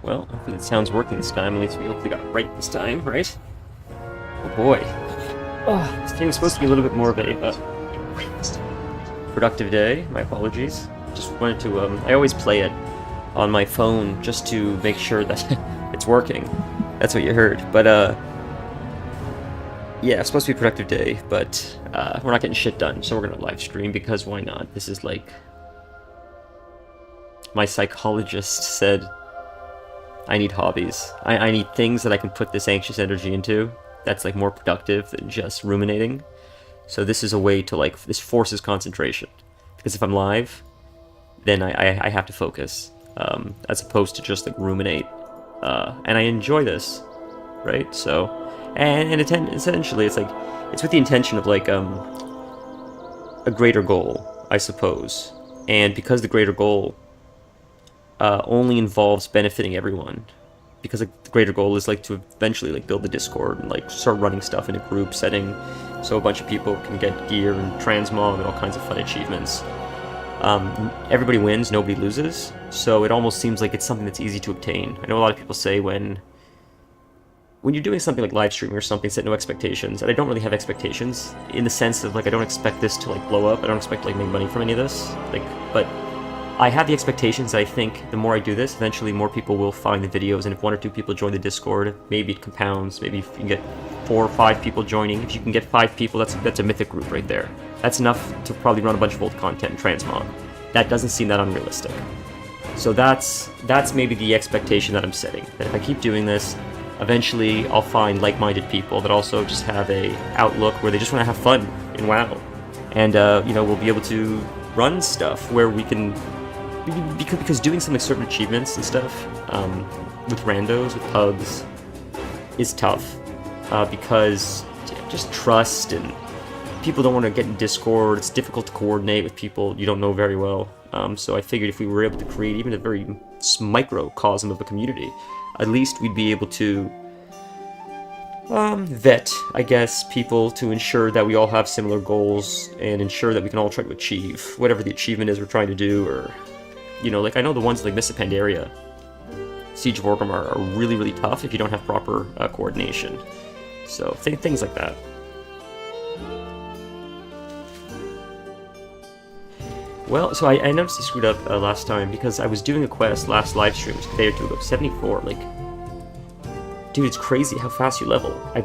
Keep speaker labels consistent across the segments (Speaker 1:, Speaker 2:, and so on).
Speaker 1: Well, hopefully the sound's working this time. At least we hopefully got it right this time, right? Oh boy. Oh, this game was supposed to be a little bit more of a productive day. My apologies. Just wanted to, I always play it on my phone just to make sure that it's working. That's what you heard. But, yeah, it's supposed to be a productive day, but we're not getting shit done, so we're gonna live stream because why not? This is like... My psychologist said I need hobbies. I need things that I can put this anxious energy into that's like more productive than just ruminating. So this is a way to like, this forces concentration. Because if I'm live, then I have to focus, as opposed to just like ruminate. And I enjoy this, right? So, and essentially it's like, it's with the intention of like, a greater goal, I suppose. And because the greater goal only involves benefiting everyone, because like, the greater goal is like to eventually like build the Discord and like start running stuff in a group setting, so a bunch of people can get gear and transmog and all kinds of fun achievements. Everybody wins, nobody loses, so it almost seems like it's something that's easy to obtain. I know a lot of people say when you're doing something like live streaming or something, set no expectations, and I don't really have expectations in the sense of like I don't expect this to like blow up, I don't expect to like make money from any of this, like, but I have the expectations that I think the more I do this, eventually more people will find the videos, and if 1 or 2 people join the Discord, maybe it compounds, maybe if you can get 4 or 5 people joining. If you can get 5 people, that's a mythic group right there. That's enough to probably run a bunch of old content and transmog. That doesn't seem that unrealistic. So that's maybe the expectation that I'm setting, that if I keep doing this, eventually I'll find like-minded people that also just have a outlook where they just want to have fun in WoW. And, you know, we'll be able to run stuff where we can... Because doing some like certain achievements and stuff with randos, with pugs, is tough. Because just trust, and people don't want to get in Discord. It's difficult to coordinate with people you don't know very well. So I figured if we were able to create even a very microcosm of a community, at least we'd be able to vet, I guess, people to ensure that we all have similar goals and ensure that we can all try to achieve whatever the achievement is we're trying to do, or... You know, like, I know the ones like Mists of Pandaria, Siege of Orgrimmar are really, really tough if you don't have proper coordination. So, things like that. Well, so I noticed I screwed up last time because I was doing a quest last live stream a day or two ago, 74, like... Dude, it's crazy how fast you level. I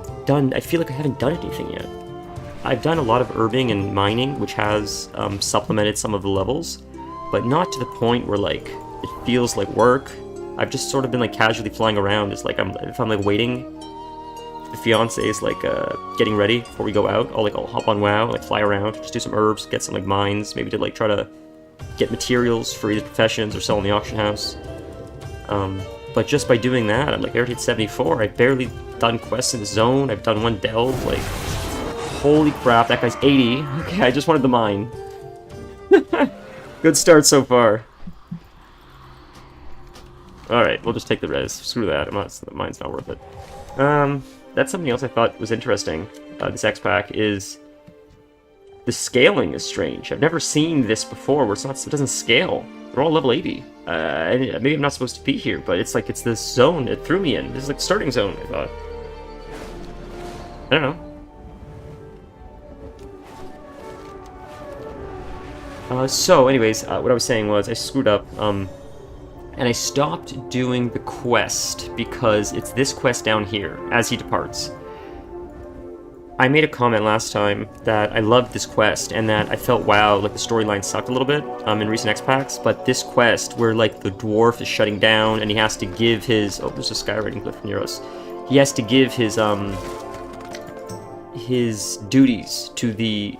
Speaker 1: feel like I haven't done anything yet. I've done a lot of herbing and mining, which has supplemented some of the levels, but not to the point where, like, it feels like work. I've just sort of been, like, casually flying around. It's like, if I'm, like, waiting, the fiancé is, like, getting ready before we go out, I'll hop on WoW, like, fly around, just do some herbs, get some, like, mines, maybe to, like, try to get materials for either professions or sell in the auction house. But just by doing that, I'm, like, already at 74, I've barely done quests in the zone, I've done 1 delve, like, holy crap, that guy's 80. Okay, I just wanted the mine. Good start so far. Alright, we'll just take the res. Screw that. Mine's not worth it. That's something else I thought was interesting. This X-Pack is... The scaling is strange. I've never seen this before where it doesn't scale. They're all level 80. Maybe I'm not supposed to be here, but it's like it's this zone it threw me in. This is like starting zone, I thought. I don't know. So, anyways, what I was saying was I screwed up, and I stopped doing the quest because it's this quest down here, as he departs. I made a comment last time that I loved this quest, and that I felt, wow, like the storyline sucked a little bit in recent X-Packs, but this quest, where, like, the dwarf is shutting down, and he has to give his... Oh, there's a skywriting cliff near us. He has to give his duties to the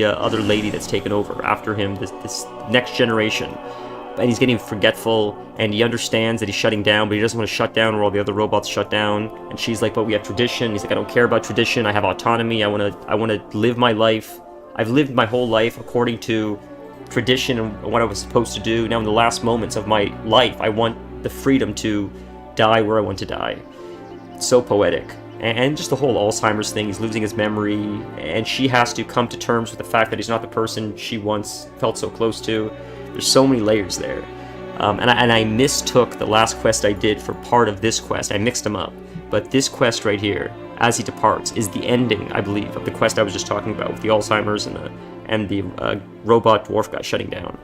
Speaker 1: other lady that's taken over after him, this next generation, and he's getting forgetful, and he understands that he's shutting down, but he doesn't want to shut down where all the other robots shut down. And she's like, but we have tradition. He's like, I don't care about tradition, I have autonomy, I want to live my life. I've lived my whole life according to tradition and what I was supposed to do. Now in the last moments of my life, I want the freedom to die where I want to die. It's so poetic. And just the whole Alzheimer's thing, he's losing his memory, and she has to come to terms with the fact that he's not the person she once felt so close to. There's so many layers there. And I mistook the last quest I did for part of this quest. I mixed them up. But this quest right here, as he departs, is the ending, I believe, of the quest I was just talking about with the Alzheimer's and the robot dwarf guy shutting down.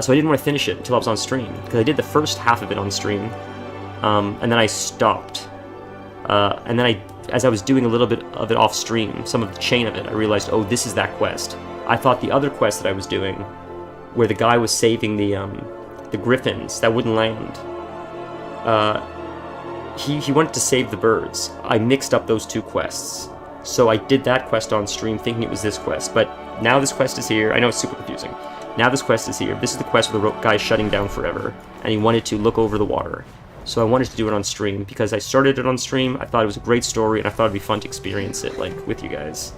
Speaker 1: So I didn't want to finish it until I was on stream, because I did the first half of it on stream, and then I stopped. And then as I was doing a little bit of it off stream, some of the chain of it, I realized, oh, this is that quest. I thought the other quest that I was doing, where the guy was saving the griffins that wouldn't land, he wanted to save the birds. I mixed up those two quests. So I did that quest on stream thinking it was this quest, but now this quest is here. I know it's super confusing. Now this quest is here. This is the quest where the guy's shutting down forever, and he wanted to look over the water. So I wanted to do it on stream, because I started it on stream, I thought it was a great story, and I thought it'd be fun to experience it, like, with you guys.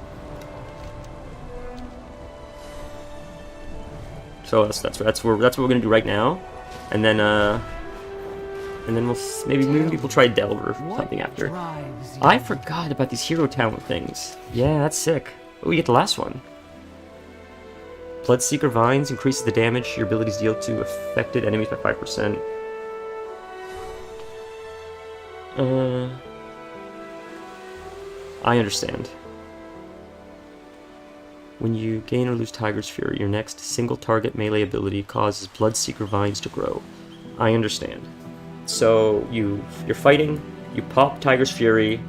Speaker 1: So that's what we're gonna do right now, and then we'll maybe we'll try Delve or something after. I forgot about these hero talent things. Yeah, that's sick. Oh, we get the last one. Bloodseeker Vines increases the damage your abilities deal to affected enemies by 5%. I understand. When you gain or lose Tiger's Fury, your next single target melee ability causes Bloodseeker Vines to grow. I understand. So you're fighting, you pop Tiger's Fury,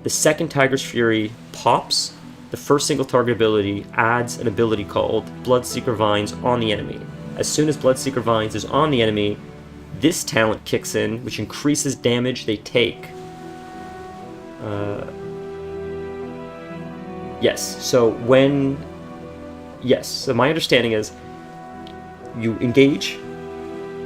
Speaker 1: the second Tiger's Fury pops, the first single target ability adds an ability called Bloodseeker Vines on the enemy. As soon as Bloodseeker Vines is on the enemy, this talent kicks in, which increases damage they take. Yes, so so my understanding is you engage,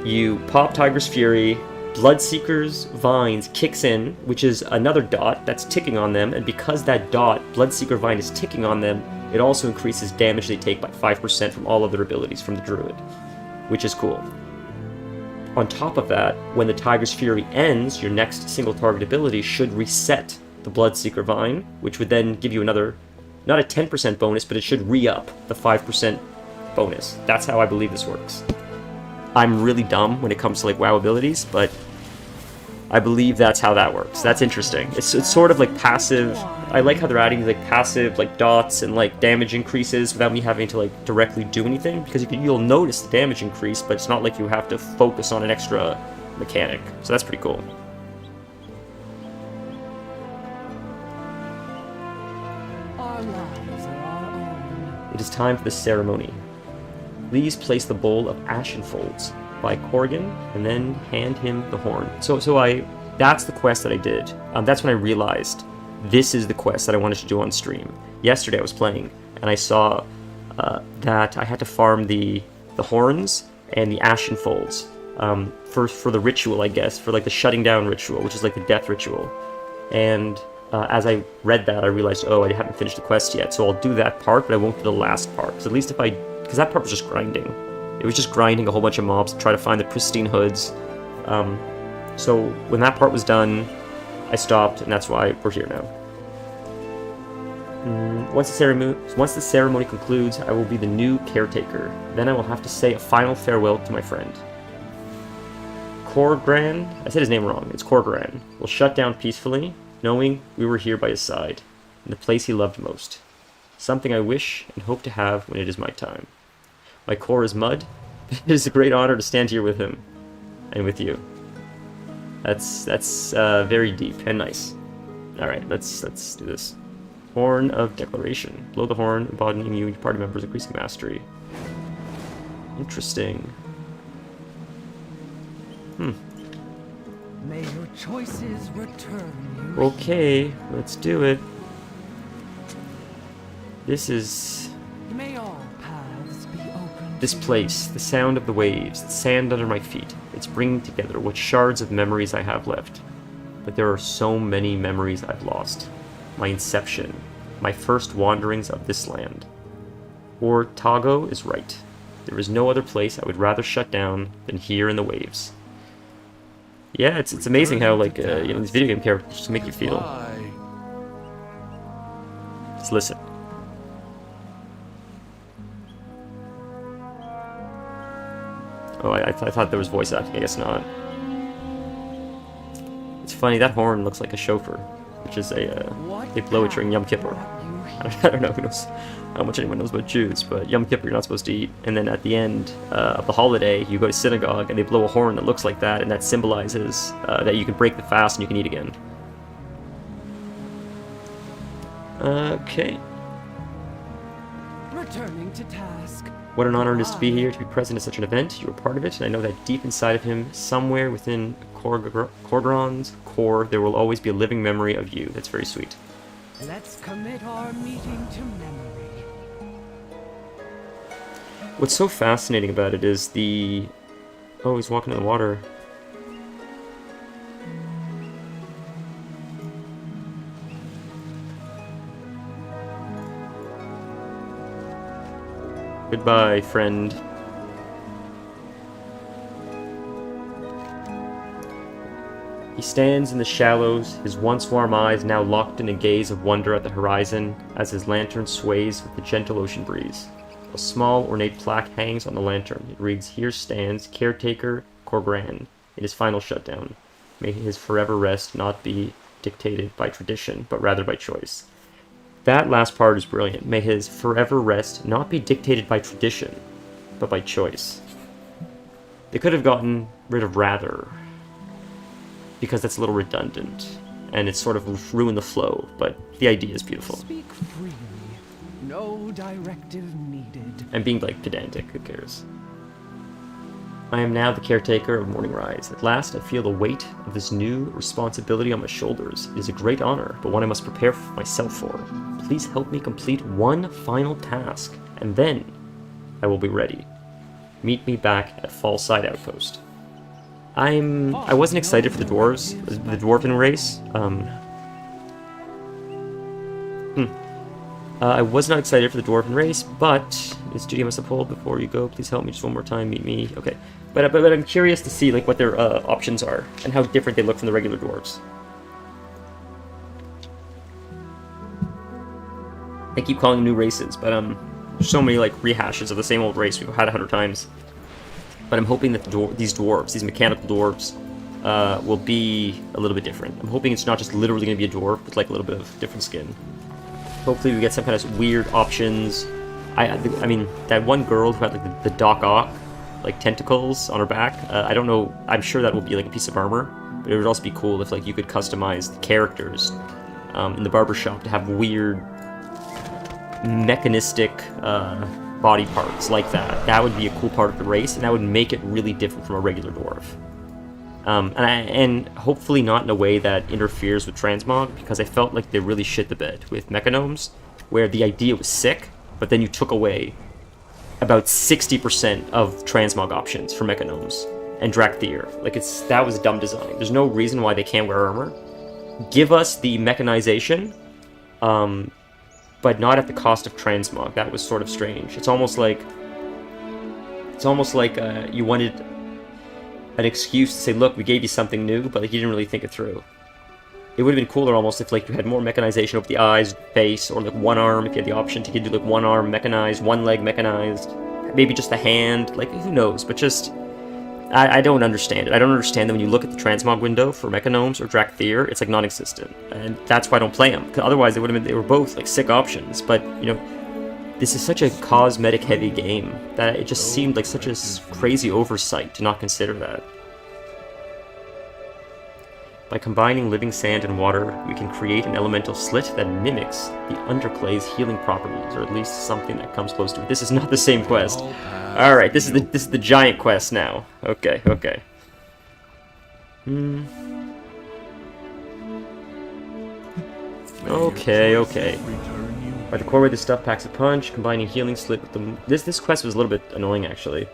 Speaker 1: you pop Tiger's Fury, Bloodseeker's Vines kicks in, which is another dot that's ticking on them, and because that dot, Bloodseeker Vine, is ticking on them, it also increases damage they take by 5% from all other abilities from the Druid, which is cool. On top of that, when the Tiger's Fury ends, your next single target ability should reset the Bloodseeker Vine, which would then give you another, not a 10% bonus, but it should re-up the 5% bonus. That's how I believe this works. I'm really dumb when it comes to like WoW abilities, but I believe that's how that works. That's interesting. It's sort of like passive. I like how they're adding like passive like dots and like damage increases without me having to like directly do anything, because you'll notice the damage increase, but it's not like you have to focus on an extra mechanic. So that's pretty cool. It is time for the ceremony. Please place the bowl of ashen folds by Corrigan, and then hand him the horn. That's the quest that I did. That's when I realized this is the quest that I wanted to do on stream. Yesterday I was playing, and I saw that I had to farm the horns and the ashen folds for the ritual, I guess, for like the shutting down ritual, which is like the death ritual. And as I read that, I realized, oh, I haven't finished the quest yet, so I'll do that part, but I won't do the last part. Because at least because that part was just grinding. It was just grinding a whole bunch of mobs to try to find the pristine hoods. So when that part was done, I stopped, and that's why we're here now. Once the ceremony concludes, I will be the new caretaker. Then I will have to say a final farewell to my friend. Corgran, I said his name wrong, it's Corgran, will shut down peacefully, knowing we were here by his side, in the place he loved most. Something I wish and hope to have when it is my time. My core is mud. It is a great honor to stand here with him, and with you. That's very deep and nice. All right, let's do this. Horn of Declaration. Blow the horn, embodying you and your party members, increasing mastery. Interesting.
Speaker 2: May your choices return you.
Speaker 1: Okay, let's do it. This is...
Speaker 2: May all paths be open.
Speaker 1: This place, the sound of the waves, the sand under my feet. It's bringing together what shards of memories I have left. But there are so many memories I've lost. My inception, my first wanderings of this land. Or Tago is right. There is no other place I would rather shut down than here in the waves. Yeah, it's amazing how like these video game characters just make you feel. Just listen. Oh, I thought there was voice acting. I guess not. It's funny, that horn looks like a shofar, which is they blow it during Yom Kippur. I don't know who knows how much anyone knows about Jews, but Yom Kippur you're not supposed to eat. And then at the end of the holiday, you go to synagogue and they blow a horn that looks like that, and that symbolizes that you can break the fast and you can eat again. Okay.
Speaker 2: Returning to task.
Speaker 1: What an honor it is to be here, to be present at such an event. You were part of it, and I know that deep inside of him, somewhere within Corgron's core, there will always be a living memory of you. That's very sweet.
Speaker 2: Let's commit our meeting to memory.
Speaker 1: What's so fascinating about it is the... Oh, he's walking in the water. Goodbye, friend. He stands in the shallows, his once warm eyes now locked in a gaze of wonder at the horizon as his lantern sways with the gentle ocean breeze. A small, ornate plaque hangs on the lantern. It reads, "Here stands Caretaker Corgran in his final shutdown. May his forever rest not be dictated by tradition, but rather by choice." That last part is brilliant. May his forever rest not be dictated by tradition, but by choice. They could have gotten rid of rather, because that's a little redundant, and it's sort of ruined the flow, but the idea is beautiful.
Speaker 2: Speak freely. No directive needed.
Speaker 1: I'm being, like, pedantic, who cares? I am now the caretaker of Morning Rise. At last, I feel the weight of this new responsibility on my shoulders. It is a great honor, but one I must prepare myself for. Please help me complete one final task, and then I will be ready. Meet me back at Fallside Outpost. I wasn't excited for the dwarves, the dwarven race. I was not excited for the dwarven race, but this duty I must uphold before you go. Please help me just one more time. Meet me. Okay, but I'm curious to see like what their options are and how different they look from the regular dwarves. I keep calling them new races, but there's so many like rehashes of the same old race we've had 100 times. But I'm hoping that these dwarves, these mechanical dwarves, will be a little bit different. I'm hoping it's not just literally going to be a dwarf with like a little bit of different skin. Hopefully we get some kind of weird options. I mean, that one girl who had like the Doc Ock, like tentacles on her back, I don't know, I'm sure that will be like a piece of armor, but it would also be cool if like you could customize the characters in the barbershop to have weird mechanistic body parts like that. That would be a cool part of the race, and that would make it really different from a regular dwarf. And hopefully not in a way that interferes with transmog, because I felt like they really shit the bed with mechanomes, where the idea was sick, but then you took away about 60% of transmog options for mechanomes and Drakthir. Like that was dumb design. There's no reason why they can't wear armor. Give us the mechanization, but not at the cost of transmog. That was sort of strange. It's almost like you wanted an excuse to say, look, we gave you something new, but like you didn't really think it through. It would have been cooler almost if like you had more mechanization over the eyes, face, or like one arm, if you had the option to do like one arm mechanized, one leg mechanized, maybe just a hand, like who knows, but just I don't understand it. I don't understand that when you look at the transmog window for mechanomes or Drakthir, it's like non-existent, and that's why I don't play them, because otherwise they were both like sick options, but you know, this is such a cosmetic heavy game that it just seemed like such a crazy oversight to not consider that. By combining living sand and water, we can create an elemental slit that mimics the underclay's healing properties, or at least something that comes close to it. This is not the same quest. Alright, this is the giant quest now. Okay. Okay. By the core way this stuff packs a punch, combining healing slit with the... This quest was a little bit annoying, actually.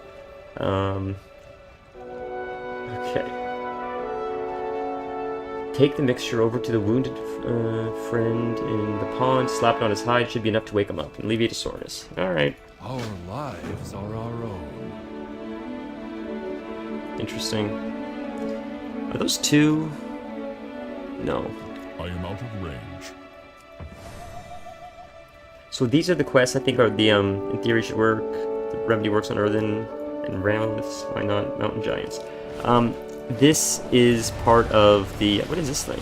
Speaker 1: Okay. Take the mixture over to the wounded friend in the pond, slap it on his hide, should be enough to wake him up and alleviate his soreness. Alright.
Speaker 3: Our lives are our own.
Speaker 1: Interesting. Are those two? No.
Speaker 3: I am out of range.
Speaker 1: So these are the quests I think are the, in theory should work. The remedy works on earthen And Rammus, why not? Mountain Giants. This is part of the... What is this thing?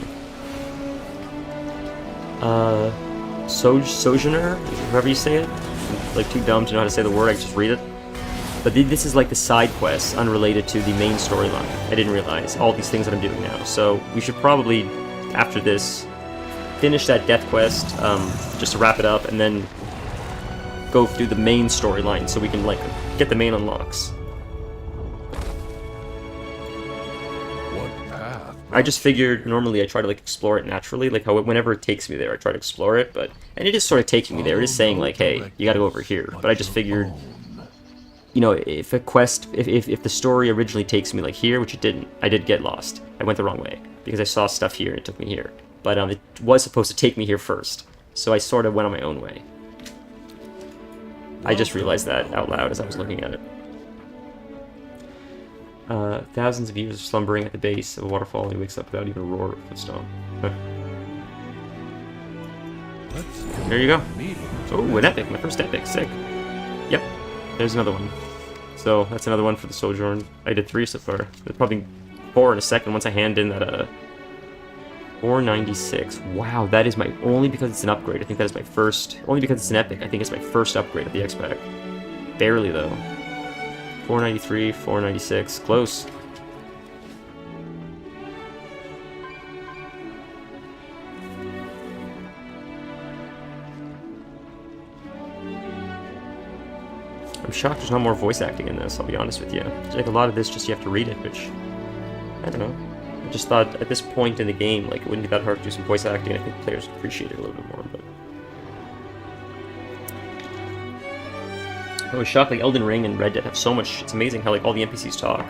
Speaker 1: Sojourner? However you say it. I'm, like, too dumb to know how to say the word, I just read it. But this is like the side quests unrelated to the main storyline. I didn't realize all these things that I'm doing now. So we should probably, after this, finish that death quest, just to wrap it up, and then go through the main storyline so we can, like, get the main unlocks.
Speaker 3: What path?
Speaker 1: I just figured normally I try to, like, explore it naturally, like how whenever it takes me there I try to explore it, and it is sort of taking me there. It is saying, like, hey, you gotta go over here. But I just figured, you know, if a quest, if the story originally takes me, like, here, which it didn't, I did get lost. I went the wrong way because I saw stuff here and it took me here. But it was supposed to take me here first, so I sort of went on my own way. I just realized that out loud as I was looking at it. Thousands of years of slumbering at the base of a waterfall, and he wakes up without even a roar or footstone. There you go. Oh, an epic. My first epic. Sick. Yep. There's another one. So, that's another one for the Sojourn. I did 3 so far. There's probably 4 in a second once I hand in that, 496. Wow, that is my... Only because it's an upgrade. I think that is my first... Only because it's an epic. I think it's my first upgrade of the X-Pack. Barely, though. 493, 496. Close. I'm shocked there's not more voice acting in this, I'll be honest with you. Like, a lot of this just you have to read it, which... I don't know. I just thought at this point in the game, like, it wouldn't be that hard to do some voice acting. I think players would appreciate it a little bit more, but... I was shocked, like, Elden Ring and Red Dead have so much... It's amazing how, like, all the NPCs talk.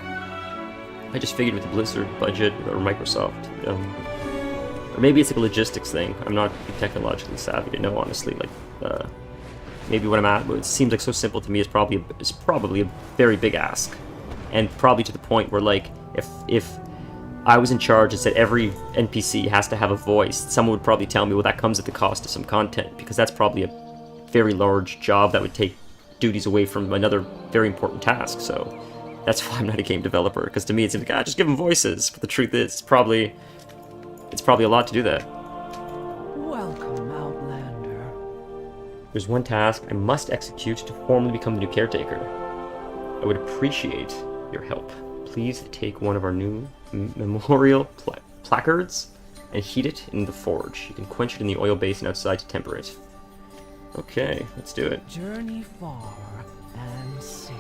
Speaker 1: I just figured with the Blizzard budget, or Microsoft, or maybe it's like a logistics thing. I'm not technologically savvy to know, honestly, like, maybe what I'm at, but it seems like so simple to me is probably a very big ask. And probably to the point where, like, if I was in charge and said every NPC has to have a voice, someone would probably tell me, well, that comes at the cost of some content, because that's probably a very large job that would take duties away from another very important task. So that's why I'm not a game developer, because to me it seems like, just give them voices. But the truth is, it's probably a lot to do that.
Speaker 2: Welcome, Outlander.
Speaker 1: There's one task I must execute to formally become the new caretaker. I would appreciate your help. Please take one of our new memorial placards and heat it in the forge. You can quench it in the oil basin outside to temper it. Okay, let's do it.
Speaker 2: Journey far and safe.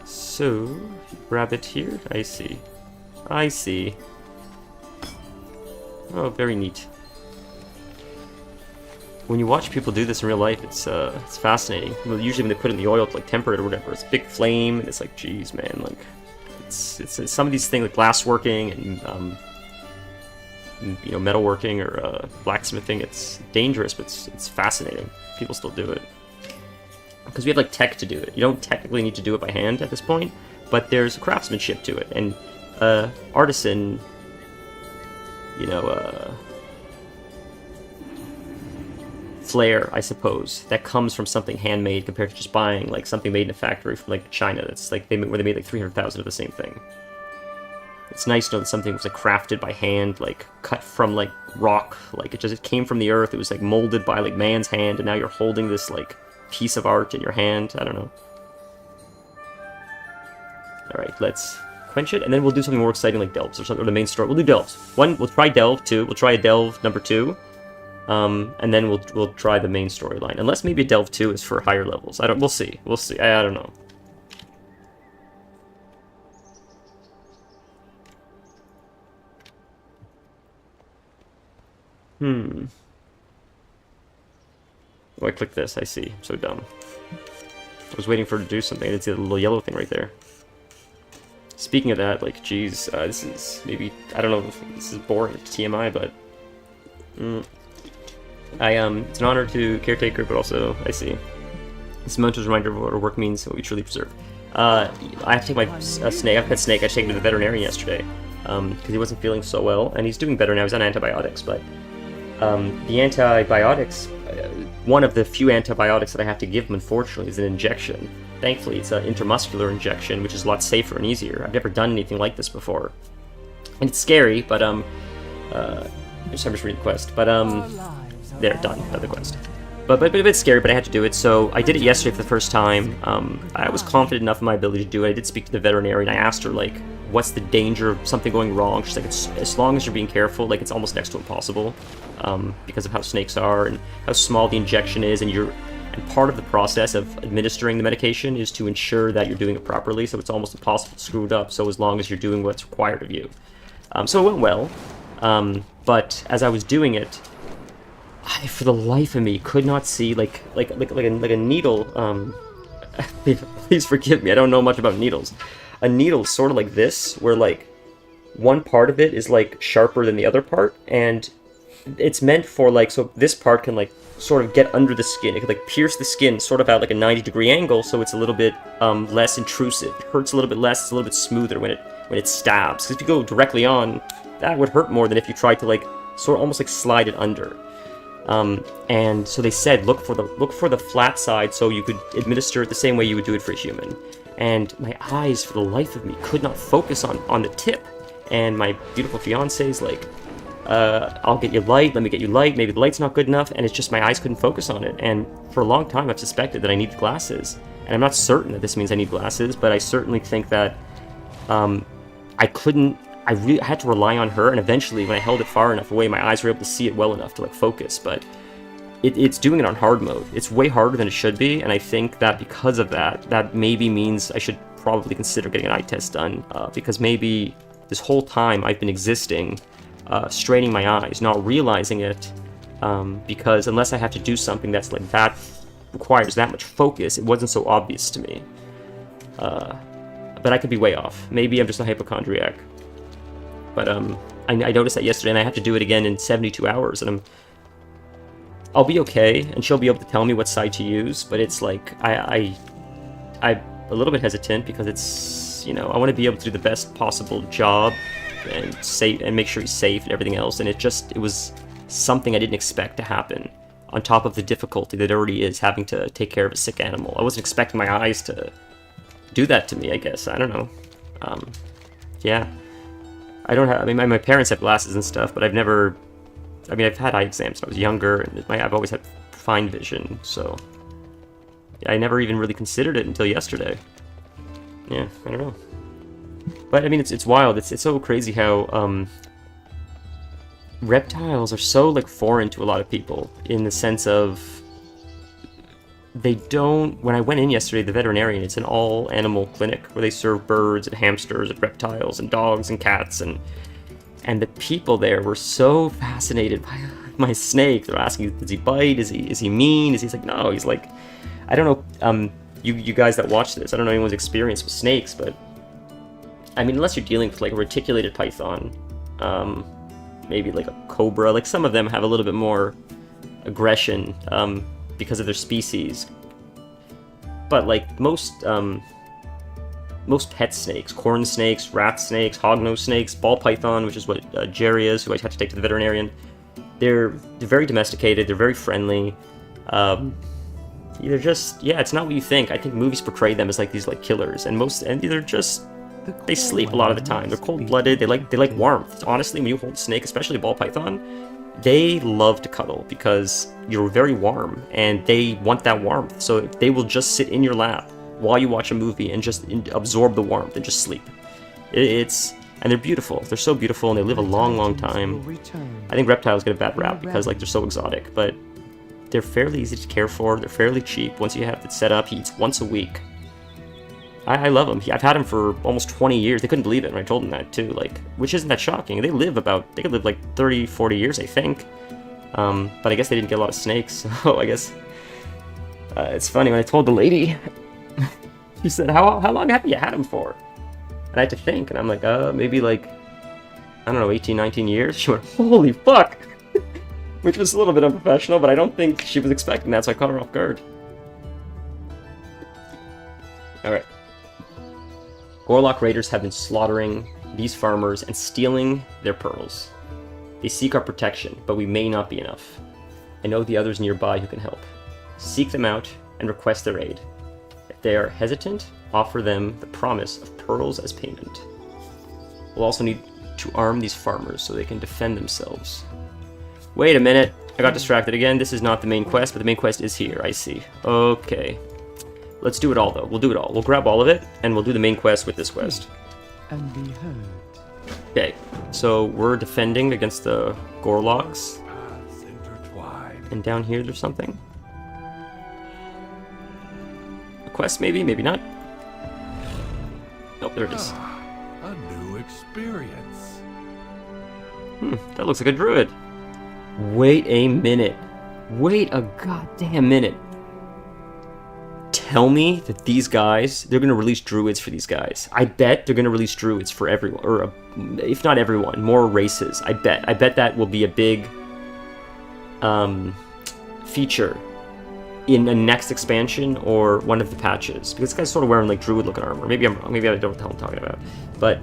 Speaker 1: So, grab it here. I see. I see. Oh, very neat. When you watch people do this in real life, it's fascinating. Well, usually when they put it in the oil to, like, temper it or whatever, it's a big flame, and it's like, geez, man, like, it's some of these things like glassworking and you know, metalworking or blacksmithing. It's dangerous, but it's fascinating. People still do it because we have, like, tech to do it. You don't technically need to do it by hand at this point, but there's craftsmanship to it, and artisan, you know, flair, I suppose, that comes from something handmade compared to just buying, like, something made in a factory from, like, China. That's like where they made like 300,000 of the same thing. It's nice to know that something was, like, crafted by hand, like cut from, like, rock, like it came from the earth. It was, like, molded by, like, man's hand, and now you're holding this, like, piece of art in your hand. I don't know. All right, let's quench it, and then we'll do something more exciting like delves or something, or the main story. We'll do delves. We'll try delve 2. We'll try a delve number 2. And then we'll try the main storyline. Unless maybe Delve 2 is for higher levels. We'll see. We'll see. I don't know. Oh, I clicked this. I see. I'm so dumb. I was waiting for it to do something. I didn't see the little yellow thing right there. Speaking of that, like, geez, this is maybe, I don't know if this is boring, TMI, but it's an honor to caretaker, but also, I see. This momentous reminder of what our work means, what we truly preserve. I have to take my snake, I've pet snake, I took him to the veterinarian yesterday, because he wasn't feeling so well, and he's doing better now. He's on antibiotics, but the antibiotics, one of the few antibiotics that I have to give him, unfortunately, is an injection. thankfully it's an intramuscular injection, which is a lot safer and easier. I've never done anything like this before. And it's scary, but, I'm just reading the quest, but, there, done, another quest. But a bit scary, but I had to do it, so I did it yesterday for the first time. I was confident enough in my ability to do it. I did speak to the veterinarian. I asked her, like, what's the danger of something going wrong? She's like, as long as you're being careful, like, it's almost next to impossible, because of how snakes are and how small the injection is, and part of the process of administering the medication is to ensure that you're doing it properly, so it's almost impossible to screw it up, so as long as you're doing what's required of you. So it went well, but as I was doing it, I, for the life of me, could not see, like a needle, please forgive me, I don't know much about needles. A needle sort of like this, where, like, one part of it is, like, sharper than the other part, and it's meant for, like, so this part can, like, sort of get under the skin. It could, like, pierce the skin sort of at, like, a 90-degree angle, so it's a little bit less intrusive. It hurts a little bit less, it's a little bit smoother when it stabs. Because if you go directly on, that would hurt more than if you tried to, like, sort of almost, like, slide it under. And so they said, look for the flat side so you could administer it the same way you would do it for a human. And my eyes, for the life of me, could not focus on the tip. And my beautiful fiance's like, I'll get you light, let me get you light, maybe the light's not good enough, and it's just my eyes couldn't focus on it. And for a long time I've suspected that I needed glasses. And I'm not certain that this means I need glasses, but I certainly think that I had to rely on her, and eventually when I held it far enough away, my eyes were able to see it well enough to, like, focus, but it's doing it on hard mode. It's way harder than it should be, and I think that because of that, that maybe means I should probably consider getting an eye test done, because maybe this whole time I've been existing, straining my eyes, not realizing it, because unless I have to do something that's like that, requires that much focus, it wasn't so obvious to me. But I could be way off. Maybe I'm just a hypochondriac. But I noticed that yesterday, and I have to do it again in 72 hours, and I'll be okay, and she'll be able to tell me what side to use, but it's like, I'm a little bit hesitant, because it's, you know, I want to be able to do the best possible job, and make sure he's safe and everything else, and it was something I didn't expect to happen, on top of the difficulty that already is having to take care of a sick animal. I wasn't expecting my eyes to do that to me, I guess. I don't know. Yeah. I don't have, I mean, my parents have glasses and stuff, but I've had eye exams when I was younger, and I've always had fine vision, so yeah, I never even really considered it until yesterday. Yeah, I don't know. But I mean, it's wild. It's so crazy how reptiles are so, like, foreign to a lot of people, in the sense of they don't. When I went in yesterday, the veterinarian, it's an all-animal clinic where they serve birds and hamsters and reptiles and dogs and cats, and the people there were so fascinated by my snake. They're asking, does he bite? Is he mean? He's like, no. He's like, I don't know. You guys that watch this, I don't know anyone's experience with snakes, but I mean, unless you're dealing with, like, a reticulated python, maybe like a cobra, like, some of them have a little bit more aggression, because of their species, but like most pet snakes, corn snakes, rat snakes, hognose snakes, ball python, which is what Jerry is, who I had to take to the veterinarian, they're very domesticated, they're very friendly, they're just, yeah, it's not what you think. I think movies portray them as like these, like, killers, and they sleep a lot of the time. They're cold-blooded, they like warmth. Honestly, when you hold a snake, especially a ball python, they love to cuddle because you're very warm, and they want that warmth. So they will just sit in your lap while you watch a movie and just absorb the warmth and just sleep. And they're beautiful. They're so beautiful, and they live a long, long time. I think reptiles get a bad rap because, like, they're so exotic, but they're fairly easy to care for. They're fairly cheap. Once you have it set up, he eats once a week. I love him. I've had him for almost 20 years. They couldn't believe it when I told them that, too, like, which isn't that shocking. They could live like 30, 40 years, I think. But I guess they didn't get a lot of snakes, so I guess it's funny when I told the lady, she said, how long have you had him for? And I had to think, and I'm like, maybe like, I don't know, 18, 19 years? She went, holy fuck! Which was a little bit unprofessional, but I don't think she was expecting that, so I caught her off guard. Alright. Gorlock raiders have been slaughtering these farmers and stealing their pearls. They seek our protection, but we may not be enough. I know the others nearby who can help. Seek them out and request their aid. they are hesitant, offer them the promise of pearls as payment. We'll also need to arm these farmers so they can defend themselves. Wait a minute, I got distracted again. This is not the main quest, but the main quest is here, I see. Okay. Let's do it all, though. We'll do it all. We'll grab all of it, and we'll do the main quest with this quest.
Speaker 2: And be heard.
Speaker 1: Okay, so we're defending against the Gorloks.
Speaker 3: Paths intertwine.
Speaker 1: And down here there's something. A quest, maybe? Maybe not. Nope, there it is.
Speaker 3: A new experience.
Speaker 1: That looks like a druid. Wait a minute. Wait a goddamn minute. Tell me that these guys, they're going to release druids for these guys. I bet they're going to release druids for everyone, or if not everyone, more races. I bet that will be a big feature in a next expansion or one of the patches. Because this guy's sort of wearing like druid looking armor. Maybe I don't know what the hell I'm talking about. But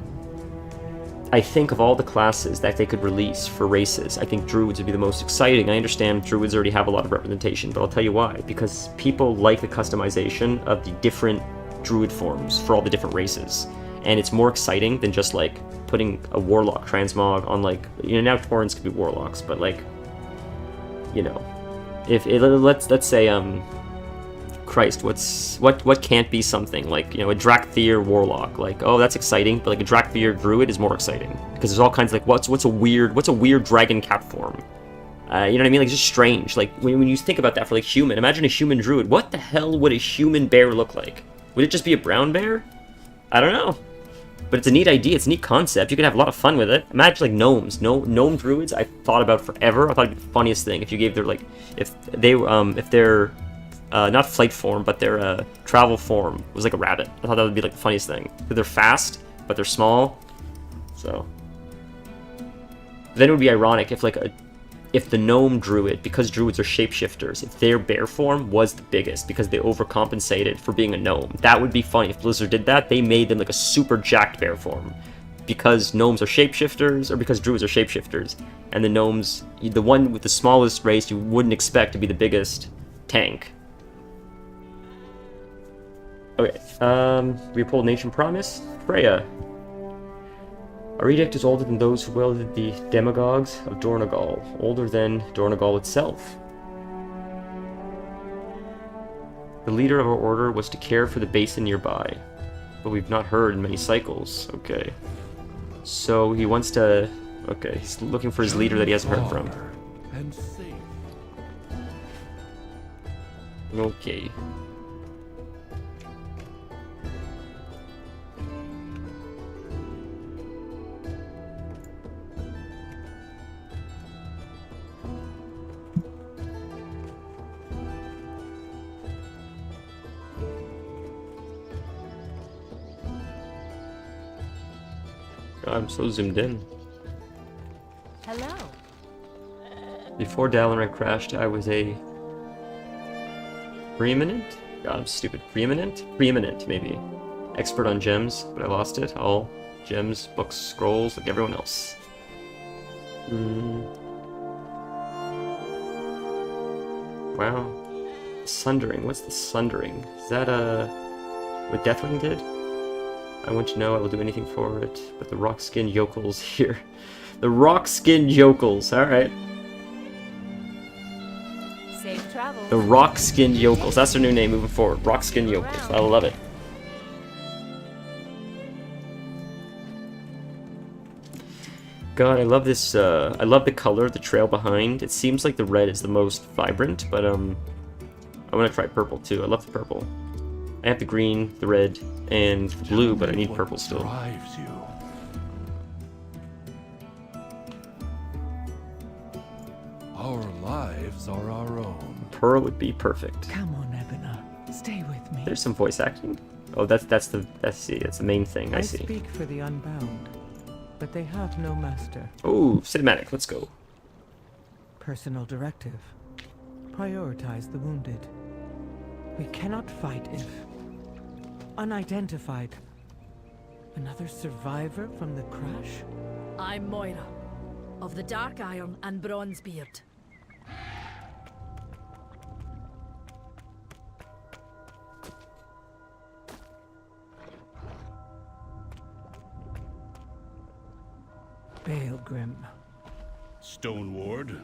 Speaker 1: I think of all the classes that they could release for races, I think druids would be the most exciting. I understand druids already have a lot of representation, but I'll tell you why. Because people like the customization of the different druid forms for all the different races. And it's more exciting than just like putting a warlock transmog on like, you know, now Taurens could be warlocks, but like, you know, if it, let's say Christ, what can't be something like, you know, a Drakthir warlock? Like, oh, that's exciting, but like a Drakthir druid is more exciting because there's all kinds of like what's a weird dragon cap form? You know what I mean? Like, it's just strange. Like when you think about that for like human, imagine a human druid. What the hell would a human bear look like? Would it just be a brown bear? I don't know. But it's a neat idea. It's a neat concept. You could have a lot of fun with it. Imagine like gnomes. Gnome druids. I thought about forever. I thought it'd be the funniest thing if you gave their like if they're not flight form, but their travel form was like a rabbit. I thought that would be like the funniest thing. They're fast, but they're small. So then it would be ironic if the gnome druid, because druids are shapeshifters, if their bear form was the biggest because they overcompensated for being a gnome. That would be funny. If Blizzard did that, they made them like a super jacked bear form. Because gnomes are shapeshifters, or because druids are shapeshifters, and the gnomes, the one with the smallest race you wouldn't expect to be the biggest tank. Okay, we uphold an ancient promise. Freya. Our edict is older than those who wielded the demagogues of Dornogal, older than Dornogal itself. The leader of our order was to care for the basin nearby, but we've not heard in many cycles. Okay. So he wants to... Okay, he's looking for his leader that he hasn't heard from.
Speaker 3: And safe.
Speaker 1: Okay. I'm so zoomed in.
Speaker 4: Hello.
Speaker 1: Before Dalaran crashed, I was a... Preeminent? God, I'm stupid. Preeminent? Preeminent, maybe. Expert on gems, but I lost it. All gems, books, scrolls, like everyone else. Wow. Sundering. What's the Sundering? Is that, what Deathwing did? I want you to know I will do anything for it, but the rock-skinned yokels here. The rock-skinned yokels, alright.
Speaker 4: Safe travel.
Speaker 1: The rock-skinned yokels, that's their new name moving forward. Rock-skinned yokels, I love it. God, I love this, I love the color of the trail behind. It seems like the red is the most vibrant, but, I want to try purple too. I love the purple. I have the green, the red, and the blue, but I need purple still.
Speaker 3: Drives you. Our lives are our own.
Speaker 1: Pearl would be perfect.
Speaker 2: Come on, Ebina. Stay with me.
Speaker 1: There's some voice acting. Oh, that's the main thing. I see.
Speaker 2: speak for the unbound, but they have no master.
Speaker 1: Oh, cinematic. Let's go.
Speaker 2: Personal directive. Prioritize the wounded. We cannot fight if... unidentified. Another survivor from the crash?
Speaker 4: I'm Moira, of the Dark Iron and Bronzebeard.
Speaker 2: Baelgrim.
Speaker 5: Stone Ward?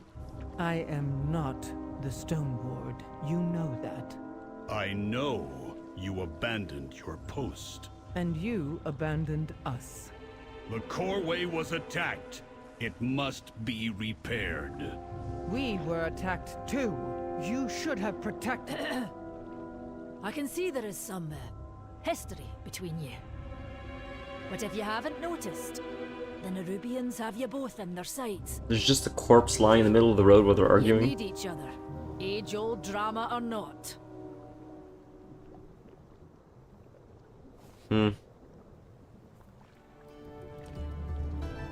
Speaker 2: I am not the Stone Ward. You know that.
Speaker 5: I know you abandoned your post.
Speaker 2: And you abandoned us.
Speaker 5: The Coreway was attacked. It must be repaired.
Speaker 2: We were attacked too. You should have protected.
Speaker 4: I can see there is some history between you. But if you haven't noticed, the Nerubians have you both in their sights.
Speaker 1: There's just a corpse lying in the middle of the road while they're
Speaker 4: You
Speaker 1: arguing.
Speaker 4: need each other, age-old drama or not.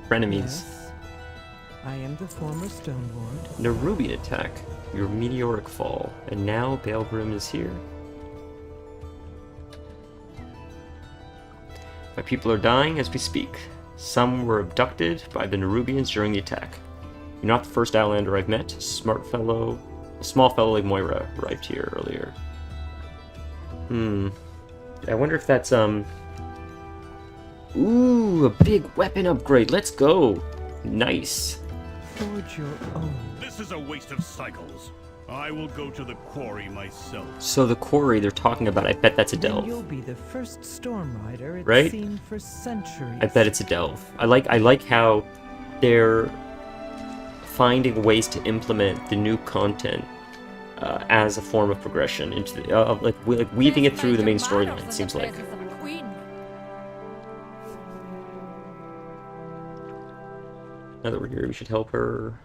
Speaker 1: Frenemies.
Speaker 2: Yes. I am the former Stone Ward.
Speaker 1: Nerubian attack. Your meteoric fall. And now Baelgrim is here. My people are dying as we speak. Some were abducted by the Nerubians during the attack. You're not the first Outlander I've met. A small fellow like Moira arrived here earlier. I wonder if that's, Ooh, a big weapon upgrade. Let's go. Nice.
Speaker 2: Forge your own.
Speaker 5: This is a waste of cycles. I will go to the quarry myself.
Speaker 1: So the quarry they're talking about, I bet that's a
Speaker 2: Then
Speaker 1: delve.
Speaker 2: you'll be the first storm rider it's
Speaker 1: Right?
Speaker 2: seen for centuries.
Speaker 1: I bet it's a delve. I like how they're finding ways to implement the new content as a form of progression into the, like weaving it through the main storyline. It seems like. Now that we're here, we should help her.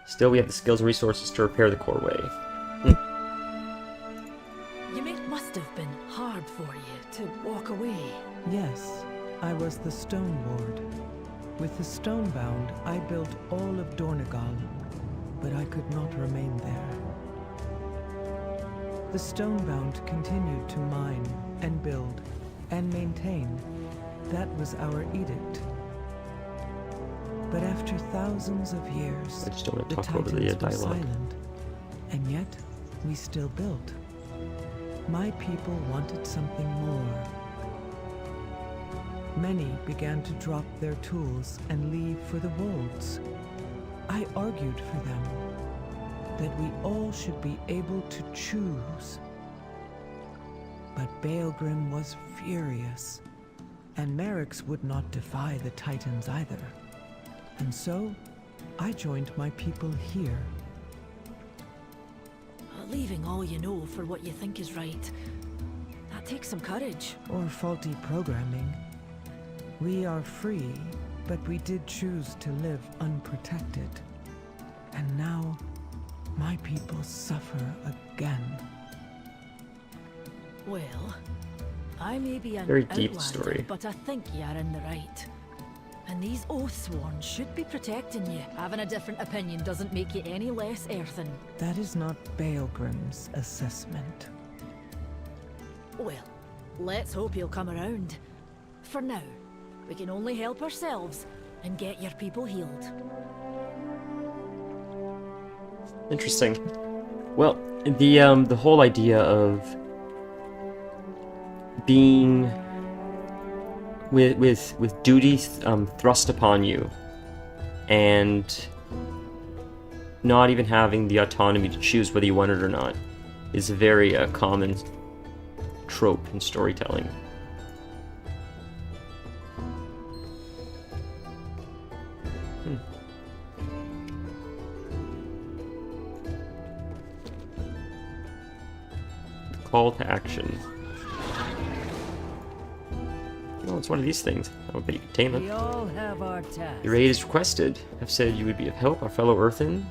Speaker 1: Still, we have the skills and resources to repair the Coreway.
Speaker 4: Must have been hard for you to walk away.
Speaker 2: Yes, I was the Stone Ward. With the Stonebound, I built all of Dornegal, but I could not remain there. The Stonebound continued to mine and build and maintain. That was our edict. But after thousands of years,
Speaker 1: I just don't want to
Speaker 2: the
Speaker 1: talk over the
Speaker 2: Titans were
Speaker 1: dialogue.
Speaker 2: silent, and yet we still built. My people wanted something more. Many began to drop their tools and leave for the wolds. I argued for them, that we all should be able to choose. But Baelgrim was furious, and Merrick's would not defy the Titans either. And so, I joined my people here.
Speaker 4: Leaving all you know for what you think is right. That takes some courage.
Speaker 2: Or faulty programming. We are free, but we did choose to live unprotected. And now, my people suffer again.
Speaker 4: Well, I may be an
Speaker 1: Very deep
Speaker 4: outlander,
Speaker 1: story.
Speaker 4: but I think you are in the right. And these Oathsworn should be protecting you. Having a different opinion doesn't make you any less earthen.
Speaker 2: That is not Baelgrim's assessment.
Speaker 4: Well, let's hope you'll come around. For now, we can only help ourselves and get your people healed.
Speaker 1: Interesting. Well, the whole idea of being with duty thrust upon you, and not even having the autonomy to choose whether you want it or not, is a very common trope in storytelling. Call to action. Oh, it's one of these things. I bet you can tame
Speaker 4: We
Speaker 1: it.
Speaker 4: all have our tasks.
Speaker 1: Your aid is requested. I've said you would be of help. Our fellow Earthen,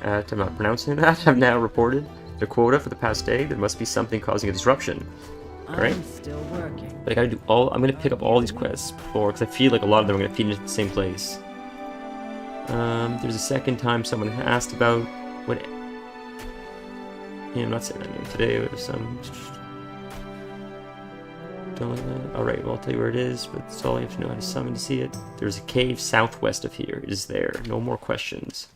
Speaker 1: I'm not pronouncing that, have now reported their quota for the past day. There must be something causing a disruption. Alright?
Speaker 4: I'm still working.
Speaker 1: But I gotta do all. I'm gonna pick up all these quests before, because I feel like a lot of them are gonna feed into the same place. There's a second time someone asked about what. Yeah, I'm not saying that name today. It was some. Alright, well, I'll tell you where it is, but it's all you have to know how to summon to see it. There's a cave southwest of here. It is there. No more questions.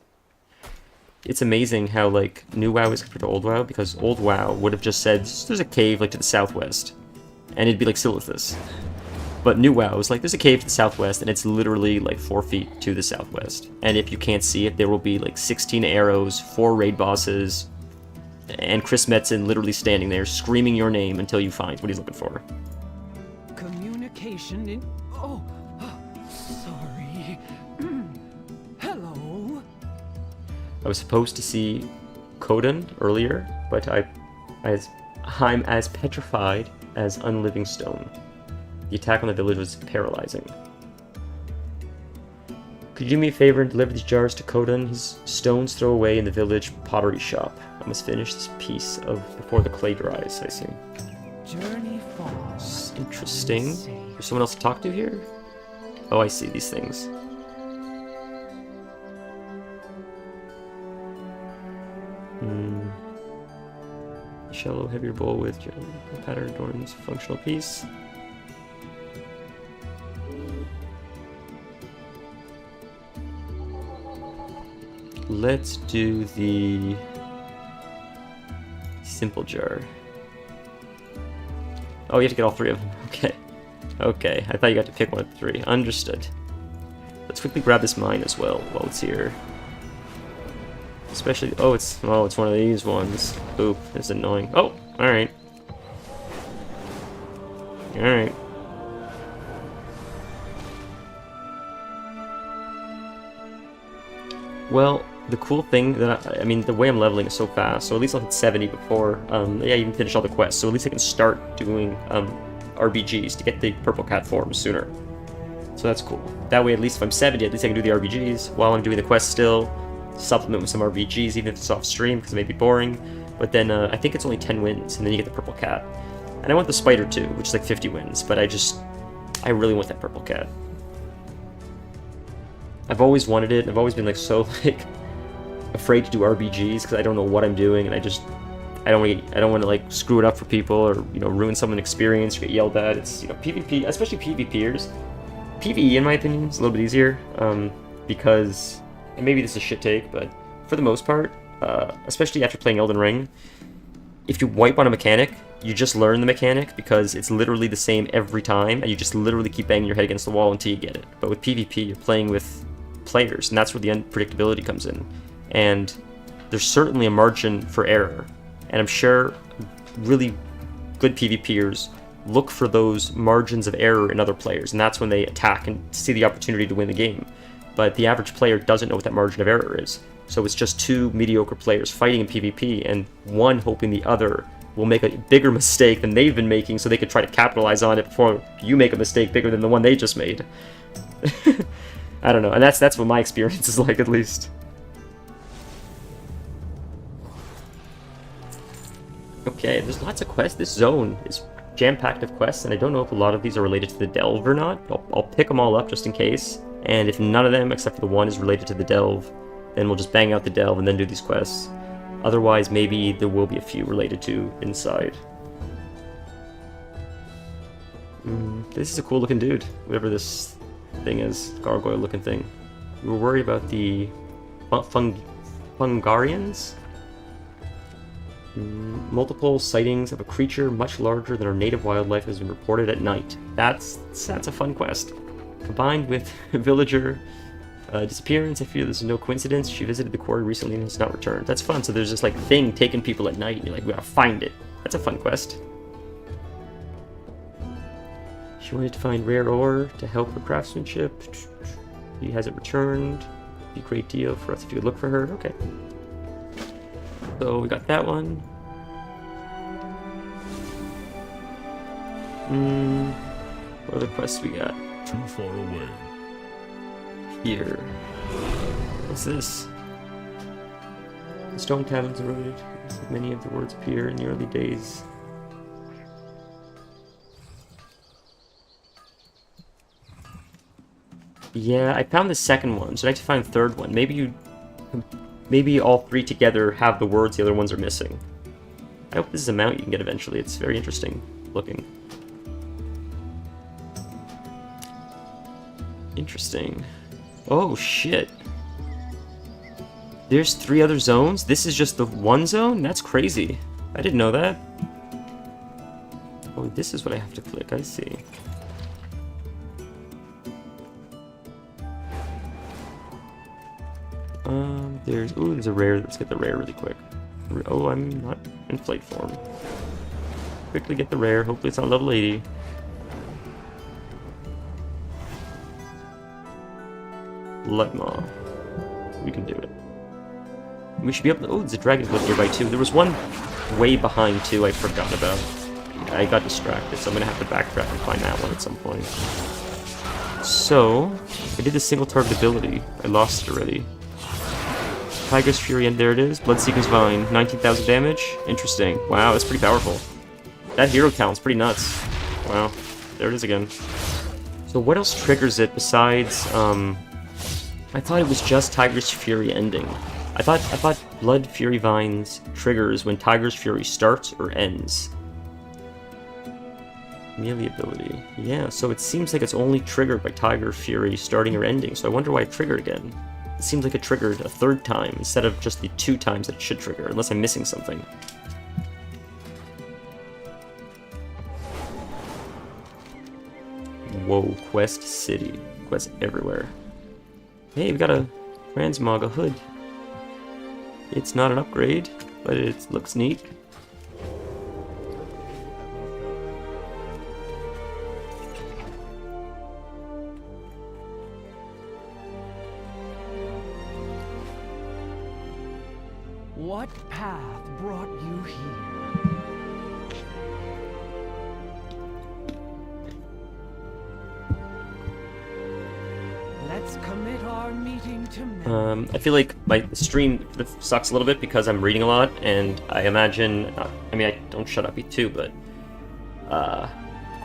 Speaker 1: It's amazing how, like, new WoW is compared to old WoW, because old WoW would have just said, there's a cave, like, to the southwest. And it'd be like Silithus. But new WoWs, like there's a cave to the southwest, and it's literally like 4 feet to the southwest. And if you can't see it, there will be like 16 arrows, 4 raid bosses, and Chris Metzen literally standing there screaming your name until you find what he's looking for.
Speaker 2: Communication in... Oh, sorry. Hello?
Speaker 1: I was supposed to see Kodan earlier, but I'm as petrified as unliving stone. The attack on the village was paralyzing. Could you do me a favor and deliver these jars to Kodan? His stones throw away in the village pottery shop. I must finish this piece before the clay dries, I see.
Speaker 2: Journey falls.
Speaker 1: Interesting. There's someone else to talk to here? Oh, I see these things. Shallow, heavier bowl with pattern adorns functional piece. Let's do the simple jar. Oh, you have to get all 3 of them. Okay. Okay, I thought you got to pick one of the 3. Understood. Let's quickly grab this mine as well while it's here. Especially, it's one of these ones. Oop, that's annoying. Oh, alright. Alright. Well, the cool thing that I mean, the way I'm leveling is so fast, so at least I'll hit 70 before, I even finish all the quests, so at least I can start doing, RBGs to get the purple cat forms sooner. So that's cool. That way, at least if I'm 70, at least I can do the RBGs while I'm doing the quest still, supplement with some RBGs, even if it's off stream, because it may be boring. But then, I think it's only 10 wins, and then you get the purple cat. And I want the spider too, which is like 50 wins, but I really want that purple cat. I've always wanted it, I've always been like so like afraid to do RBGs because I don't know what I'm doing, and I don't want to like screw it up for people or ruin someone's experience or get yelled at. It's PvP, especially PvPers. PvE in my opinion is a little bit easier because, and maybe this is a shit take, but for the most part, especially after playing Elden Ring, if you wipe on a mechanic, you just learn the mechanic because it's literally the same every time, and you just literally keep banging your head against the wall until you get it. But with PvP, you're playing with players, and that's where the unpredictability comes in. And there's certainly a margin for error, and I'm sure really good PvPers look for those margins of error in other players, and that's when they attack and see the opportunity to win the game. But the average player doesn't know what that margin of error is. So it's just 2 mediocre players fighting in PvP, and one hoping the other will make a bigger mistake than they've been making so they could try to capitalize on it before you make a mistake bigger than the one they just made. I don't know, and that's what my experience is like, at least. Okay, there's lots of quests. This zone is jam-packed of quests, and I don't know if a lot of these are related to the Delve or not. I'll pick them all up just in case, and if none of them, except for the one, is related to the Delve, then we'll just bang out the Delve and then do these quests. Otherwise, maybe there will be a few related to inside. This is a cool looking dude, whatever this thing is, gargoyle looking thing. We were worried about the Fungarians. Multiple sightings of a creature much larger than our native wildlife has been reported at night. That's a fun quest. Combined with villager disappearance, I fear this is no coincidence. She visited the quarry recently and has not returned. That's fun. So there's this like thing taking people at night, and you're like, we gotta find it. That's a fun quest. She wanted to find rare ore to help her craftsmanship. She hasn't returned. Be a great deal for us if you could look for her. Okay. So we got that one. What other quests we got?
Speaker 3: Too far away.
Speaker 1: Here. What's this? The stone tablets eroded. Many of the words appear in the early days. Yeah, I found the second one, so I need to find the third one. Maybe all 3 together have the words the other ones are missing. I hope this is a mount you can get eventually. It's very interesting looking. Interesting. Oh, shit. There's 3 other zones? This is just the one zone? That's crazy. I didn't know that. Oh, this is what I have to click. I see. there's a rare. Let's get the rare really quick. Oh, I'm not in flight form. Quickly get the rare. Hopefully it's on level 80. Bloodmaw. We can do it. We should be able to... Oh, there's a dragon blood nearby too. There was one way behind too I forgot about. I got distracted, so I'm gonna have to backtrack and find that one at some point. So, I did the single target ability. I lost it already. Tiger's Fury, and there it is. Bloodseeker's Vine, 19,000 damage. Interesting. Wow, that's pretty powerful. That hero count's pretty nuts. Wow, there it is again. So what else triggers it besides, I thought it was just Tiger's Fury ending. I thought Blood Fury Vines triggers when Tiger's Fury starts or ends. Melee ability. Yeah, so it seems like it's only triggered by Tiger Fury starting or ending, so I wonder why it triggered again. It seems like it triggered a third time instead of just the 2 times that it should trigger, unless I'm missing something. Whoa, Quest City. Quests everywhere. Hey, we got a Transmog, a hood. It's not an upgrade, but it looks neat.
Speaker 2: What path brought you here? Let's commit our meeting to memory.
Speaker 1: I feel like my stream sucks a little bit because I'm reading a lot, and I imagine, I mean, I don't shut up, you too, but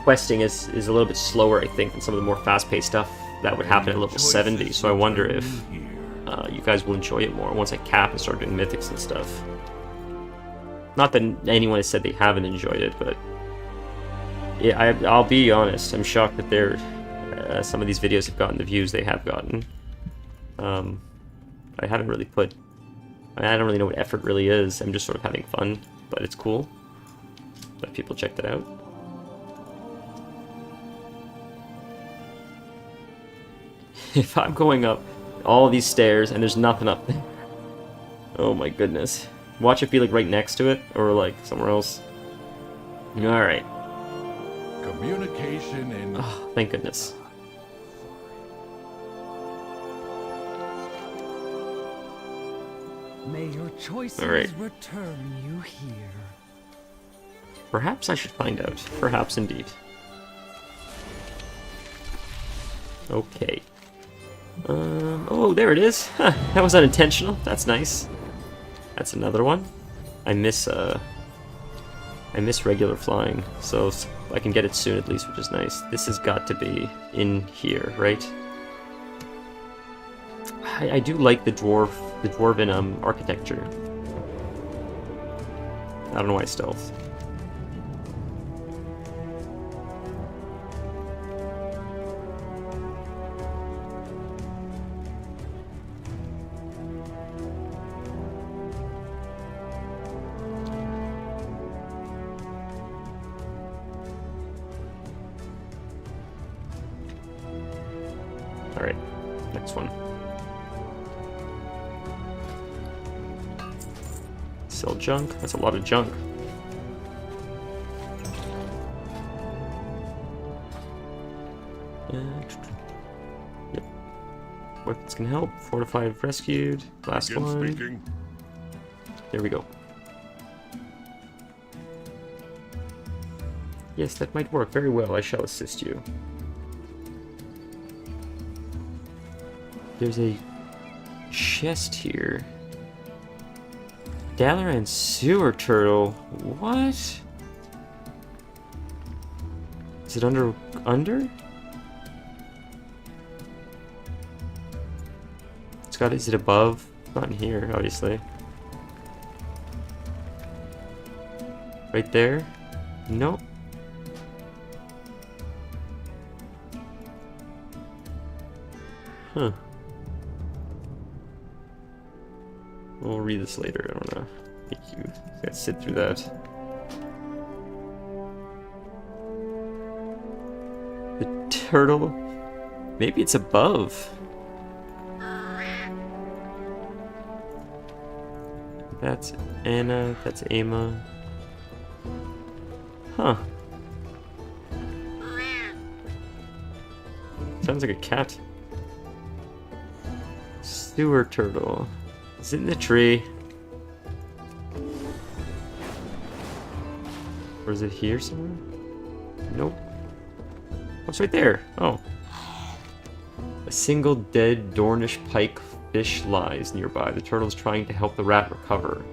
Speaker 1: questing is a little bit slower, I think, than some of the more fast-paced stuff that would happen at level 70, so I wonder if you guys will enjoy it more once I cap and start doing mythics and stuff. Not that anyone has said they haven't enjoyed it, but yeah, I'll be honest, I'm shocked that some of these videos have gotten the views they have gotten. I haven't really put... I don't really know what effort really is. I'm just sort of having fun, but it's cool that people checked it out. If I'm going up all these stairs and there's nothing up there, oh my goodness. Watch it be like right next to it, or like somewhere else. Alright.
Speaker 3: Communication in...
Speaker 1: Oh, thank goodness.
Speaker 2: May your choices return you here.
Speaker 1: Perhaps I should find out. Perhaps indeed. Okay. Oh, there it is. Huh, that was unintentional. That's nice. That's another one. I miss regular flying, so I can get it soon at least, which is nice. This has got to be in here, right? I do like the dwarven architecture. I don't know why stealth. Alright, next one. Sell junk? That's a lot of junk. Yep. Weapons can help. Fortified, rescued. Last
Speaker 3: Begin
Speaker 1: one.
Speaker 3: speaking.
Speaker 1: There we go. Yes, that might work very well. I shall assist you. There's a chest here. Dalaran sewer turtle. What? Is it under? It's got. Is it above? Not in here, obviously. Right there? Nope. Huh. We'll read this later. I don't know. Thank you. Gotta sit through that. The turtle? Maybe it's above. That's Anna. That's Emma. Huh. Sounds like a cat. Sewer turtle. Is it in the tree? Or is it here somewhere? Nope. Oh, it's right there. Oh. A single dead Dornish pike fish lies nearby. The turtle is trying to help the rat recover.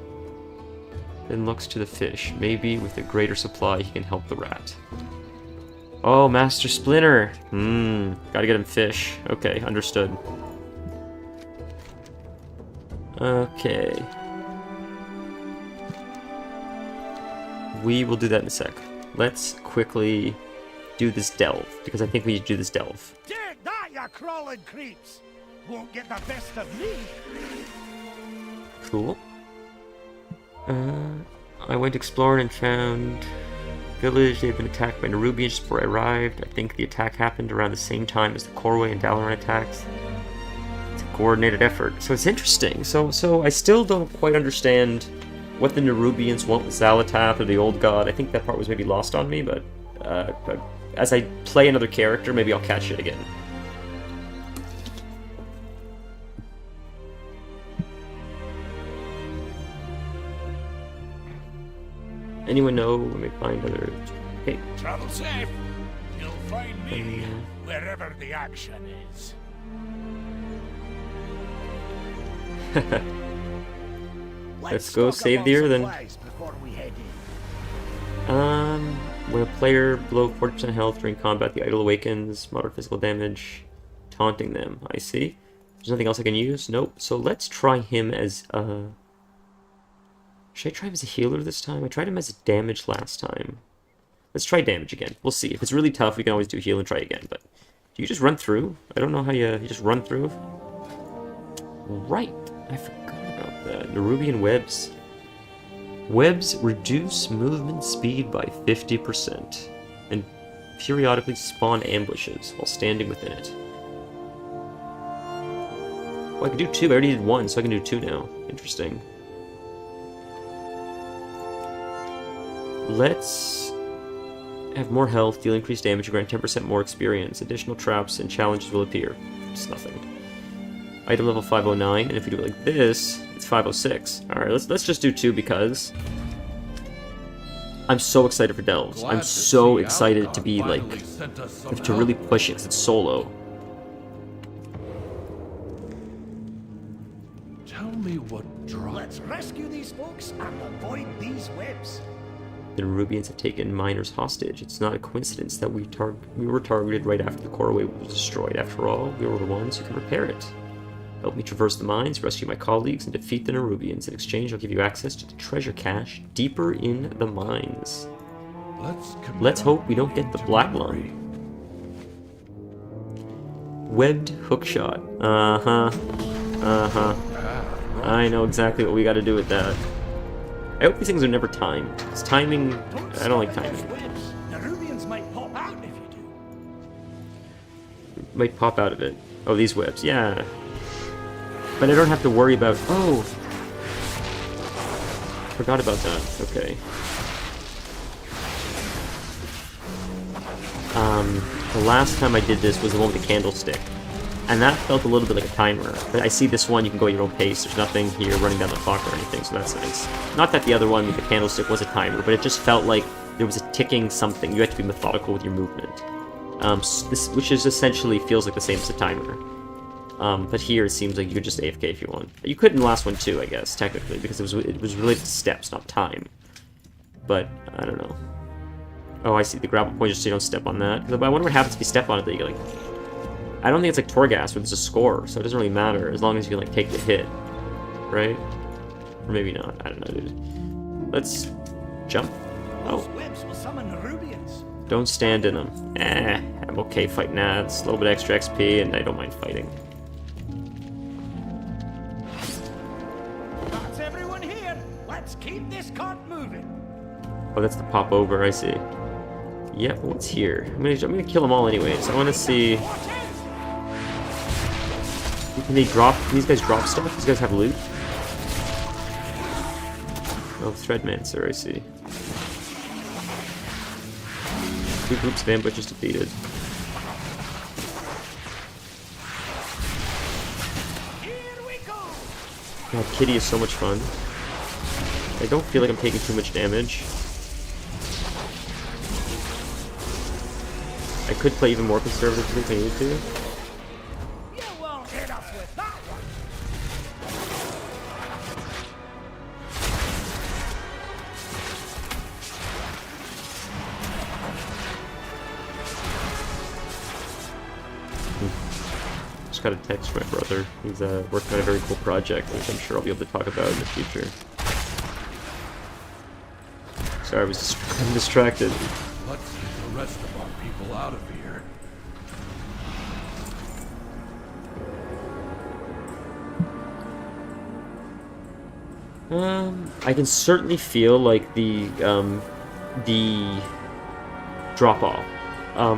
Speaker 1: Then looks to the fish. Maybe with a greater supply he can help the rat. Oh, Master Splinter. Gotta get him fish. Okay, understood. Okay. We will do that in a sec. Let's quickly do this delve, because I think we need to do this delve.
Speaker 5: Take that, you crawling creeps! Won't get the best of me!
Speaker 1: Cool. I went exploring and found village. They've been attacked by Nerubians just before I arrived. I think the attack happened around the same time as the Corway and Dalaran attacks. It's a coordinated effort. So it's interesting. So I still don't quite understand what the Nerubians want with Xalatath or the Old God. I think that part was maybe lost on me, but as I play another character, maybe I'll catch it again. Anyone know when we find other... Okay.
Speaker 5: Travel safe. You'll find me wherever the action is.
Speaker 1: Let's go save the Earthen. When a player below 40% health during combat, the idol awakens, moderate physical damage, taunting them. I see. There's nothing else I can use? Nope. So let's try him as should I try him as a healer this time? I tried him as a damage last time. Let's try damage again. We'll see. If it's really tough, we can always do heal and try again, but do you just run through? I don't know how you just run through. Right. I forgot about that. Nerubian webs. Webs reduce movement speed by 50% and periodically spawn ambushes while standing within it. Oh, I can do 2. I already did 1, so I can do 2 now. Interesting. Let's have more health, deal increased damage, grant 10% more experience. Additional traps and challenges will appear. It's nothing. Item level 509, and if we do it like this, it's 506. Alright, let's just do 2 because I'm so excited for Delves. I'm so excited to be like to really push it 'cause it's solo.
Speaker 3: Tell me what drop.
Speaker 5: Let's rescue these folks and avoid these webs.
Speaker 1: The Nerubians have taken miners hostage. It's not a coincidence that we were targeted right after the Corway was destroyed. After all, we were the ones who can repair it. Help me traverse the mines, rescue my colleagues, and defeat the Nerubians. In exchange, I'll give you access to the treasure cache deeper in the mines. Let's hope we don't get the Black Lung. Webbed hookshot. I know exactly what we gotta do with that. I hope these things are never timed. Because timing... I don't like timing.
Speaker 5: The Nerubians might pop out if you do.
Speaker 1: Might pop out of it. Oh, these webs. Yeah. But I don't have to worry about... Oh! Forgot about that. Okay. The last time I did this was the one with the candlestick. And that felt a little bit like a timer. But I see this one, you can go at your own pace. There's nothing here running down the clock or anything, so that's nice. Not that the other one with the candlestick was a timer, but it just felt like there was a ticking something. You had to be methodical with your movement. Which is essentially feels like the same as a timer. But here it seems like you could just AFK if you want. You could in the last one too, I guess, technically, because it was related to steps, not time. But, I don't know. Oh, I see. The grapple point just so you don't step on that. But I wonder what happens if you step on it, that you like... I don't think it's like Torghast where there's a score, so it doesn't really matter as long as you can like take the hit, right? Or maybe not. I don't know, dude. Let's jump.
Speaker 5: Those webs will summon Nerubians.
Speaker 1: Don't stand in them. I'm okay fighting that. It's a little bit extra XP, and I don't mind fighting.
Speaker 5: That's everyone here. Let's keep this cart moving.
Speaker 1: Oh, that's the pop over. I see. Yeah, but what's here? I'm gonna kill them all anyways. I want to see. Can they drop? Can these guys drop stuff? These guys have loot. Oh, Threadmancer, I see. 2 groups of ambushes defeated. God, Kitty is so much fun. I don't feel like I'm taking too much damage. I could play even more conservatively if I needed to.
Speaker 6: You won't hit us with that one.
Speaker 1: Just got a text from my brother. He's working on a very cool project, which I'm sure I'll be able to talk about in the future. Sorry, I'm distracted.
Speaker 3: Let's get the rest of our people out of here.
Speaker 1: I can certainly feel like the drop off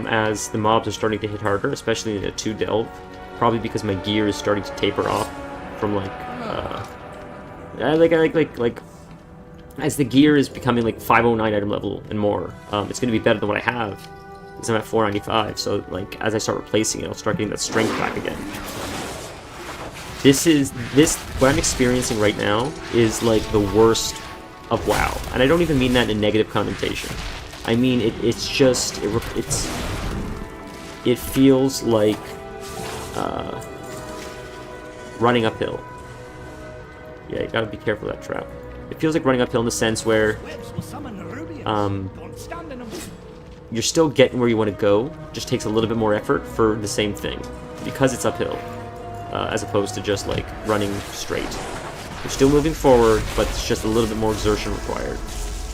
Speaker 1: as the mobs are starting to hit harder, especially in a 2 delve. Probably because my gear is starting to taper off from like as the gear is becoming like 509 item level and more. It's going to be better than what I have because I'm at 495. So like as I start replacing it, I'll start getting that strength back again. What I'm experiencing right now is like the worst of WoW, and I don't even mean that in a negative connotation. I mean it feels like running uphill. Yeah, you gotta be careful of that trap. It feels like running uphill in the sense where you're still getting where you want to go, just takes a little bit more effort for the same thing because it's uphill, as opposed to just like running straight. You're still moving forward, but it's just a little bit more exertion required.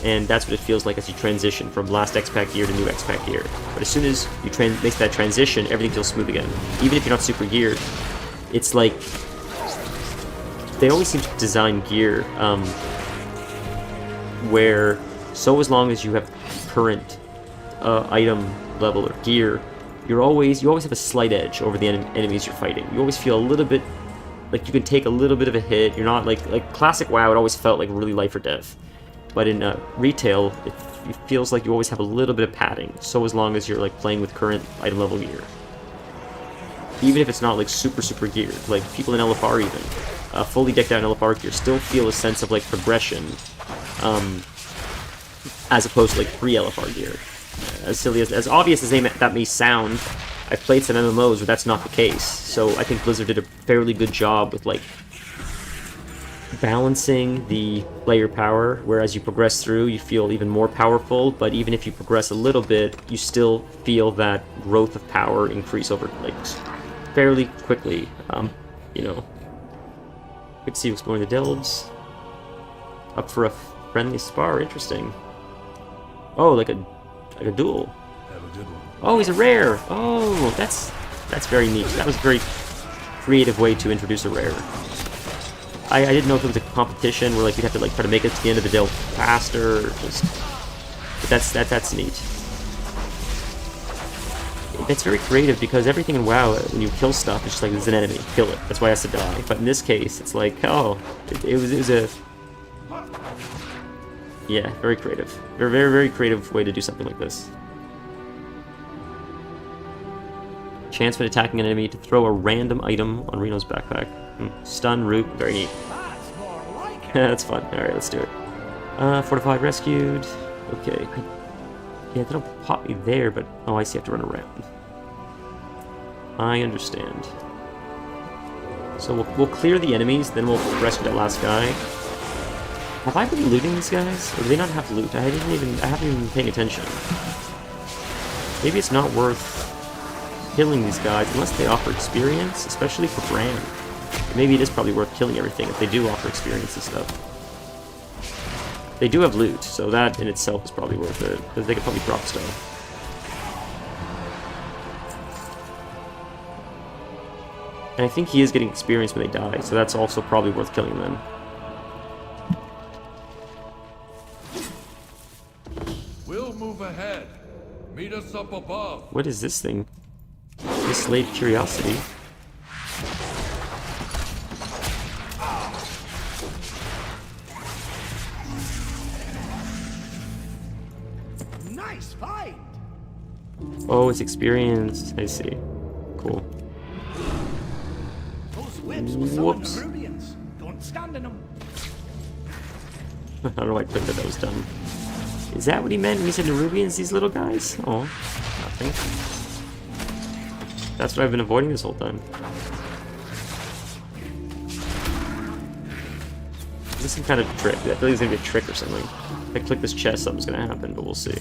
Speaker 1: And that's what it feels like as you transition from last X-Pack gear to new X-Pack gear. But as soon as you make that transition, everything feels smooth again. Even if you're not super geared, it's like they always seem to design gear where as long as you have current item level or gear, you always have a slight edge over the enemies you're fighting. You always feel a little bit like you can take a little bit of a hit. You're not like classic WoW. It always felt like really life or death. But in retail, it feels like you always have a little bit of padding, so as long as you're like playing with current item level gear. Even if it's not like super geared, like people in LFR even, fully decked out in LFR gear still feel a sense of like progression, as opposed to like pre-LFR gear. As silly as obvious as that may sound, I've played some MMOs where that's not the case, so I think Blizzard did a fairly good job with like balancing the player power, where as you progress through you feel even more powerful, but even if you progress a little bit you still feel that growth of power increase over like fairly quickly. You know, good to see you exploring the delves. Up for a friendly spar, interesting. Oh, like a duel.
Speaker 3: Have a good one.
Speaker 1: Oh, he's a rare. Oh, that's very neat. That was a very creative way to introduce a rare. I didn't know if it was a competition where like you'd have to like try to make it to the end of the delve faster, or just. But that's neat. That's very creative because everything in WoW, when you kill stuff, it's just like there's an enemy, kill it. That's why it has to die. But in this case, it's like it was a. Yeah, very creative. Very creative way to do something like this. Chance when attacking an enemy to throw a random item on Reno's backpack. Stun, root, very neat.
Speaker 6: That's more like it.
Speaker 1: That's fun. Alright, let's do it. Fortified, rescued. Okay. Yeah, they don't pop me there, but... Oh, I see, I have to run around. I understand. So we'll clear the enemies, then we'll rescue that last guy. Have I been looting these guys? Or do they not have loot? I haven't even been paying attention. Maybe it's not worth killing these guys unless they offer experience, especially for Bran. Maybe it is probably worth killing everything if they do offer experience and stuff. They do have loot, so that in itself is probably worth it, because they could probably drop stuff. And I think he is getting experience when they die, so that's also probably worth killing them.
Speaker 3: We'll move ahead. Meet us up above.
Speaker 1: What is this thing? Mislaid curiosity.
Speaker 6: Nice find.
Speaker 1: Oh, it's experience. I see. Cool.
Speaker 6: Those whips will summon
Speaker 1: Whoops.
Speaker 6: Rubians. Don't stand in them.
Speaker 1: I don't know why I clicked that was done. Is that what he meant when he said Nerubians, these little guys? Oh, nothing. That's what I've been avoiding this whole time. Is this some kind of trick? I feel like it's gonna be a trick or something. If I click this chest, something's gonna happen, but we'll see.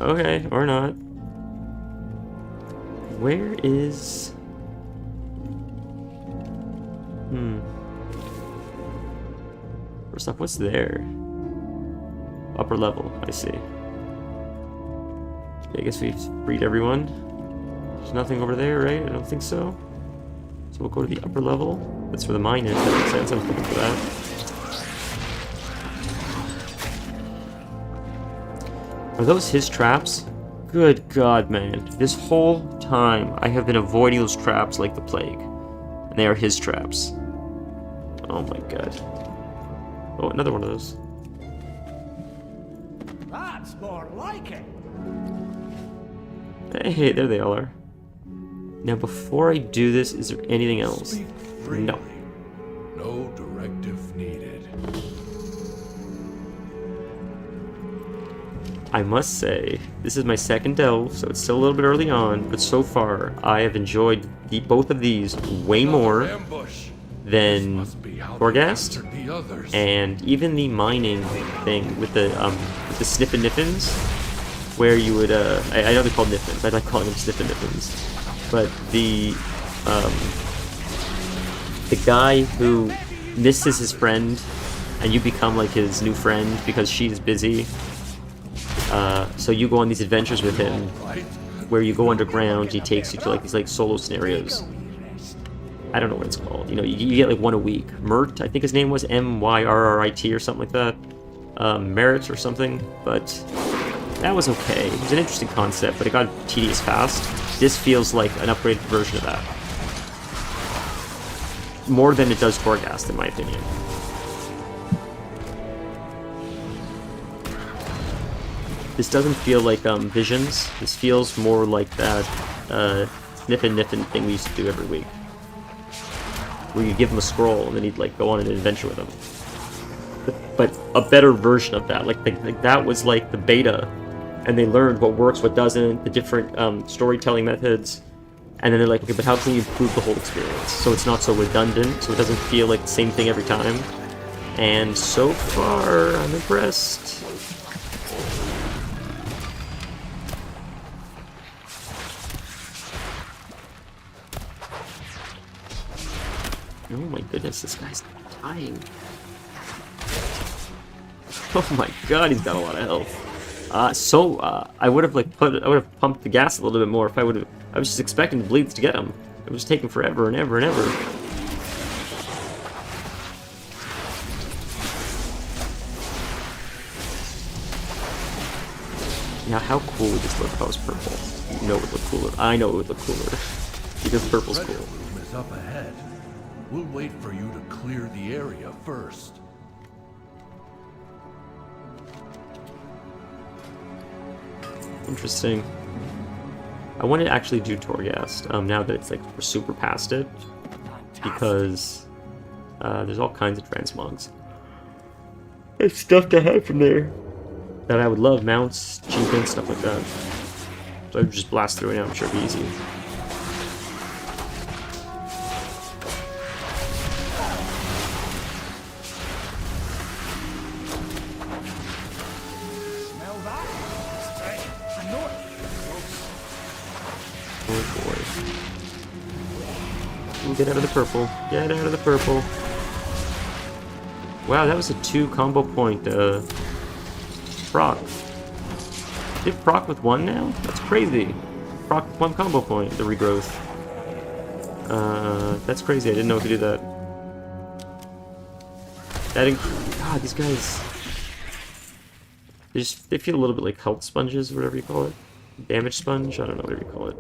Speaker 1: Okay, or not. Where is... First off, what's there? Upper level, I see. Okay, I guess we've freed everyone. There's nothing over there, right? I don't think so. So we'll go to the upper level. That's where the mine is. That makes sense. I was looking for that. Are those his traps? Good God, man. This whole time, I have been avoiding those traps like the plague. And they are his traps. Oh my God. Oh, another one of those.
Speaker 6: That's more like it.
Speaker 1: Hey, there they all are. Now, before I do this, is there anything else?
Speaker 3: Speak freely.
Speaker 1: No.
Speaker 3: No directive needed.
Speaker 1: I must say, this is my second delve, so it's still a little bit early on, but so far, I have enjoyed both of these way more
Speaker 3: Ambush.
Speaker 1: than
Speaker 3: Must be how they
Speaker 1: Torghast,
Speaker 3: answered the others.
Speaker 1: and even the mining thing with the snip and niffins, where you would I know they're called niffins. I like calling them snip and niffins, but the guy who misses his friend, and you become like his new friend because she's busy. So you go on these adventures with him, where you go underground. He takes you to like these like solo scenarios. I don't know what it's called. You know, you get like one a week. Myrt, I think his name was Myrrit or something like that. Merit or something. But that was okay. It was an interesting concept, but it got tedious fast. This feels like an upgraded version of that. More than it does Torghast, in my opinion. This doesn't feel like Visions. This feels more like that Niffin thing we used to do every week. Where you give him a scroll and then he'd like go on an adventure with him. But a better version of that. Like that was like the beta, and they learned what works, what doesn't, the different storytelling methods, and then they're like, okay, but how can we improve the whole experience so it's not so redundant, so it doesn't feel like the same thing every time? And so far, I'm impressed. Oh my goodness, this guy's dying. Oh my god, he's got a lot of health. I would have pumped the gas a little bit more if I was just expecting the bleeds to get him. It was taking forever and ever and ever. Now, how cool would this look if I was purple? You know it would look cooler. I know it would look cooler. Because purple's
Speaker 3: Treasure
Speaker 1: cool.
Speaker 3: room is up ahead. We'll wait for you to clear the area first.
Speaker 1: Interesting. I want to actually do Torghast, now that it's like we're super past it, because there's all kinds of transmogs. There's stuff to have from there that I would love, mounts, achievements, stuff like that. So I would just blast through it now, I'm sure it'd be easy.
Speaker 6: Smell that? Hey, I know it.
Speaker 1: Oh boy. Ooh, get out of the purple. Get out of the purple. Wow, that was a 2 combo point, proc. Did proc with 1 now? That's crazy. Proc with 1 combo point, the regrowth. That's crazy, I didn't know it could do that. God, these guys... They feel a little bit like health sponges, or whatever you call it. Damage sponge? I don't know, whatever you call it.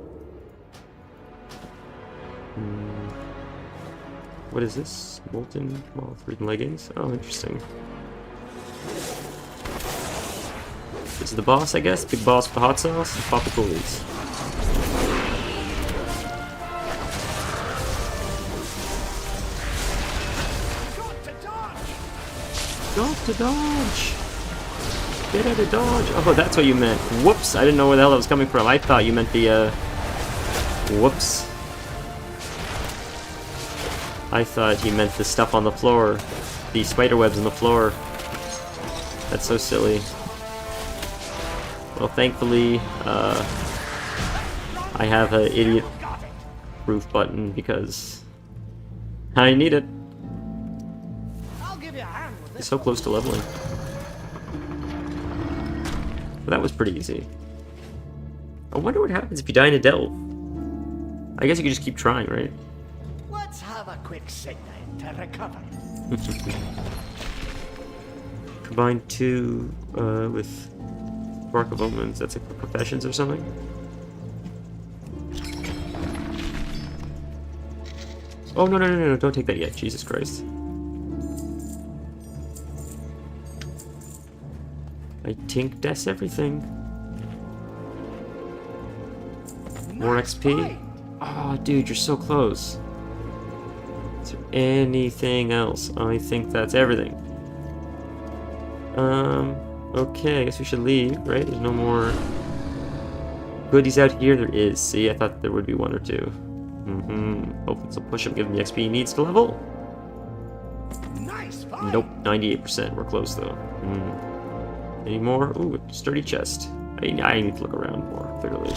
Speaker 1: What is this? Molten moth ridden leggings? Oh, interesting. This is the boss, I guess. Big boss with the hot sauce. And pop the goalies. Got to dodge! Get out of dodge! Oh, that's what you meant. Whoops! I didn't know where the hell that was coming from. I thought you meant the, whoops. I thought you meant the stuff on the floor. The spider webs on the floor. That's so silly. Well, thankfully, I have an idiot roof button because I need it.
Speaker 6: I'll give you a hand with
Speaker 1: It's
Speaker 6: this.
Speaker 1: so close to leveling. But that was pretty easy. I wonder what happens if you die in a delve. I guess you could just keep trying, right?
Speaker 6: Let's have a quick sit down to recover.
Speaker 1: Combine 2 with Spark of Omens. That's like for professions or something? Oh, no, don't take that yet. Jesus Christ. I think that's everything. More XP? Oh, dude, you're so close. Is there anything else? I think that's everything. Okay, I guess we should leave, right? There's no more goodies out here. There is. See, I thought there would be 1 or 2. Hopefully this will push him, give him the XP he needs to level.
Speaker 6: Nice fight.
Speaker 1: Nope, 98%. We're close, though. Any more? Ooh, a sturdy chest. I need to look around more, clearly.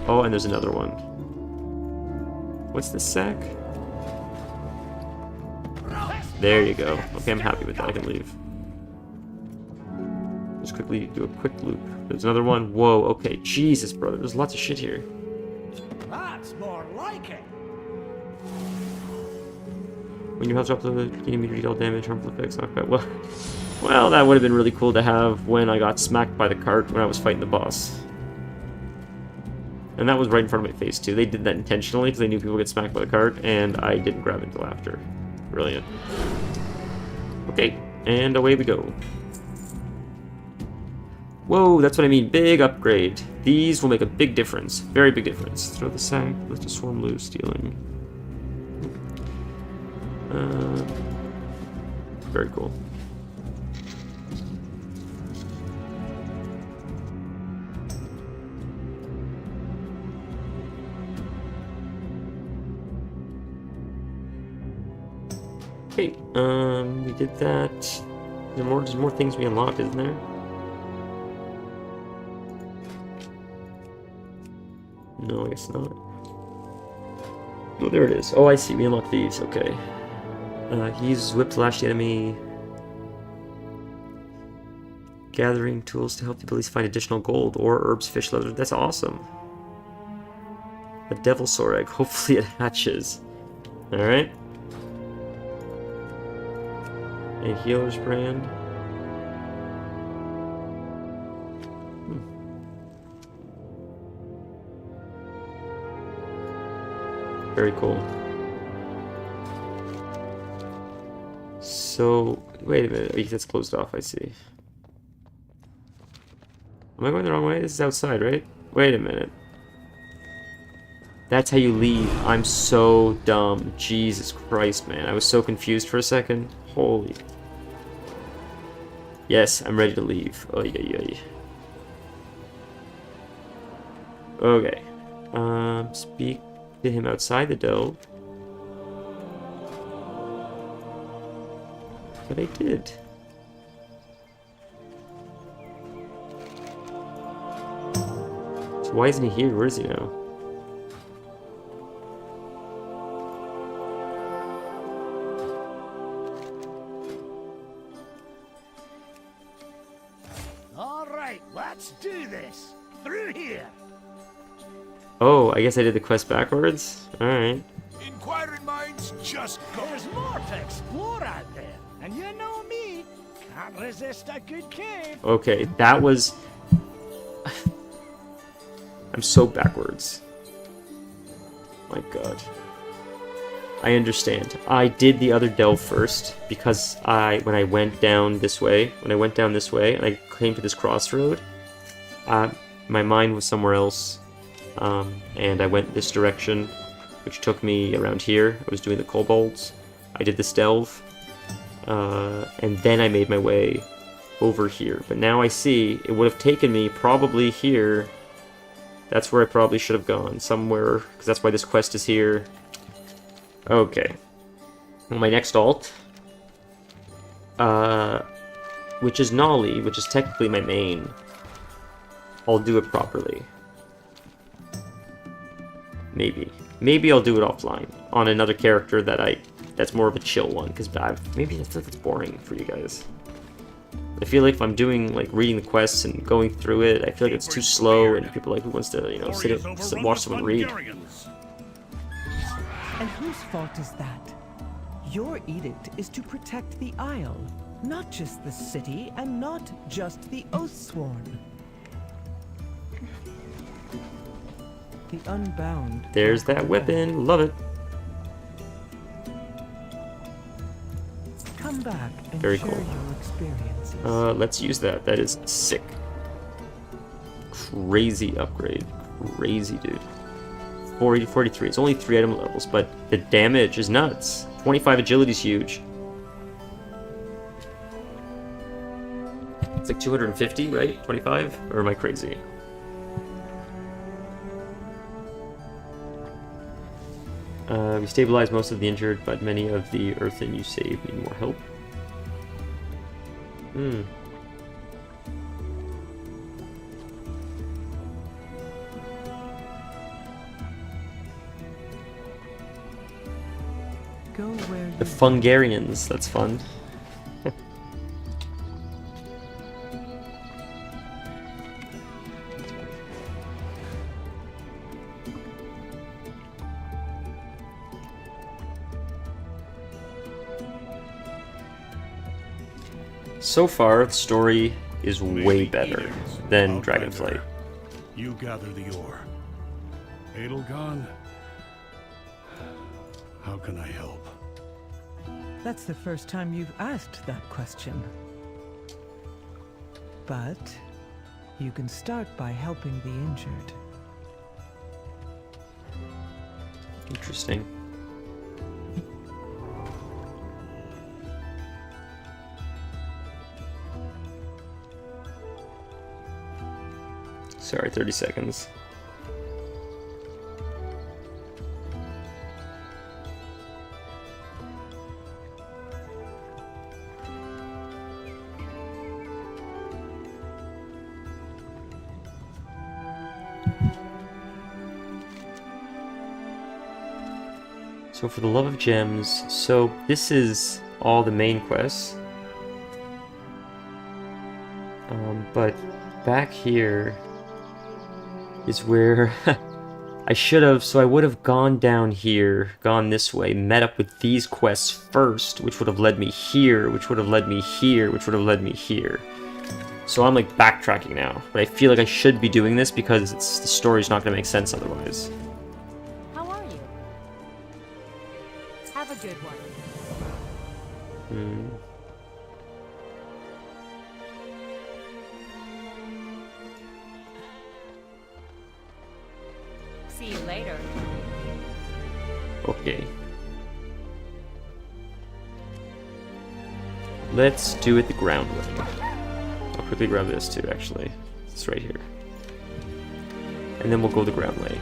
Speaker 1: Oh, and there's another one. What's this sack? There you go. Okay, I'm happy with that. I can leave. Just quickly do a quick loop. There's another one. Whoa, okay. Jesus, brother. There's lots of shit here.
Speaker 6: That's more like it.
Speaker 1: When your health drops, you immediately deal damage, harmful effects. Okay, well, that would have been really cool to have when I got smacked by the cart when I was fighting the boss. And that was right in front of my face, too. They did that intentionally because they knew people would get smacked by the cart, and I didn't grab it until after. Brilliant. Okay, and away we go. Whoa, that's what I mean. Big upgrade. These will make a big difference. Very big difference. Throw the sack. Lift a swarm loose. Stealing. Very cool. Okay, we did that. There's more things we unlocked, isn't there? No, I guess not. Oh, there it is. Oh, I see. We unlocked these. Okay. Use whip to lash the enemy. Gathering tools to help the abilities find additional gold or herbs, fish, leather. That's awesome. A devil sore egg. Hopefully it hatches. Alright. A healer's brand. Very cool. So, wait a minute. Oh, that's closed off, I see. Am I going the wrong way? This is outside, right? Wait a minute. That's how you leave. I'm so dumb. Jesus Christ, man. I was so confused for a second. Holy. Yes, I'm ready to leave. Oy, oy, oy. Okay. Speak to him outside the delve. But I did. So why isn't he here? Where is he now?
Speaker 6: All right, let's do this. Through here.
Speaker 1: Oh, I guess I did the quest backwards? Alright.
Speaker 3: Inquiring minds just go.
Speaker 6: There's more to explore out there. And you know me, can't resist a good cave.
Speaker 1: Okay, that was... I'm so backwards. My god. I understand. I did the other delve first because when I went down this way and I came to this crossroad, my mind was somewhere else, and I went this direction, which took me around here. I was doing the kobolds. I did this delve, and then I made my way over here. But now I see it would have taken me probably here. That's where I probably should have gone, somewhere, because that's why this quest is here. Okay. Well, my next alt, which is Nolly, which is technically my main, I'll do it properly. Maybe. Maybe I'll do it offline, on another character that's more of a chill one, because maybe I feel like it's boring for you guys. I feel like if I'm doing, like, reading the quests and going through it, I feel like it's too slow, and people are like, who wants to, you know, watch someone read.
Speaker 2: And whose fault is that? Your edict is to protect the Isle, not just the city, and not just the Oathsworn. The Unbound.
Speaker 1: There's that weapon. Love it.
Speaker 2: Come back and
Speaker 1: Very
Speaker 2: share
Speaker 1: cool.
Speaker 2: your experiences.
Speaker 1: Let's use that. That is sick. Crazy upgrade. Crazy, dude. 40 to 43. It's only 3 item levels, but the damage is nuts. 25 agility is huge. It's like 250, right? 25? Or am I crazy? We stabilize most of the injured, but many of the earthen you save need more help.
Speaker 2: Go where
Speaker 1: The
Speaker 2: you
Speaker 1: Fungarians, that's fun. So far, the story is way better than Dragonflight.
Speaker 5: You gather the ore. Edelgard, how can I help?
Speaker 2: That's the first time you've asked that question. But you can start by helping the injured.
Speaker 1: Interesting. Sorry, 30 seconds. So for the love of gems, so this is all the main quests. But back here is where I should have, so I would have gone down here, gone this way, met up with these quests first, which would have led me here, which would have led me here, which would have led me here. So I'm like backtracking now, but I feel like I should be doing this because the story's not going to make sense otherwise.
Speaker 4: How are you? Have a good one. See you later.
Speaker 1: Okay. Let's do it the ground way. I'll quickly grab this too, actually. It's right here. And then we'll go the ground way.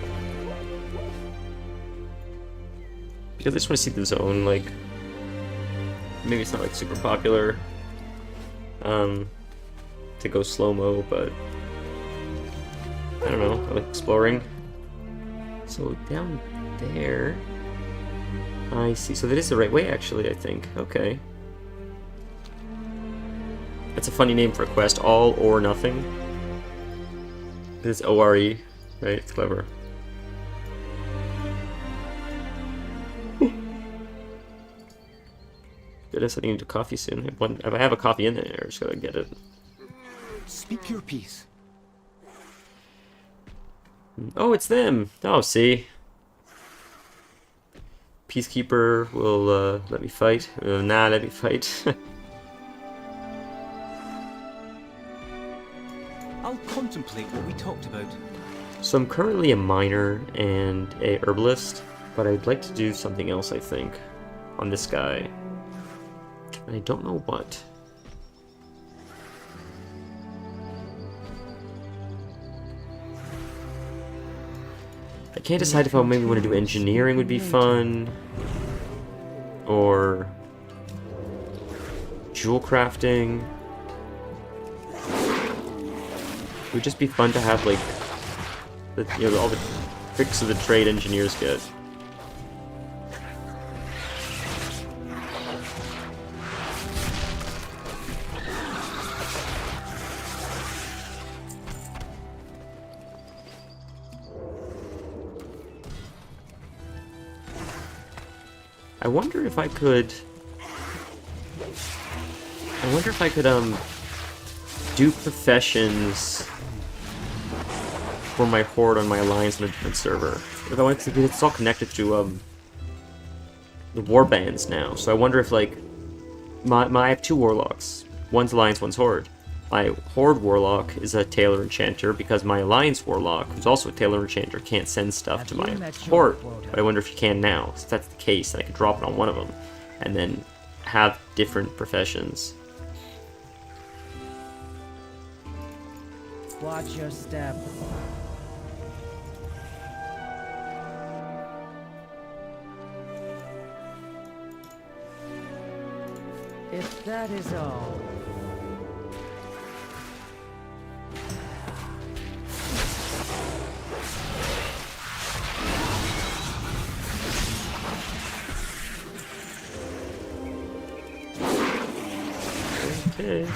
Speaker 1: Because I just want to see the zone, like... Maybe it's not, like, super popular to go slow-mo, but... I don't know, I like exploring. So down there... I see, so that is the right way, actually, I think. Okay. That's a funny name for a quest, All or Nothing. It's O-R-E, right? It's clever. Good, I need a coffee soon. If I have a coffee in there, I just gotta get it.
Speaker 6: Speak your piece.
Speaker 1: Oh, it's them! Oh, see? Peacekeeper will let me fight. Nah, let me fight.
Speaker 7: I'll contemplate what we talked about.
Speaker 1: So I'm currently a miner and a herbalist, but I'd like to do something else, I think, on this guy. And I don't know what. I can't decide if I maybe want to do engineering would be fun, or jewel crafting. It would just be fun to have, like, all the tricks of the trade engineers get. I wonder if I could do professions for my horde on my alliance on a different server. If I wanted to, it's all connected to the war bands now. So I wonder if, like, I have two warlocks. One's alliance, one's horde. My horde warlock is a tailor enchanter because my alliance warlock, who's also a tailor enchanter, can't send stuff to my horde. But I wonder if you can now. So if that's the case, then I could drop it on one of them and then have different professions.
Speaker 6: Watch your step. If that is all.
Speaker 1: Okay.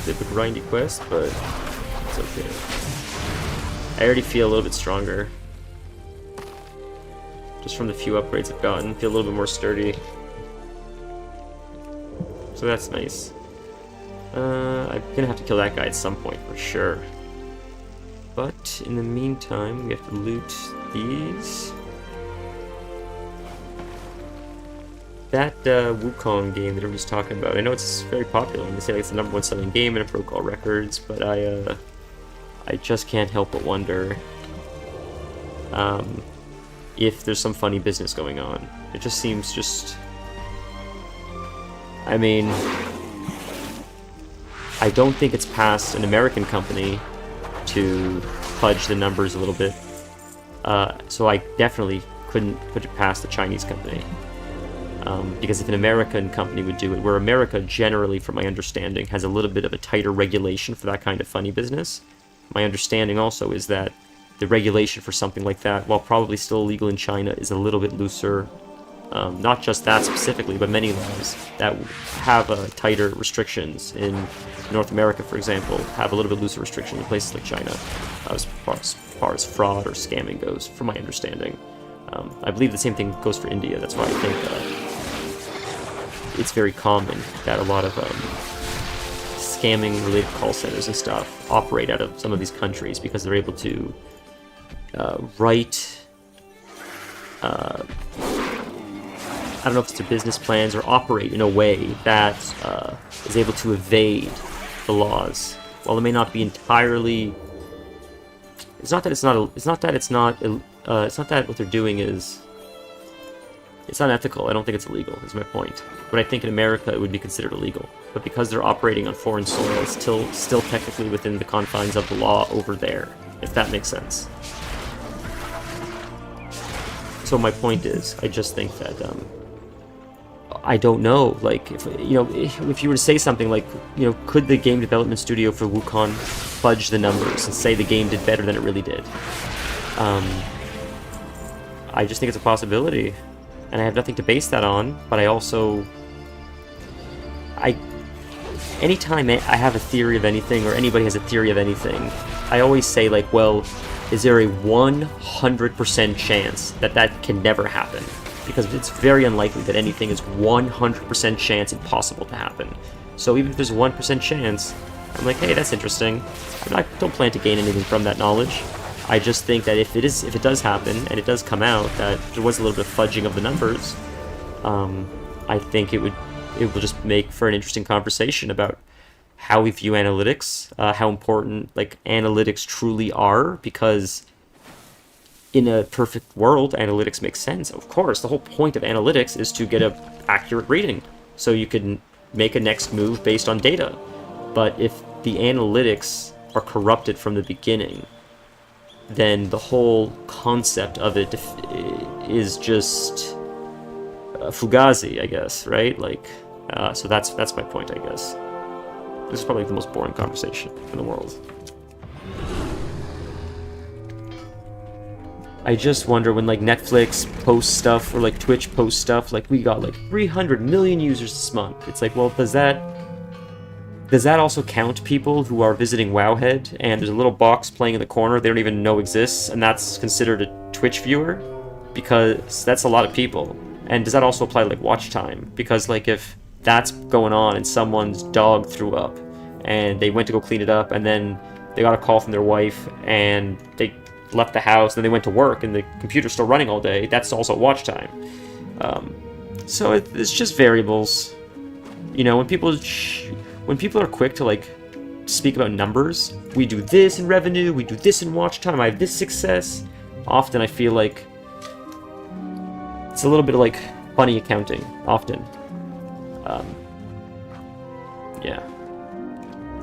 Speaker 1: Bit of a grindy quest, but it's okay. I already feel a little bit stronger. Just from the few upgrades I've gotten. Feel a little bit more sturdy. So that's nice. I'm gonna have to kill that guy at some point for sure. But in the meantime, we have to loot these. That Wukong game that everyone's talking about, I know it's very popular, and they say like, it's the #1 selling game and it broke all records, but I just can't help but wonder if there's some funny business going on. It just seems just... I mean, I don't think it's past an American company to fudge the numbers a little bit, so I definitely couldn't put it past the Chinese company. Because if an American company would do it, where America generally, from my understanding, has a little bit of a tighter regulation for that kind of funny business, my understanding also is that the regulation for something like that, while probably still illegal in China, is a little bit looser. Not just that specifically, but many laws that have tighter restrictions in North America, for example, have a little bit looser restrictions in places like China, as far as fraud or scamming goes, from my understanding. I believe the same thing goes for India. That's why I think it's very common that a lot of scamming-related call centers and stuff operate out of some of these countries because they're able to write... I don't know if it's their business plans or operate in a way that is able to evade the laws. While it may not be entirely... It's not that what they're doing is... It's unethical. I don't think it's illegal, is my point. But I think in America it would be considered illegal. But because they're operating on foreign soil, it's still technically within the confines of the law over there, if that makes sense. So my point is, I just think that, I don't know, like, if you were to say something like, could the game development studio for Wukong fudge the numbers and say the game did better than it really did? I just think it's a possibility, and I have nothing to base that on, but I also... Anytime I have a theory of anything, or anybody has a theory of anything, I always say, like, well, is there a 100% chance that that can never happen? Because it's very unlikely that anything is 100% chance impossible to happen. So even if there's a 1% chance, I'm like, hey, that's interesting. I don't plan to gain anything from that knowledge. I just think that if it does happen, and it does come out, that there was a little bit of fudging of the numbers, I think it will just make for an interesting conversation about how we view analytics, how important like analytics truly are, because in a perfect world, analytics makes sense. Of course, the whole point of analytics is to get an accurate reading, so you can make a next move based on data. But if the analytics are corrupted from the beginning, then the whole concept of it is just fugazi, I guess, right? Like, so that's my point, I guess. This is probably the most boring conversation in the world. I just wonder when like Netflix posts stuff or like Twitch posts stuff, like we got like 300 million users this month. It's like, well, does that also count people who are visiting Wowhead and there's a little box playing in the corner they don't even know exists, and that's considered a Twitch viewer? Because that's a lot of people. And does that also apply to like watch time? Because like if that's going on and someone's dog threw up and they went to go clean it up and then they got a call from their wife and they left the house, then they went to work and the computer's still running all day, that's also watch time. So it's just variables. You know, when people are quick to like speak about numbers, we do this in revenue, we do this in watch time, I have this success, often I feel like it's a little bit of like funny accounting, often. Yeah,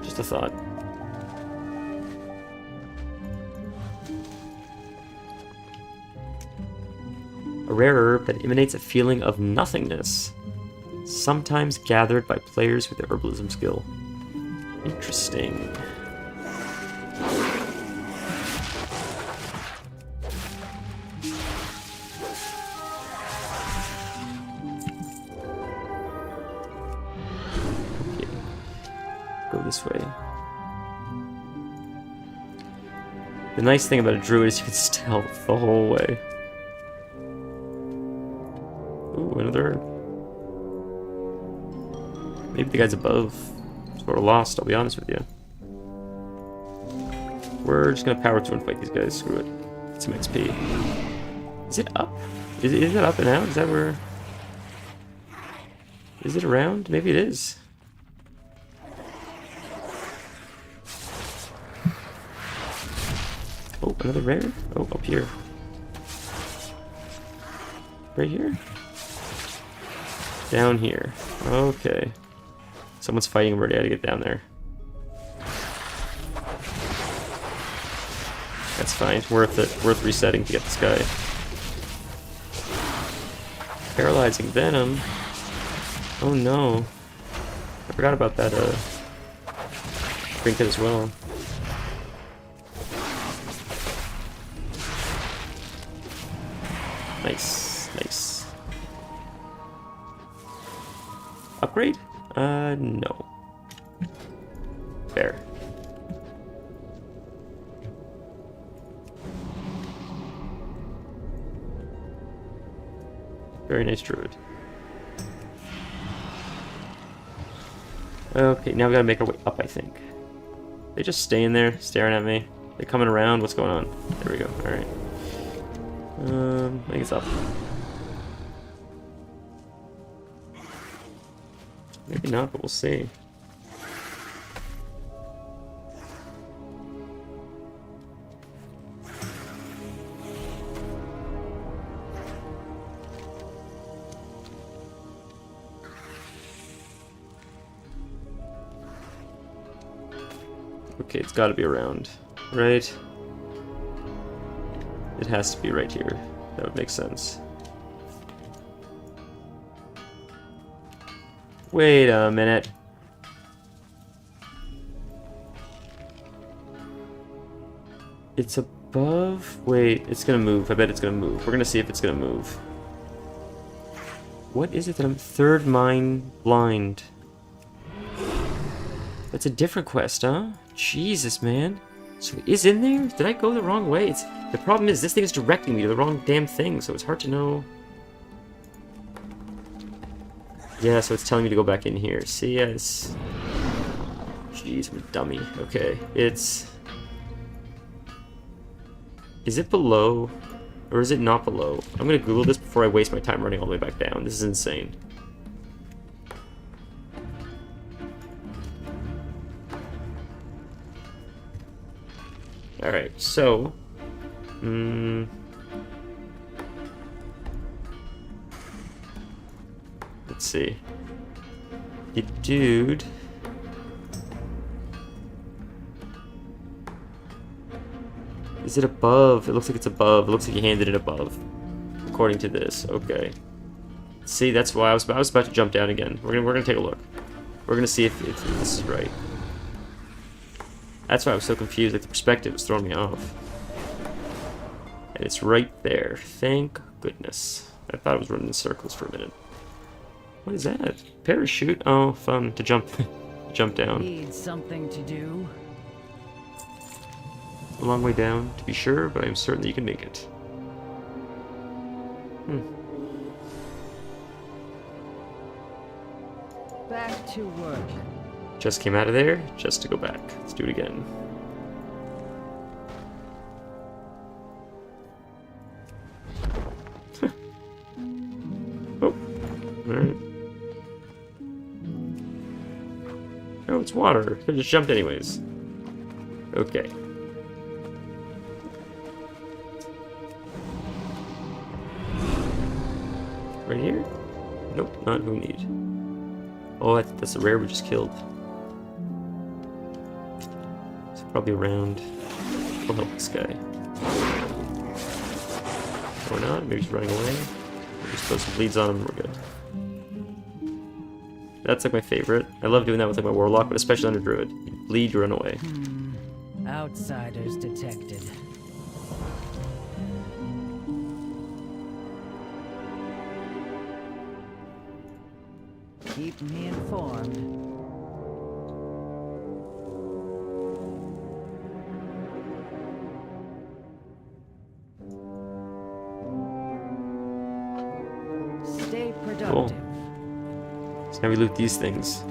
Speaker 1: just a thought. A rare herb that emanates a feeling of nothingness, sometimes gathered by players with their herbalism skill. Interesting. Okay. Go this way. The nice thing about a druid is you can stealth the whole way. Ooh, another. Maybe the guys above sort of lost, I'll be honest with you. We're just gonna power through and fight these guys, screw it. Get some XP. Is it up? Is it up and out? Is that where... Is it around? Maybe it is. Oh, another rare? Oh, up here. Right here? Down here. Okay. Someone's fighting already. I gotta get down there. That's fine. Worth it. Worth resetting to get this guy. Paralyzing Venom. Oh no. I forgot about that trinket as well. Nice. Nice. Upgrade? No. Fair. Very nice druid. Okay, now we gotta make our way up, I think. They just staying there, staring at me. They coming around? What's going on? There we go. Alright. I think it's up. Maybe not, but we'll see. Okay, it's gotta be around, right? It has to be right here. That would make sense. Wait a minute. It's above? Wait, it's gonna move. I bet it's gonna move. We're gonna see if it's gonna move. What is it that I'm third mind blind? That's a different quest, huh? Jesus, man. So it is in there? Did I go the wrong way? The problem is this thing is directing me to the wrong damn thing, so it's hard to know. Yeah, so it's telling me to go back in here. See, yes. Jeez, I'm a dummy. Okay, it's... Is it below? Or is it not below? I'm gonna Google this before I waste my time running all the way back down. This is insane. Alright, so... let's see. The dude... Is it above? It looks like it's above. It looks like he handed it above. According to this. Okay. See, that's why I was about to jump down again. We're gonna take a look. We're gonna see if this is right. That's why I was so confused. Like, the perspective was throwing me off. And it's right there. Thank goodness. I thought it was running in circles for a minute. What is that? Parachute? Oh, fun. To jump jump down.
Speaker 8: Need something to do.
Speaker 1: A long way down, to be sure, but I am certain that you can make it.
Speaker 8: Back to work.
Speaker 1: Just came out of there, just to go back. Let's do it again. Oh, alright. Oh, it's water. I just jumped anyways. Okay. Right here? Nope, not who we need. Oh, that's a rare we just killed. It's probably around. We'll help this guy. Or not, maybe he's running away. We'll just throw some bleeds on him and we're good. That's like my favorite. I love doing that with like my warlock, but especially under druid. You bleed, you run away.
Speaker 8: Outsiders detected. Keep me informed. Stay productive.
Speaker 1: Cool. So now we loot these things.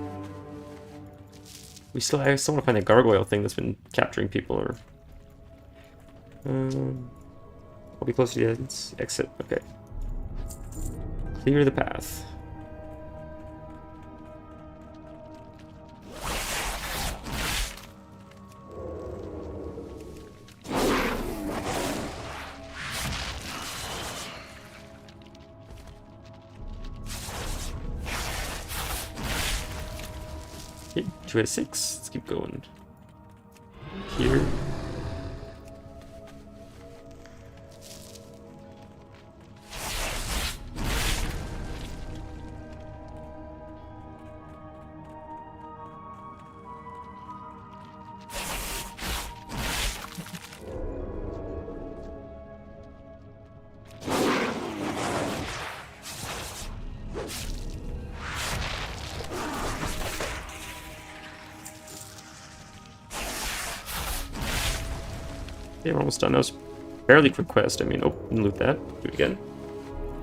Speaker 1: I still want to find that gargoyle thing that's been capturing people, or... I'll be close to the exit. Okay. Clear the path. Okay, 2 out of 6. Let's keep going. Here. Okay, we're almost done. That was fairly quick quest. I mean, oh, didn't loot that. Do it again.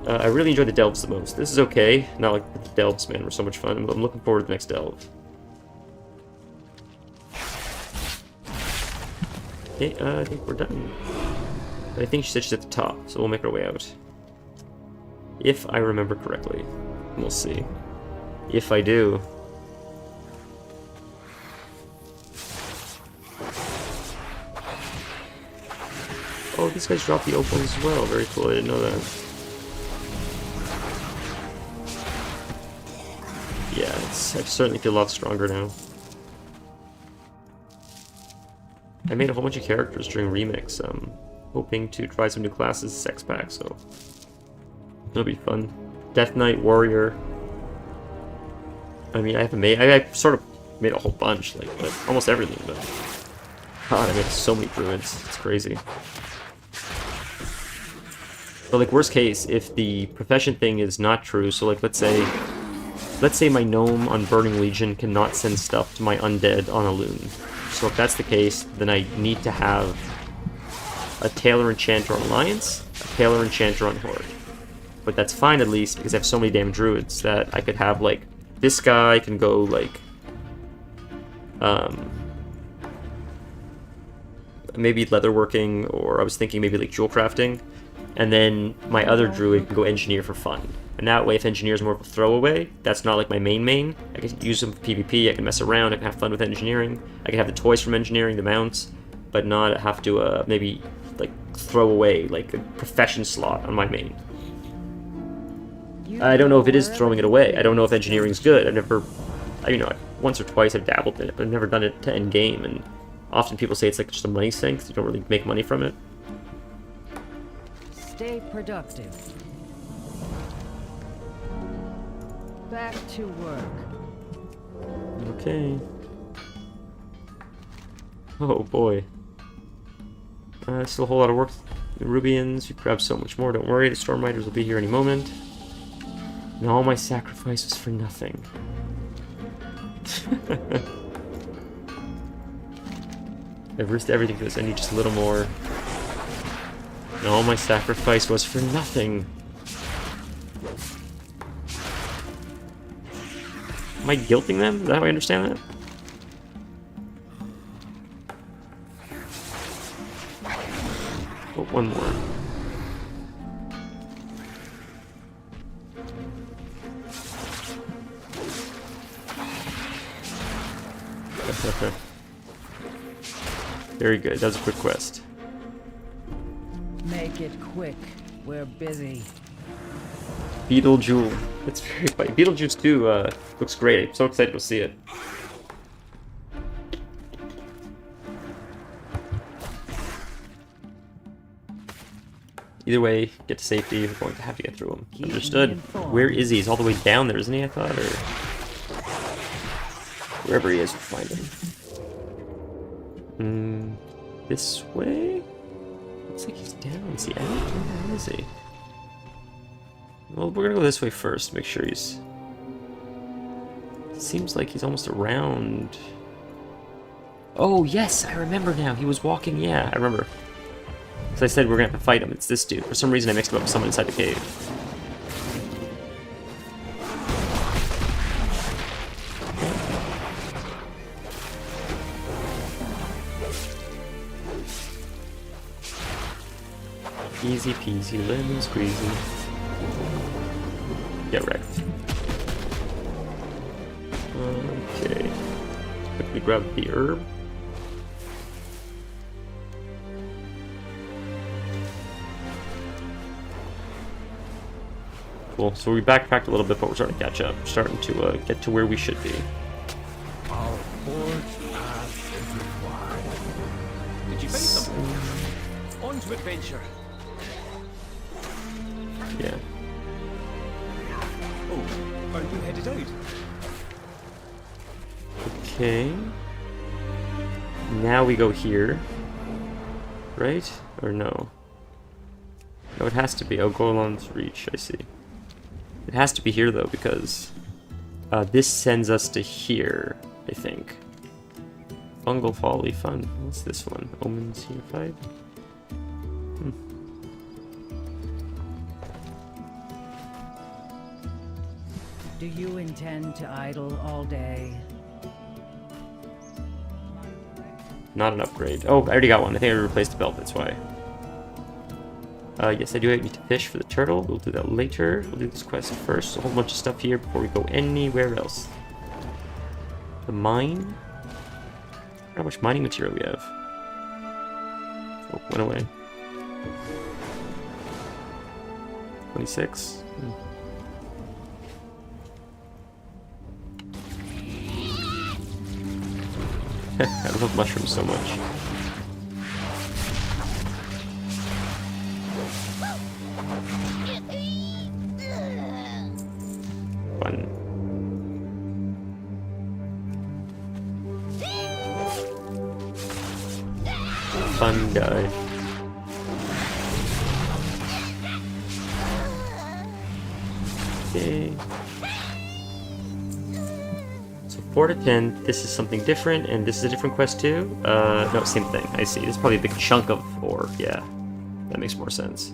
Speaker 1: I really enjoyed the delves the most. This is okay. Not like the delves, man, were so much fun. But I'm looking forward to the next delve. Okay, I think we're done. But I think she said she's at the top, so we'll make our way out. If I remember correctly. We'll see. If I do... Oh, these guys drop the opals as well. Very cool. I didn't know that. Yeah, I certainly feel a lot stronger now. I made a whole bunch of characters during Remix, hoping to try some new classes, sex pack, so it'll be fun. Death Knight, Warrior. I mean, I sort of made a whole bunch, like almost everything, but God, I made so many druids. It's crazy. But like worst case, if the profession thing is not true, so like let's say my gnome on Burning Legion cannot send stuff to my undead on a loon. So if that's the case, then I need to have a Tailor Enchanter on Alliance, a Tailor Enchanter on Horde. But that's fine at least, because I have so many damn druids that I could have like, this guy can go like, maybe leatherworking, or I was thinking maybe like jewel crafting. And then my other druid can go engineer for fun. And that way, if engineer is more of a throwaway, that's not like my main. I can use them for PvP, I can mess around, I can have fun with engineering. I can have the toys from engineering, the mounts, but not have to maybe like throw away like a profession slot on my main. I don't know if it is throwing it away. I don't know if engineering's good. Once or twice I've dabbled in it, but I've never done it to end game. And often people say it's like just a money sink, so you don't really make money from it.
Speaker 8: Stay productive. Back to work.
Speaker 1: Okay. Oh boy. Still a whole lot of work. The Rubians, you grab so much more, don't worry, the Storm Riders will be here any moment. And all my sacrifice was for nothing. I've risked everything for this, I need just a little more. And all my sacrifice was for nothing. Am I guilting them? Is that how I understand that? Oh, one more. Very good. That was a quick quest.
Speaker 8: Make it quick. We're busy.
Speaker 1: Beetlejuice. That's very funny. Beetlejuice 2 looks great. I'm so excited to see it. Either way, get to safety. We're going to have to get through him. Understood. Where is he? He's all the way down there, isn't he, I thought? Or wherever he is, we'll find him. This way? Looks like he's down. Is he out? Where is he? Well, we're gonna go this way first, make sure he's... Seems like he's almost around... Oh, yes, I remember now. He was walking, yeah, I remember. Because I said we're gonna have to fight him. It's this dude. For some reason I mixed him up with someone inside the cave. Easy peasy, lemon squeezy. Get wrecked. Okay. Quickly grab the herb. Cool. So we backpacked a little bit, but we're starting to catch up. We're starting to get to where we should be.
Speaker 3: Our forged path is required.
Speaker 7: Did you find something? On to adventure.
Speaker 1: Yeah.
Speaker 7: Oh, are you headed out?
Speaker 1: Okay. Now we go here. Right? Or no? No, it has to be. Oh, Golan's Reach. I see. It has to be here, though, because this sends us to here, I think. Fungal Folly Fun. What's this one? Omens Unified?
Speaker 8: Do you intend to idle all day?
Speaker 1: Not an upgrade. Oh, I already got one. I think I replaced the belt, that's why. Yes, I do need to fish for the turtle. We'll do that later. We'll do this quest first. A whole bunch of stuff here before we go anywhere else. The mine? I wonder how much mining material we have. Oh, went away. 26? I love mushrooms so much. Fun. Fun guy. Okay. So 4 to 10, this is something different, and this is a different quest too? No, same thing, I see. This is probably a big chunk of ore, yeah. That makes more sense.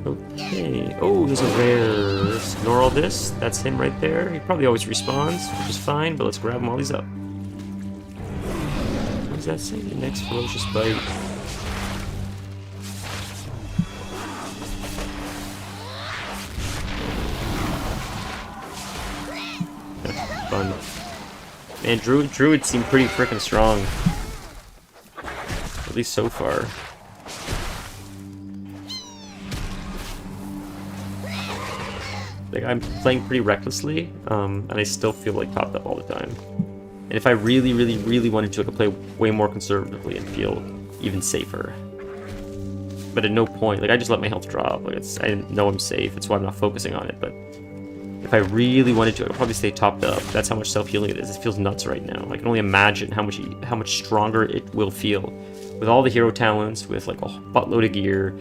Speaker 1: Okay. Okay. Oh, there's a rare. Let's ignore all this. That's him right there. He probably always respawns, which is fine, but let's grab him while he's up. What does that say? The next ferocious bite. Fun. Man, Druid seem pretty freaking strong. At least so far. Like, I'm playing pretty recklessly, and I still feel like topped up all the time. And if I really, really, really wanted to, I could play way more conservatively and feel even safer. But at no point, like, I just let my health drop. Like, I know I'm safe. That's why I'm not focusing on it. But if I really wanted to, I could probably stay topped up. That's how much self-healing it is. It feels nuts right now. I can only imagine how much stronger it will feel with all the hero talents, with like a buttload of gear.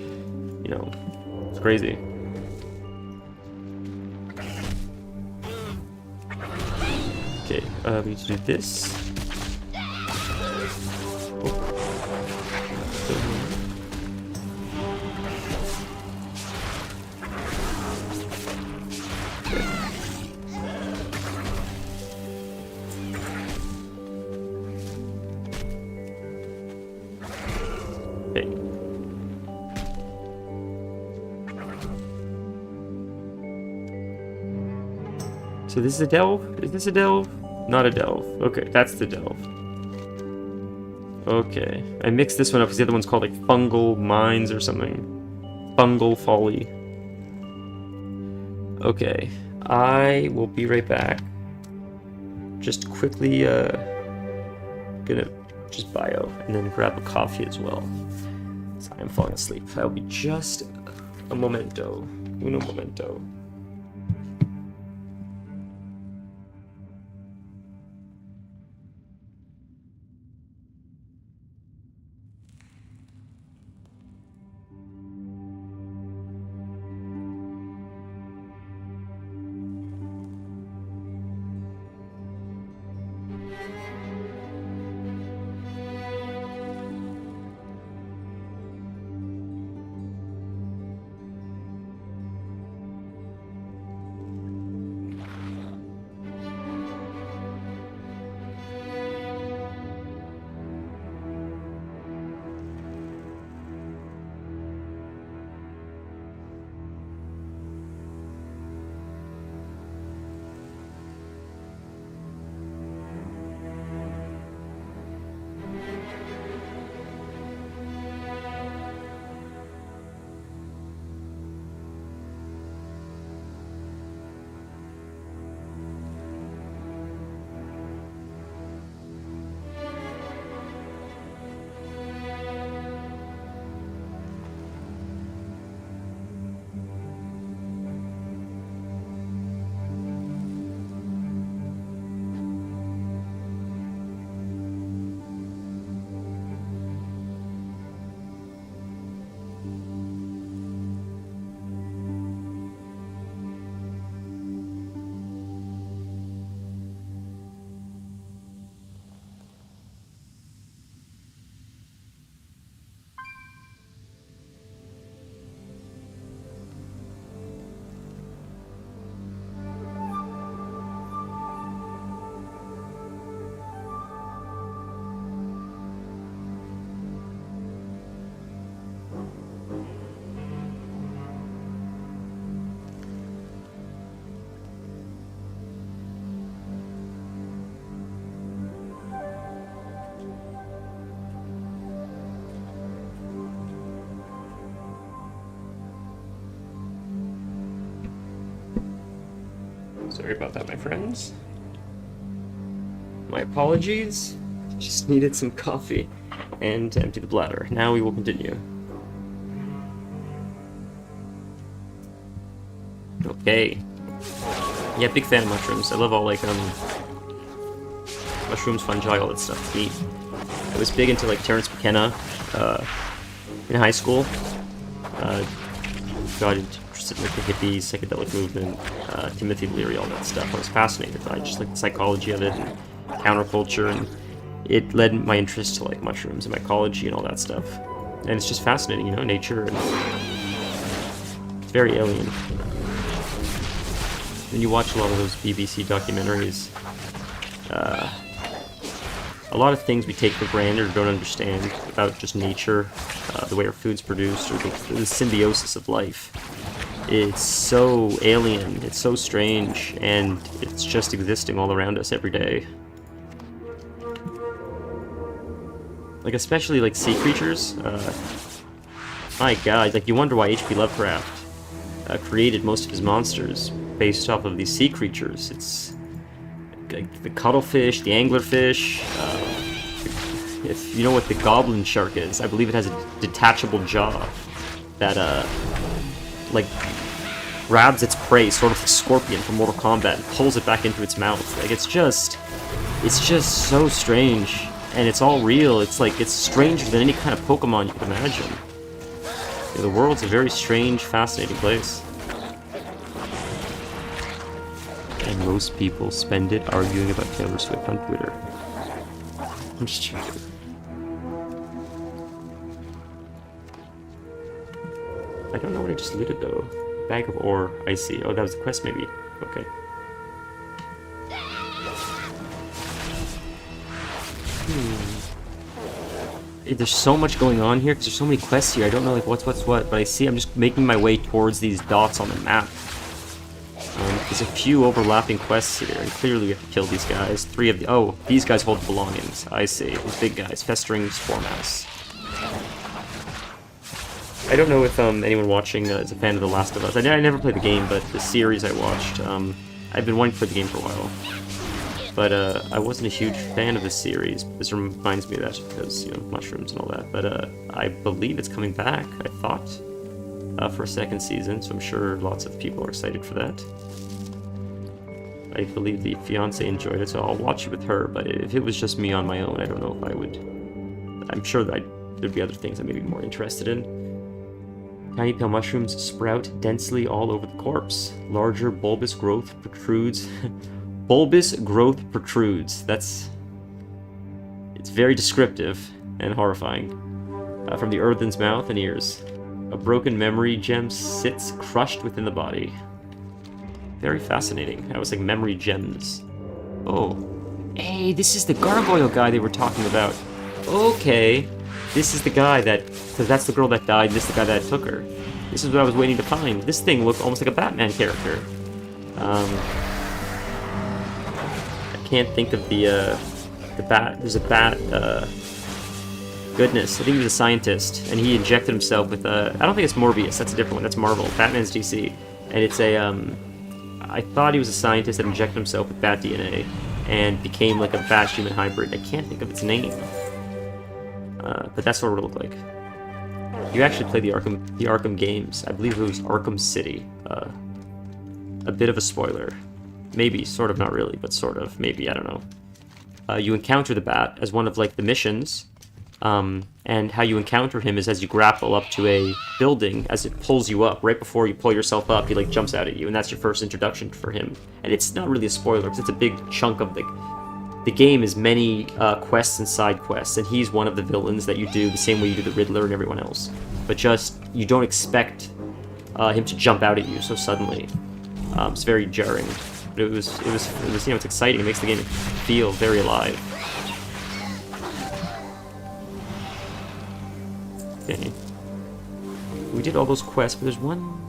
Speaker 1: You know, it's crazy. Okay, we need to do this. Okay. So this is a delve? Is this a delve? Not a delve. Okay, that's the delve. Okay. I mixed this one up because the other one's called like Fungal Mines or something. Fungal Folly. Okay. I will be right back. Just quickly gonna just bio and then grab a coffee as well. So I'm falling asleep. I'll be just a momento. Uno momento. Sorry about that, my friends. My apologies. Just needed some coffee and to empty the bladder. Now we will continue. Okay. Yeah, big fan of mushrooms. I love all like mushrooms, fungi, all that stuff. It's neat. I was big into like Terrence McKenna in high school. Got interested in like the hippie, psychedelic movement, Timothy Leary, all that stuff. I was fascinated by just like the psychology of it and counterculture, and it led my interest to like mushrooms and mycology and all that stuff. And it's just fascinating, you know, nature and very alien. When you watch a lot of those BBC documentaries, a lot of things we take for granted or don't understand about just nature, the way our food's produced, or the symbiosis of life. It's so alien, it's so strange, and it's just existing all around us every day. Like, especially, like, sea creatures. My god, like, you wonder why H.P. Lovecraft created most of his monsters based off of these sea creatures. It's like the cuttlefish, the anglerfish. If you know what the goblin shark is, I believe it has a detachable jaw that, like, grabs its prey, sort of like Scorpion from Mortal Kombat, and pulls it back into its mouth. Like, it's just so strange, and it's all real. It's like, it's stranger than any kind of Pokemon you could imagine. The world's a very strange, fascinating place. And most people spend it arguing about Taylor Swift on Twitter. I'm just joking. I don't know what I just looted though. Bag of ore, I see. Oh, that was the quest maybe. Okay. There's so much going on here, because there's so many quests here. I don't know like what's what, but I see I'm just making my way towards these dots on the map. There's a few overlapping quests here, and clearly we have to kill these guys. 3 of the... Oh, these guys hold the belongings. I see. These big guys. Festering Spore Mouse. I don't know if anyone watching is a fan of The Last of Us. I never played the game, but the series I watched, I've been wanting to play the game for a while. But I wasn't a huge fan of the series. This reminds me of that because, you know, mushrooms and all that. But I believe it's coming back, I thought, for a second season, so I'm sure lots of people are excited for that. I believe the fiance enjoyed it, so I'll watch it with her, but if it was just me on my own, I don't know if I would. I'm sure that there'd be other things I may be more interested in. Tiny pale mushrooms sprout densely all over the corpse. Larger bulbous growth protrudes. Bulbous growth protrudes. It's very descriptive and horrifying. From the earthen's mouth and ears. A broken memory gem sits crushed within the body. Very fascinating. I was like, memory gems. Oh. Hey, this is the gargoyle guy they were talking about. Okay. This is the guy that... Because that's the girl that died, and this is the guy that took her. This is what I was waiting to find. This thing looked almost like a Batman character. I can't think of the bat... There's a bat, Goodness, I think he was a scientist, and he injected himself with I don't think it's Morbius, that's a different one, that's Marvel. Batman's DC. And it's a, I thought he was a scientist that injected himself with bat DNA and became like a bat-human hybrid. I can't think of its name. But that's what it would look like. You actually play the Arkham games. I believe it was Arkham City. A bit of a spoiler. Maybe, sort of, not really, but sort of. Maybe, I don't know. You encounter the bat as one of like the missions. And how you encounter him is as you grapple up to a building, as it pulls you up. Right before you pull yourself up, he like jumps out at you, and that's your first introduction for him. And it's not really a spoiler, because it's a big chunk of the game is many quests and side quests, and he's one of the villains that you do the same way you do the Riddler and everyone else. But just, you don't expect him to jump out at you so suddenly. It's very jarring. But it was, you know, it's exciting. It makes the game feel very alive. Okay. We did all those quests, but there's one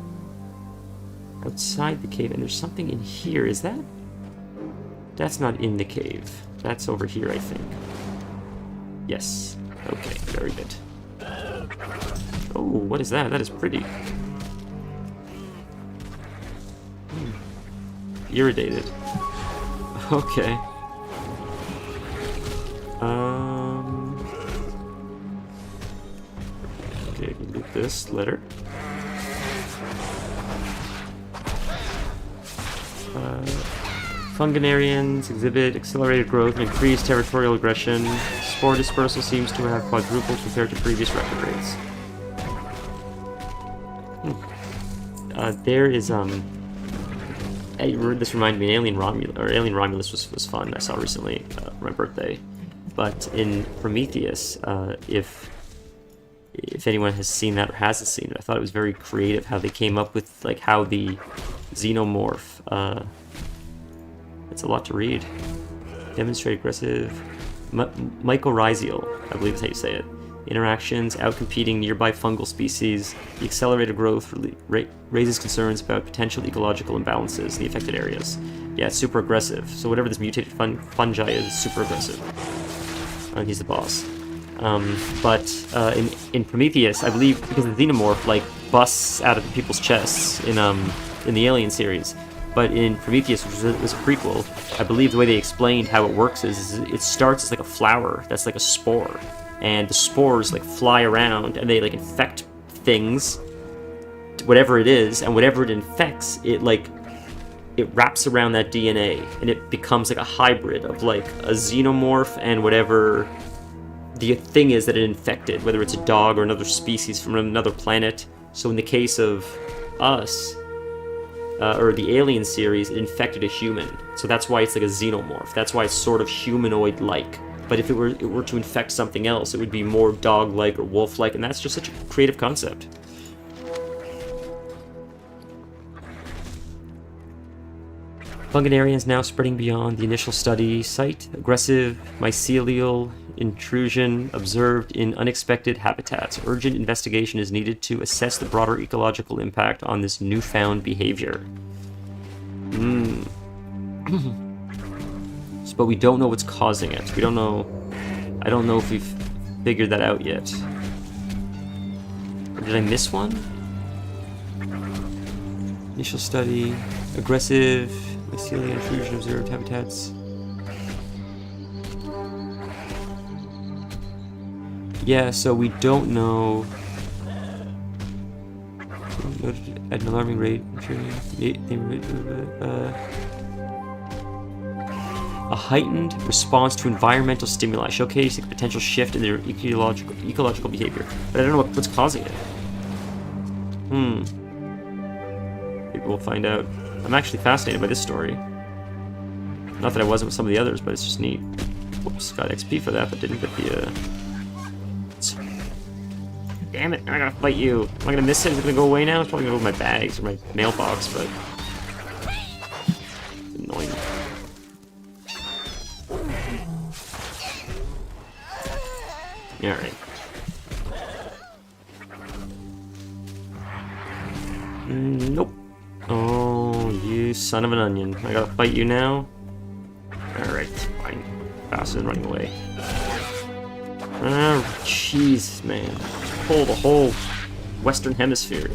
Speaker 1: outside the cave, and there's something in here. Is that? That's not in the cave. That's over here, I think. Yes. Okay, very good. Oh, what is that? That is pretty. Irritated. Okay. Okay, loot this letter. Funganarians exhibit accelerated growth and increased territorial aggression. Spore dispersal seems to have quadrupled compared to previous record rates. There is this reminded me of Alien Romulus was fun. I saw recently for my birthday. But in Prometheus, if if anyone has seen that or hasn't seen it. I thought it was very creative how they came up with like how the xenomorph. It's a lot to read. Demonstrate aggressive. Mycorrhizal, I believe is how you say it. Interactions, outcompeting nearby fungal species. The accelerated growth raises concerns about potential ecological imbalances in the affected areas. Yeah, it's super aggressive. So whatever this mutated fungi is, super aggressive. He's the boss. In Prometheus, I believe, because the xenomorph like busts out of people's chests in the Alien series. But in Prometheus, which was a prequel, I believe the way they explained how it works is it starts as like a flower that's like a spore, and the spores like fly around and they like infect things, whatever it is, and whatever it infects, it wraps around that DNA and it becomes like a hybrid of like a xenomorph and whatever the thing is that it infected, whether it's a dog or another species from another planet. So in the case of us, or the Alien series, it infected a human. So that's why it's like a xenomorph. That's why it's sort of humanoid-like. But if it were to infect something else, it would be more dog-like or wolf-like, and that's just such a creative concept. Funganarians now spreading beyond the initial study site. Aggressive mycelial intrusion observed in unexpected habitats. Urgent investigation is needed to assess the broader ecological impact on this newfound behavior. But we don't know what's causing it. We don't know. I don't know if we've figured that out yet. Or did I miss one? Initial study. Aggressive mycelial intrusion observed habitats. Yeah, so we don't know. At an alarming rate, a heightened response to environmental stimuli, showcasing a potential shift in their ecological behavior. But I don't know what's causing it. Maybe we'll find out. I'm actually fascinated by this story. Not that I wasn't with some of the others, but it's just neat. Whoops, got XP for that, but didn't get the, Damn it, I gotta fight you. Am I gonna miss it? Is it gonna go away now? It's probably gonna go with my bags or my mailbox, but... It's annoying. Alright. Nope. Oh, you son of an onion. I gotta fight you now? Alright, fine. Faster than running away. Oh, jeez, man. Pull the whole Western Hemisphere.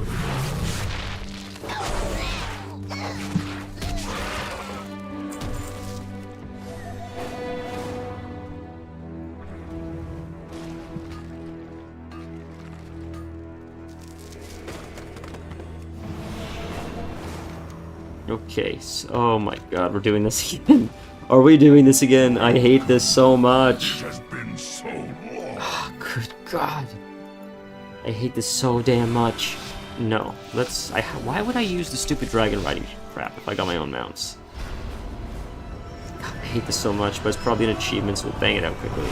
Speaker 1: Okay, so, oh my god, we're doing this again. Are we doing this again? I hate this so much.
Speaker 3: Has been so long.
Speaker 1: Oh, good god. I hate this so damn much. No, let's... why would I use the stupid dragon riding crap if I got my own mounts? God, I hate this so much, but it's probably an achievement, so we'll bang it out quickly.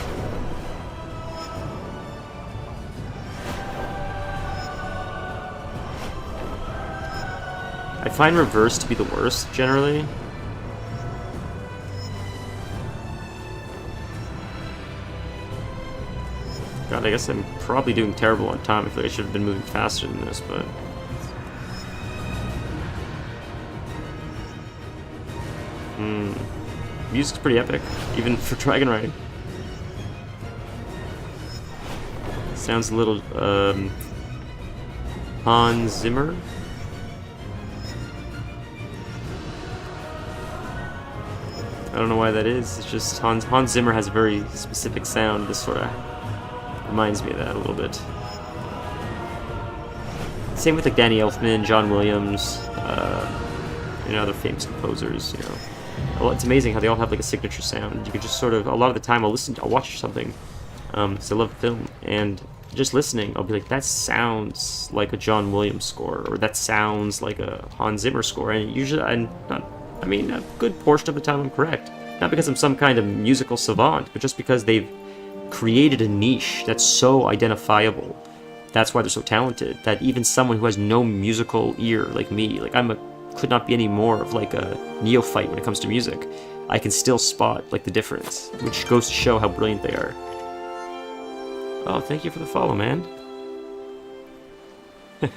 Speaker 1: I find reverse to be the worst, generally. God, I guess I'm probably doing terrible on time. I feel like I should have been moving faster than this, but... Music's pretty epic, even for dragon riding. Sounds a little, Hans Zimmer? I don't know why that is. It's just Hans Zimmer has a very specific sound. This sort of reminds me of that a little bit. Same with like Danny Elfman, John Williams, other famous composers. Well, it's amazing how they all have like a signature sound. You could just sort of, a lot of the time I'll watch something, because I love film, and just listening, I'll be like, that sounds like a John Williams score, or that sounds like a Hans Zimmer score, and usually a good portion of the time I'm correct. Not because I'm some kind of musical savant, but just because they've created a niche that's so identifiable that's why they're so talented. That even someone who has no musical ear like me, like could not be any more of like a neophyte when it comes to music. I can still spot like the difference, which goes to show how brilliant they are. Oh, thank you for the follow, man. I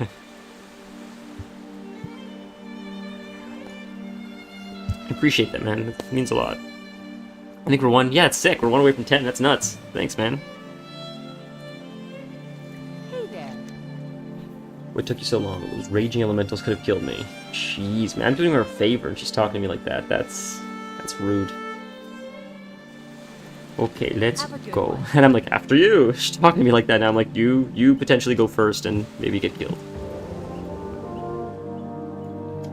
Speaker 1: appreciate that, man. It means a lot. I think we're one. Yeah, it's sick. We're one away from 10. That's nuts. Thanks, man.
Speaker 9: Hey there.
Speaker 1: What took you so long? Those raging elementals could have killed me. Jeez, man. I'm doing her a favor and she's talking to me like that. That's rude. Okay, let's go.
Speaker 9: one.
Speaker 1: And I'm like, after you. She's talking to me like that now. I'm like, you potentially go first and maybe get killed.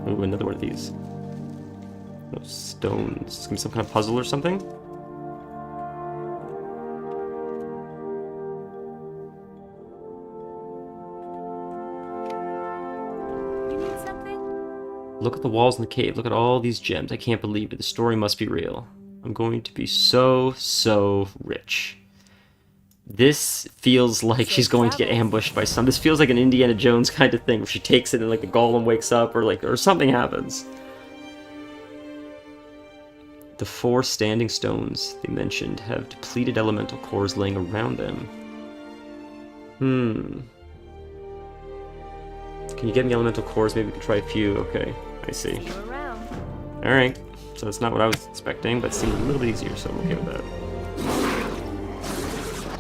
Speaker 1: Ooh, another one of these. Those stones. It's gonna be some kind of puzzle or something?
Speaker 9: You need something?
Speaker 1: Look at the walls in the cave. Look at all these gems. I can't believe it. The story must be real. I'm going to be so rich. This feels like she's going to get ambushed by some. This feels like an Indiana Jones kind of thing, where she takes it and like the golem wakes up, or something happens. The 4 standing stones they mentioned have depleted elemental cores laying around them. Can you get me elemental cores? Maybe we can try a few. Okay, I see.
Speaker 9: See you around.
Speaker 1: Alright, so that's not what I was expecting, but it seemed a little bit easier, so I'm okay with that.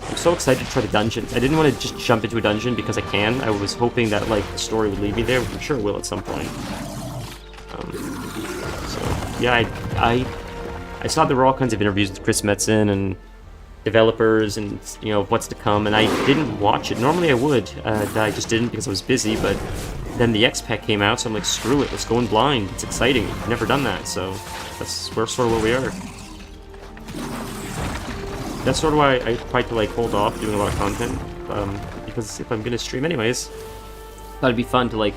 Speaker 1: I'm so excited to try the dungeons. I didn't want to just jump into a dungeon because I can. I was hoping that like the story would lead me there, which I'm sure it will at some point. So yeah, I saw there were all kinds of interviews with Chris Metzen and developers and, you know, what's to come, and I didn't watch it. Normally I would, I just didn't because I was busy, but then the X-Pack came out, so I'm like, screw it, let's go in blind. It's exciting. I've never done that, so that's sort of where we are. That's sort of why I tried to like hold off doing a lot of content, because if I'm gonna stream anyways, thought it'd be fun to like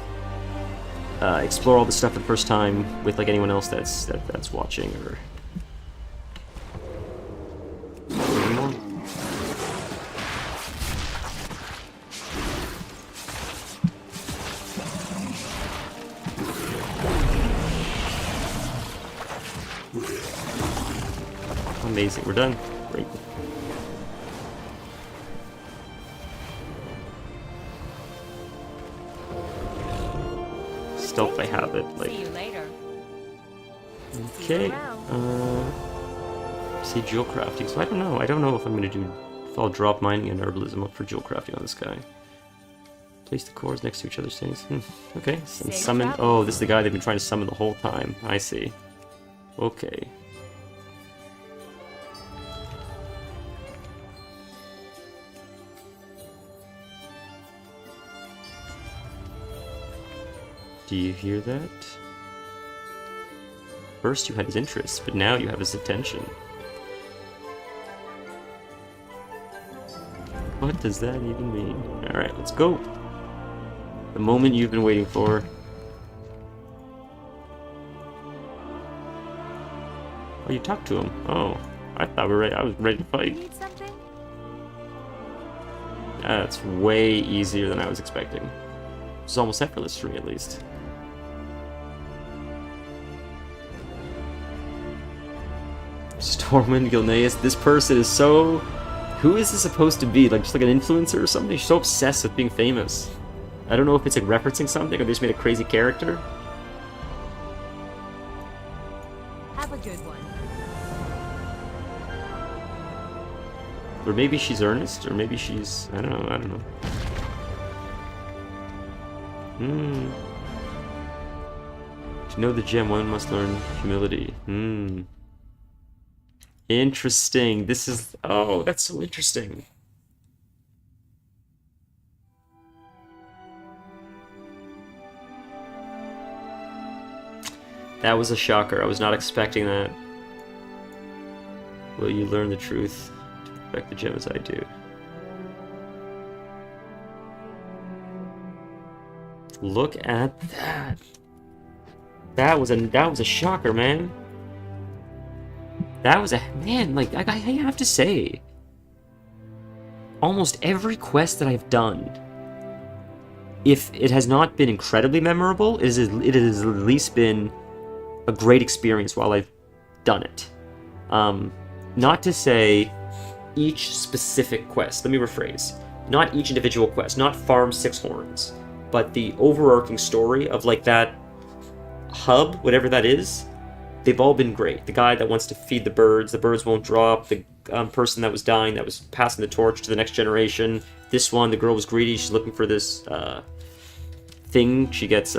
Speaker 1: explore all this stuff for the first time with like anyone else that's watching or. Amazing, we're done. Great. Stealth by habit, like.
Speaker 9: See you later.
Speaker 1: Okay. See jewel crafting. So I don't know. I don't know if I'm gonna do. If I'll drop mining and herbalism up for jewel crafting on this guy. Place the cores next to each other's things. Okay. And
Speaker 9: Safe
Speaker 1: summon.
Speaker 9: travels.
Speaker 1: Oh, this is the guy they've been trying to summon the whole time. I see. Okay. Do you hear that? First you had his interest, but now you have his attention. What does that even mean? Alright, let's go. The moment you've been waiting for. Oh, you talked to him. Oh, I thought I was ready to
Speaker 9: You
Speaker 1: fight.
Speaker 9: need something?
Speaker 1: That's way easier than I was expecting. It's almost effortless for me, at least. Stormwind Gilneas, this person is so... Who is this supposed to be? Like, just like an influencer or something? She's so obsessed with being famous. I don't know if it's like referencing something or they just made a crazy character.
Speaker 9: Have a good one.
Speaker 1: Or maybe she's earnest, or maybe she's... I don't know. To know the gem, one must learn humility. Interesting. This is... Oh, that's so interesting. That was a shocker. I was not expecting that. Will you learn the truth to respect the gem as I do? Look at that. That was a shocker, man. That was a man, like I have to say, almost every quest that I've done if it has not been incredibly memorable, it has at least been a great experience while I've done it. Not to say each specific quest, let me rephrase, not each individual quest, not farm 6 horns, but the overarching story of like that hub, whatever that is, they've all been great. The guy that wants to feed the birds won't drop, the person that was dying, that was passing the torch to the next generation. This one, the girl was greedy, she's looking for this thing, she gets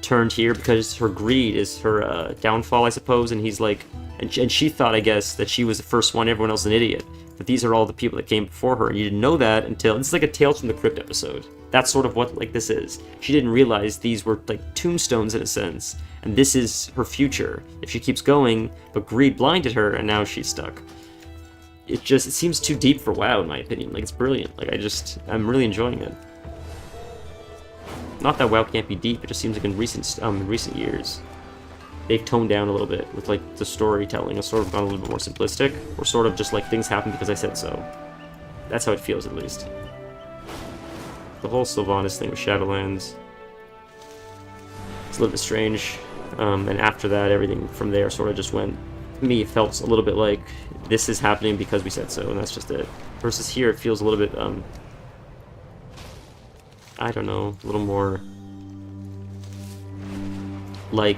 Speaker 1: turned here because her greed is her downfall, I suppose, and he's like, and she thought, I guess, that she was the first one, everyone else an idiot. But these are all the people that came before her, and you didn't know that until, it's like a Tales from the Crypt episode. That's sort of what, like, this is. She didn't realize these were, like, tombstones in a sense, and this is her future, if she keeps going, but greed blinded her, and now she's stuck. It seems too deep for WoW, in my opinion. Like, it's brilliant. Like, I'm really enjoying it. Not that WoW can't be deep, it just seems like in recent years, they've toned down a little bit with, like, the storytelling. It's sort of gone a little bit more simplistic, or sort of just, like, things happen because I said so. That's how it feels, at least. The whole Sylvanas thing with Shadowlands, it's a little bit strange. And after that, everything from there sort of just went, me, it felt a little bit like, this is happening because we said so, and that's just it. Versus here, it feels a little bit, I don't know, a little more like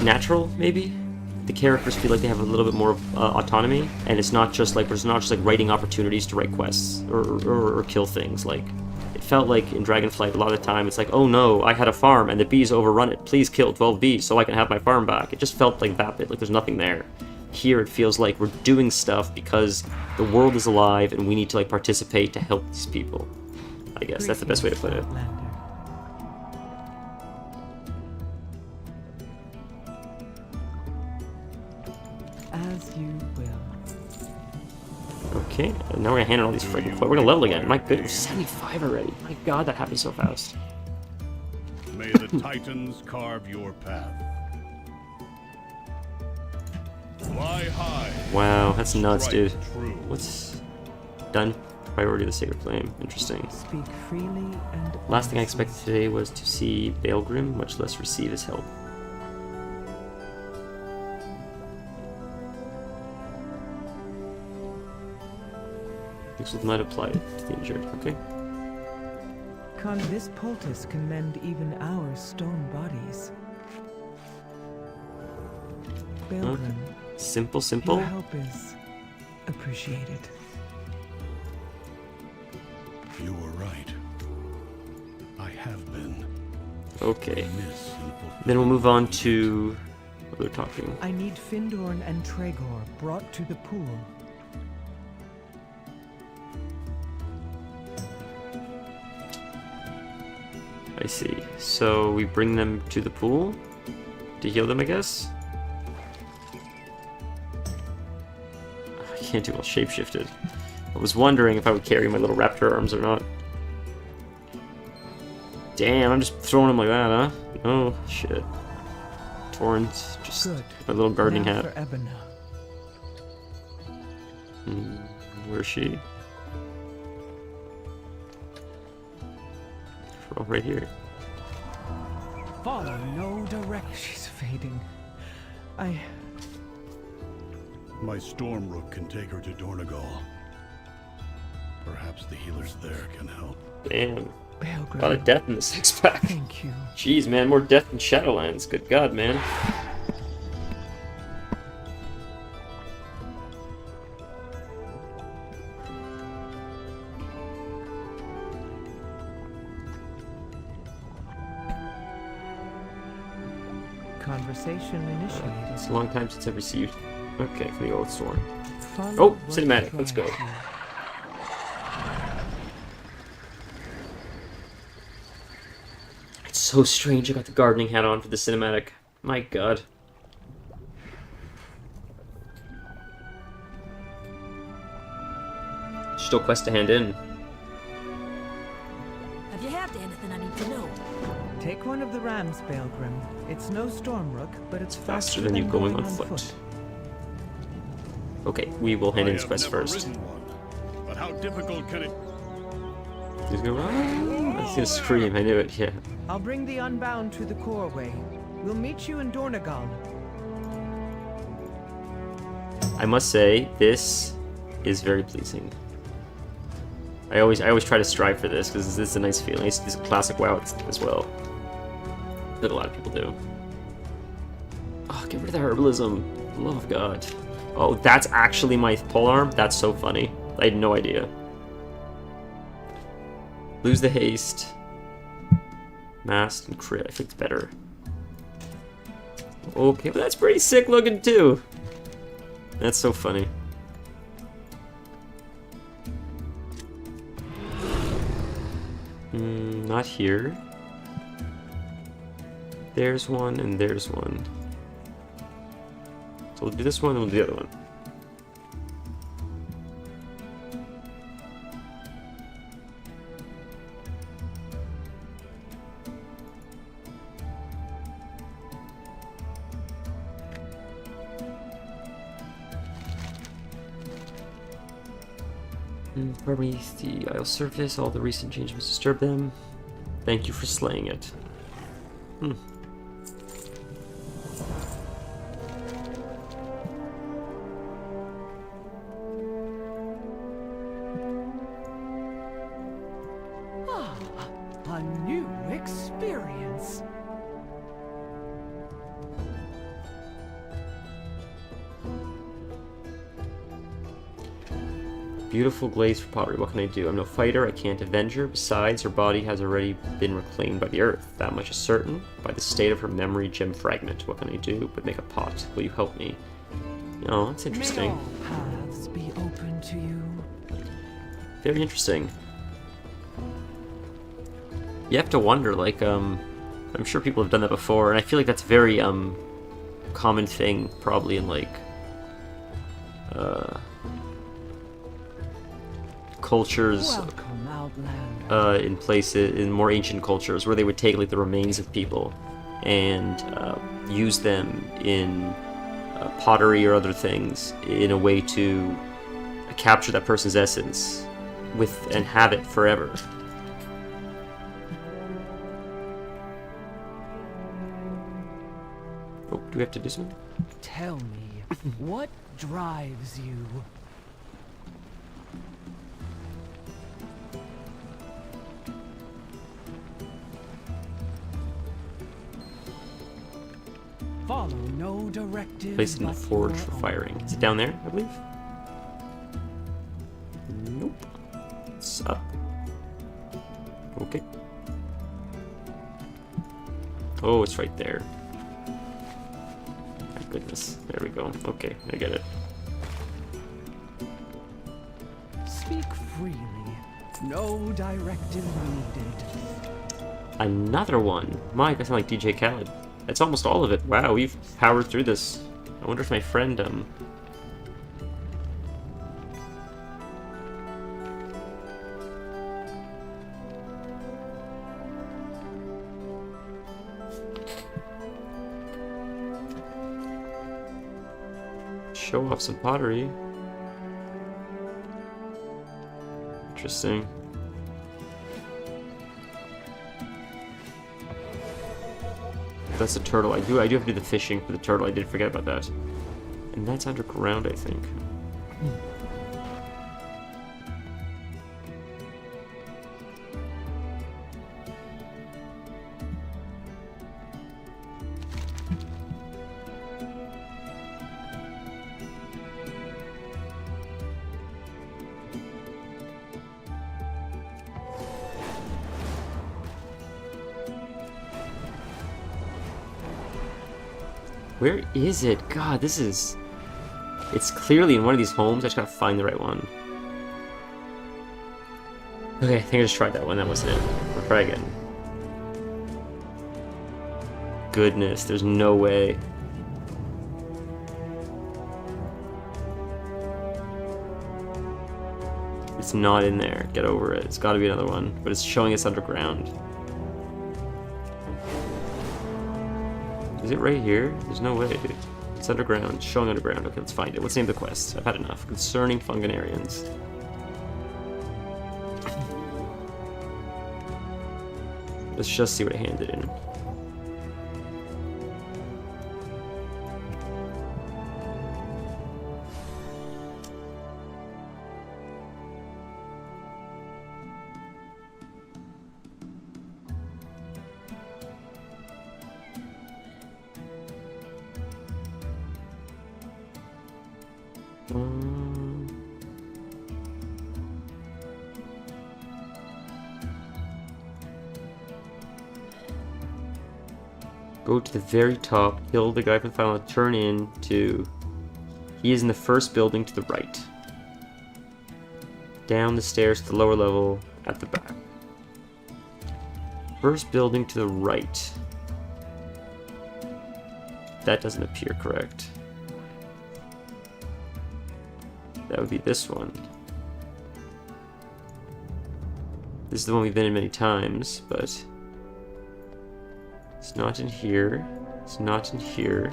Speaker 1: natural, maybe? The characters feel like they have a little bit more autonomy, and it's not just like, there's not just like writing opportunities to write quests or kill things. Like, it felt like in Dragonflight a lot of the time it's like, oh no, I had a farm and the bees overrun it, please kill 12 bees so I can have my farm back. It just felt like vapid, like there's nothing there. Here it feels like we're doing stuff because the world is alive and we need to like participate to help these people. I guess that's the best way to put it.
Speaker 2: As you will.
Speaker 1: Okay, now we're gonna hand in all these freaking quests. We're gonna level again. My goodness, 75 already. My god, that happened so fast.
Speaker 5: May the Titans carve your path. Fly high.
Speaker 1: Wow, that's nuts, dude.
Speaker 5: True.
Speaker 1: What's done? Priority of the Sacred Flame. Interesting.
Speaker 2: Speak freely and
Speaker 1: Last thing I expected today was to see Baelgrim, much less receive his help. This might apply to the injured. Okay.
Speaker 2: This poultice can mend even our stone bodies. Baelgrim,
Speaker 1: Simple.
Speaker 2: your help is appreciated.
Speaker 3: You were right. I have been.
Speaker 1: Okay.
Speaker 3: Remiss in
Speaker 1: Then we'll move on to what they're talking.
Speaker 2: I need Findorn and Tregor brought to the pool.
Speaker 1: I see. So we bring them to the pool to heal them, I guess? I can't do well shapeshifted. I was wondering if I would carry my little raptor arms or not. Damn, I'm just throwing them like that, huh? Oh, shit. Torrent, just
Speaker 2: Good.
Speaker 1: my little gardening
Speaker 2: Now
Speaker 1: hat.
Speaker 2: for Ebona.
Speaker 1: Where is she? Oh, right here.
Speaker 2: Follow no direction. She's fading.
Speaker 3: My Stormrook can take her to Dornegal. Perhaps the healers there can help.
Speaker 1: Damn.
Speaker 2: Baelgrim,
Speaker 1: A lot of death in the six-pack.
Speaker 2: thank you.
Speaker 1: Jeez, man, more death than Shadowlands. Good God, man.
Speaker 2: Conversation initiated.
Speaker 1: It's a long time since I've received. Okay, from the Oath Storm.
Speaker 2: Follow
Speaker 1: Oh,
Speaker 2: what
Speaker 1: cinematic. Let's go.
Speaker 2: drives you.
Speaker 1: It's so strange I got the gardening hat on for the cinematic. My God. Still quest to hand in.
Speaker 4: Have you heard anything I need to know?
Speaker 2: Take one of the rams, Baelgrim. It's no Stormrook, but it's
Speaker 1: Faster than you going on foot. Okay, we will hand in this quest first.
Speaker 3: Ridden one, but
Speaker 5: How difficult can it...
Speaker 1: He's gonna run. He's gonna scream. I knew it. Yeah.
Speaker 2: I'll bring the Unbound to the Coreway. We'll meet you in Dornegal.
Speaker 1: I must say, this is very pleasing. I always try to strive for this because this is a nice feeling. It's a classic WoW as well. That a lot of people do. Oh, get rid of the herbalism. For the love of God. Oh, that's actually my polearm? That's so funny. I had no idea. Lose the haste. Masked and crit. I think it's better. Okay, but that's pretty sick looking too. That's so funny. Not here. There's one and there's one. So we'll do this one and we'll do the other one. Beneath the Isle surface, all the recent changes must disturb them. Thank you for slaying it.
Speaker 2: Ah, a new experience.
Speaker 1: Beautiful glaze for pottery. What can I do? I'm no fighter. I can't avenge her. Besides, her body has already been reclaimed by the earth. That much is certain. By the state of her memory gem fragment. What can I do but make a pot? Will you help me? Oh, that's interesting.
Speaker 2: May all paths be open to you.
Speaker 1: Very interesting. You have to wonder, like, I'm sure people have done that before, and I feel like that's a very, common thing, probably in, like, cultures,
Speaker 2: Welcome, Outlander.
Speaker 1: in places, in more ancient cultures, where they would take, like, the remains of people and, use them in pottery or other things in a way to capture that person's essence and have it forever. Oh, do we have to do something?
Speaker 2: Tell me, what drives you? Follow no directive.
Speaker 1: Place it in the
Speaker 2: but
Speaker 1: forge
Speaker 2: your
Speaker 1: for
Speaker 2: own.
Speaker 1: firing. Is it down there, I believe? Nope. It's up. Okay. Oh, it's right there. My goodness. There we go. Okay, I get it.
Speaker 2: Speak freely. No directive needed.
Speaker 1: Another one. Mike, I sound like DJ Khaled. That's almost all of it. Wow, we've powered through this. I wonder if my friend, show off some pottery. Interesting. That's a turtle. I do have to do the fishing for the turtle. I did forget about that. And that's underground, I think. Where is it? God, this is... It's clearly in one of these homes. I just gotta find the right one. Okay, I think I just tried that one. That wasn't it. I'll try again. Goodness, there's no way. It's not in there. Get over it. It's gotta be another one. But it's showing us underground. Is it right here? There's no way, dude. It's underground. It's showing underground. Okay, let's find it. What's the name of the quest? I've had enough. Concerning Funganarians. Let's just see what I handed in. Go to the very top, kill the guy from the final, turn in to... He is in the first building to the right. Down the stairs to the lower level at the back. First building to the right. That doesn't appear correct. That would be this one. This is the one we've been in many times, but... It's not in here. It's not in here.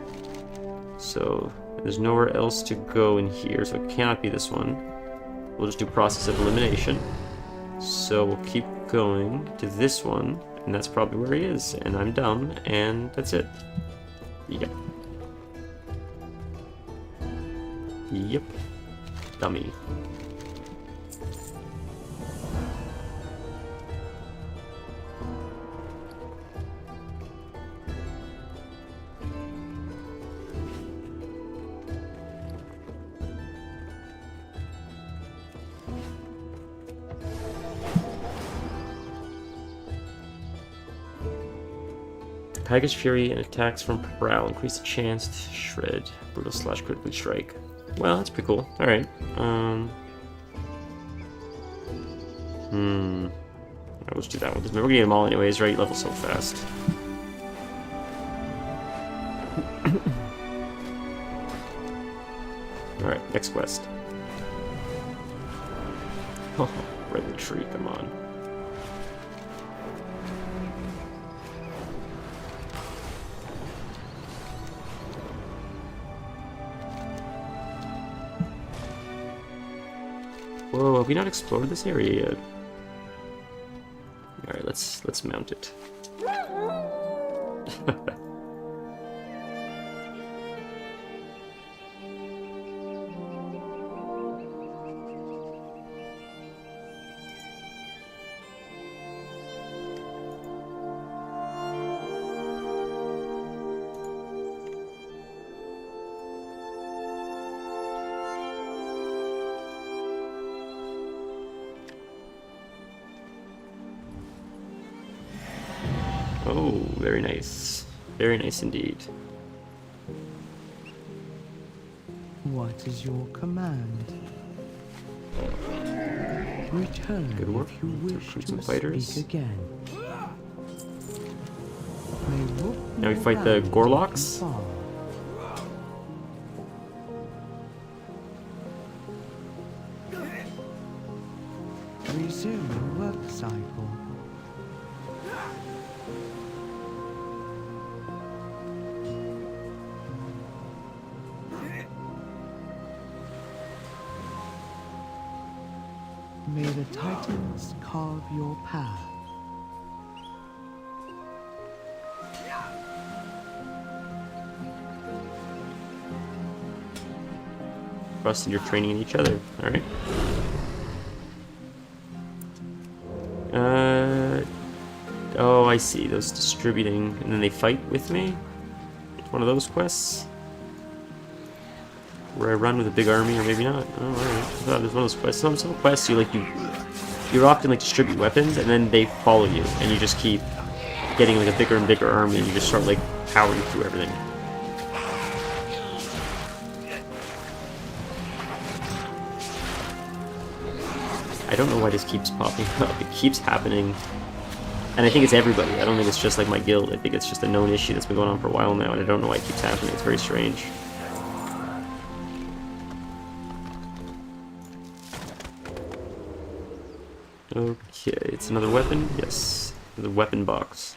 Speaker 1: So there's nowhere else to go in here, so it cannot be this one. We'll just do process of elimination. So we'll keep going to this one, and that's probably where he is. And I'm dumb, and that's it. Yep. Yep. Dummy. Tiger's Fury and attacks from Prowl increase the chance to shred, brutal slash critically strike. Well, that's pretty cool. Alright. Let's do that one. We're gonna get them all anyways, right? Level so fast. Alright, next quest. Oh, right in the tree, come on. Whoa, have we not explored this area yet? Alright, let's mount it. Oh, very nice. Very nice indeed.
Speaker 2: What is your command? Return
Speaker 1: Good work.
Speaker 2: if you wish
Speaker 1: Recruit
Speaker 2: to
Speaker 1: some fighters.
Speaker 2: speak again.
Speaker 1: Now we fight the Gorlocks.
Speaker 2: Resume work cycle. May the Titans carve your path.
Speaker 1: Trust in your training in each other. Alright. Oh, I see. Those distributing, and then they fight with me? It's one of those quests? Where I run with a big army, or maybe not. Oh, alright. I thought there's one of those quests. Some quests you often like distribute weapons, and then they follow you, and you just keep getting like a bigger and bigger army, and you just start like powering through everything. I don't know why this keeps popping up. It keeps happening. And I think it's everybody. I don't think it's just like my guild. I think it's just a known issue that's been going on for a while now, and I don't know why it keeps happening. It's very strange. Okay, it's another weapon? Yes. The weapon box.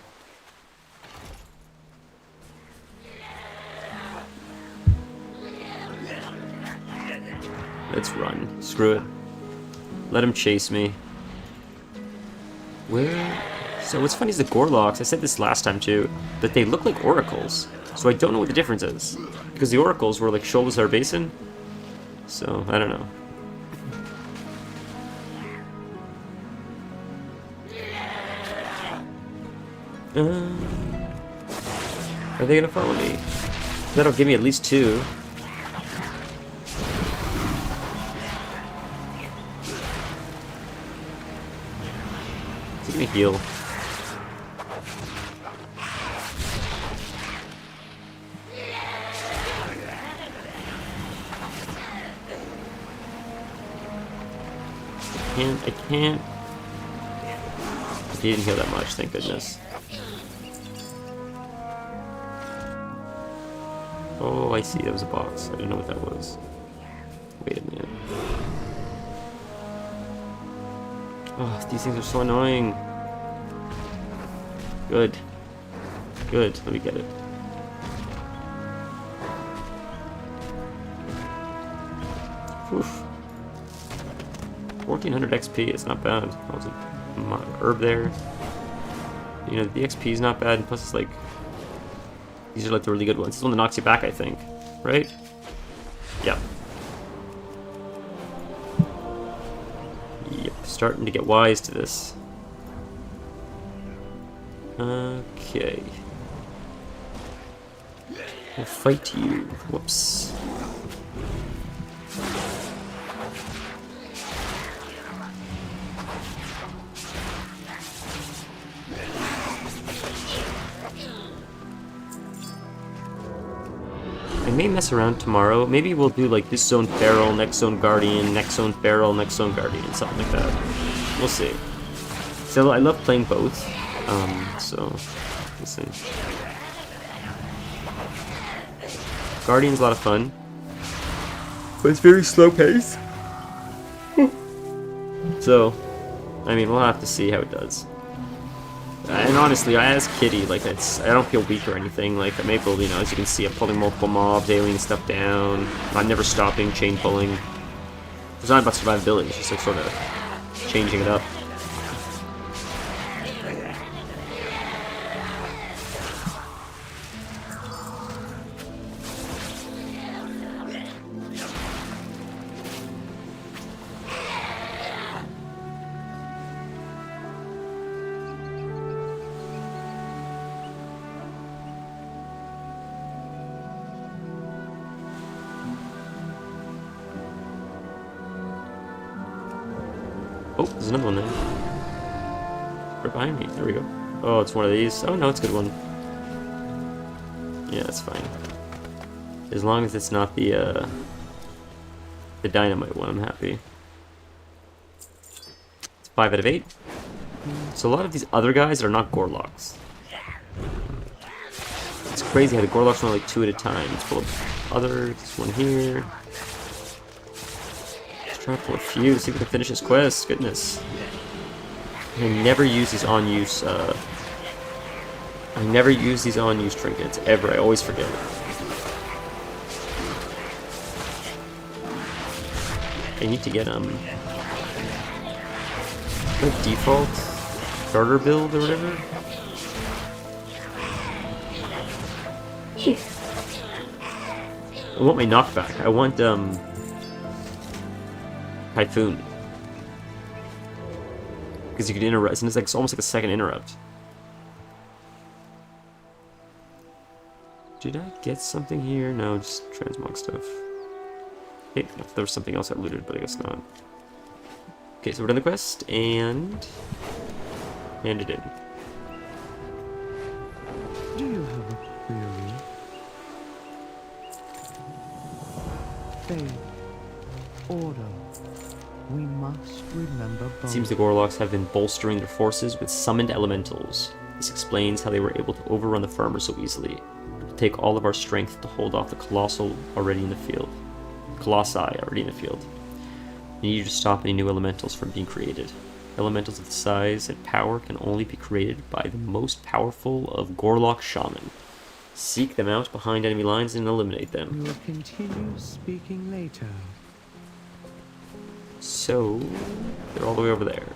Speaker 1: Let's run. Screw it. Let him chase me. Where So what's funny is the Gorloks, I said this last time too, but they look like oracles. So I don't know what the difference is. Because the oracles were like Sholazar Basin. So, I don't know. Are they gonna follow me? That'll give me at least 2. He's gonna heal. I can't. He didn't heal that much, thank goodness. Oh, I see, that was a box. I didn't know what that was. Wait a minute. Oh, these things are so annoying. Good. Good, let me get it. Oof. 1400 XP, it's not bad. Also, herb there. You know, the XP is not bad, and plus it's like... These are like the really good ones. This is one that knocks you back, I think. Right? Yep. Yep, starting to get wise to this. Okay. We'll fight you. Whoops. I may mess around tomorrow. Maybe we'll do like this zone Feral, next zone Guardian, next zone Feral, next zone Guardian, something like that. We'll see. So I love playing both. So we'll see. Guardian's a lot of fun, but it's very slow paced. So, I mean, we'll have to see how it does. And honestly, as Kitty, like, I don't feel weak or anything. Like, I'm able, you know, as you can see, I'm pulling multiple mobs, alien stuff down. I'm never stopping, chain pulling. It's not about survivability, it's just like sort of changing it up. Oh, there's another one there. Right behind me. There we go. Oh, it's one of these. Oh, no, it's a good one. Yeah, that's fine. As long as it's not the dynamite one, I'm happy. It's 5 out of 8. So a lot of these other guys are not Gorloks. It's crazy how the Gorloks are only like 2 at a time. It's full of others. This one here. Try to pull a few, see if we can finish this quest. Goodness. I never use these on-use, I never use these on-use trinkets, ever. I always forget. I need to get, like default starter build or whatever. I want my knockback. I want, Typhoon. Because you can interrupt, and it's like almost like a second interrupt. Did I get something here? No, just transmog stuff. Okay, if there was something else I looted, but I guess not. Okay, so we're done the quest, and hand it in.
Speaker 2: Do you have a query? Faith, order. We must remember both.
Speaker 1: It seems the Gorloks have been bolstering their forces with summoned elementals. This explains how they were able to overrun the farmers so easily. It will take all of our strength to hold off the Colossi already in the field. We need you to stop any new elementals from being created. Elementals of the size and power can only be created by the most powerful of Gorlok Shaman. Seek them out behind enemy lines and eliminate them.
Speaker 2: We will continue speaking later.
Speaker 1: So, they're all the way over there.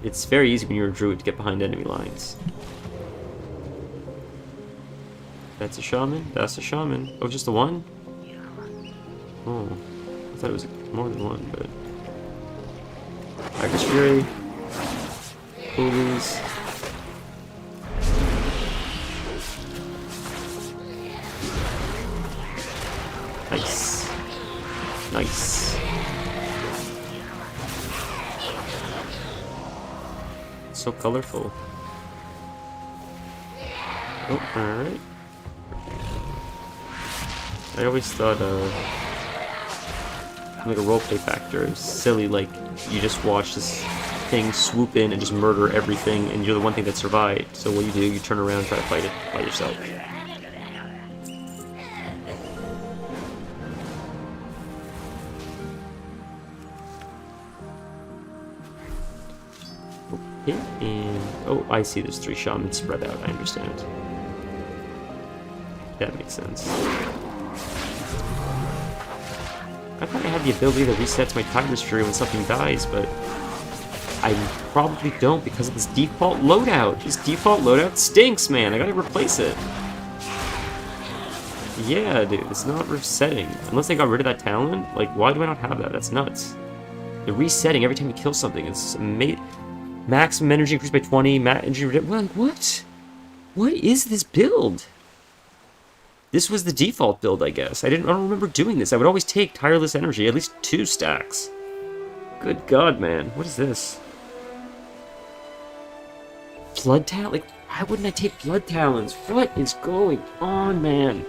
Speaker 1: it's very easy when you're a druid to get behind enemy lines. That's a shaman. That's a shaman. Oh, just the one? Oh, I thought it was more than one, but... Tiger's Fury. Coolies. Nice. Nice. It's so colorful. Oh, alright. I always thought, like a roleplay factor is silly, like, you just watch this thing swoop in and just murder everything, and you're the one thing that survived. So what you turn around and try to fight it by yourself. Okay, and... oh, I see there's 3 shamans spread out, I understand. That makes sense. I thought I had the ability that resets my Tiger's Fury when something dies, but I probably don't because of this default loadout. This default loadout stinks, man. I gotta replace it. Yeah, dude, it's not resetting. Unless they got rid of that talent, like, why do I not have that? That's nuts. The resetting every time you kill something. It's maximum energy increased by 20, energy what? What is this build? This was the default build, I guess. I don't remember doing this. I would always take tireless energy, at least 2 stacks. Good God, man. What is this? Blood talent? Like, why wouldn't I take blood talons? What is going on, man?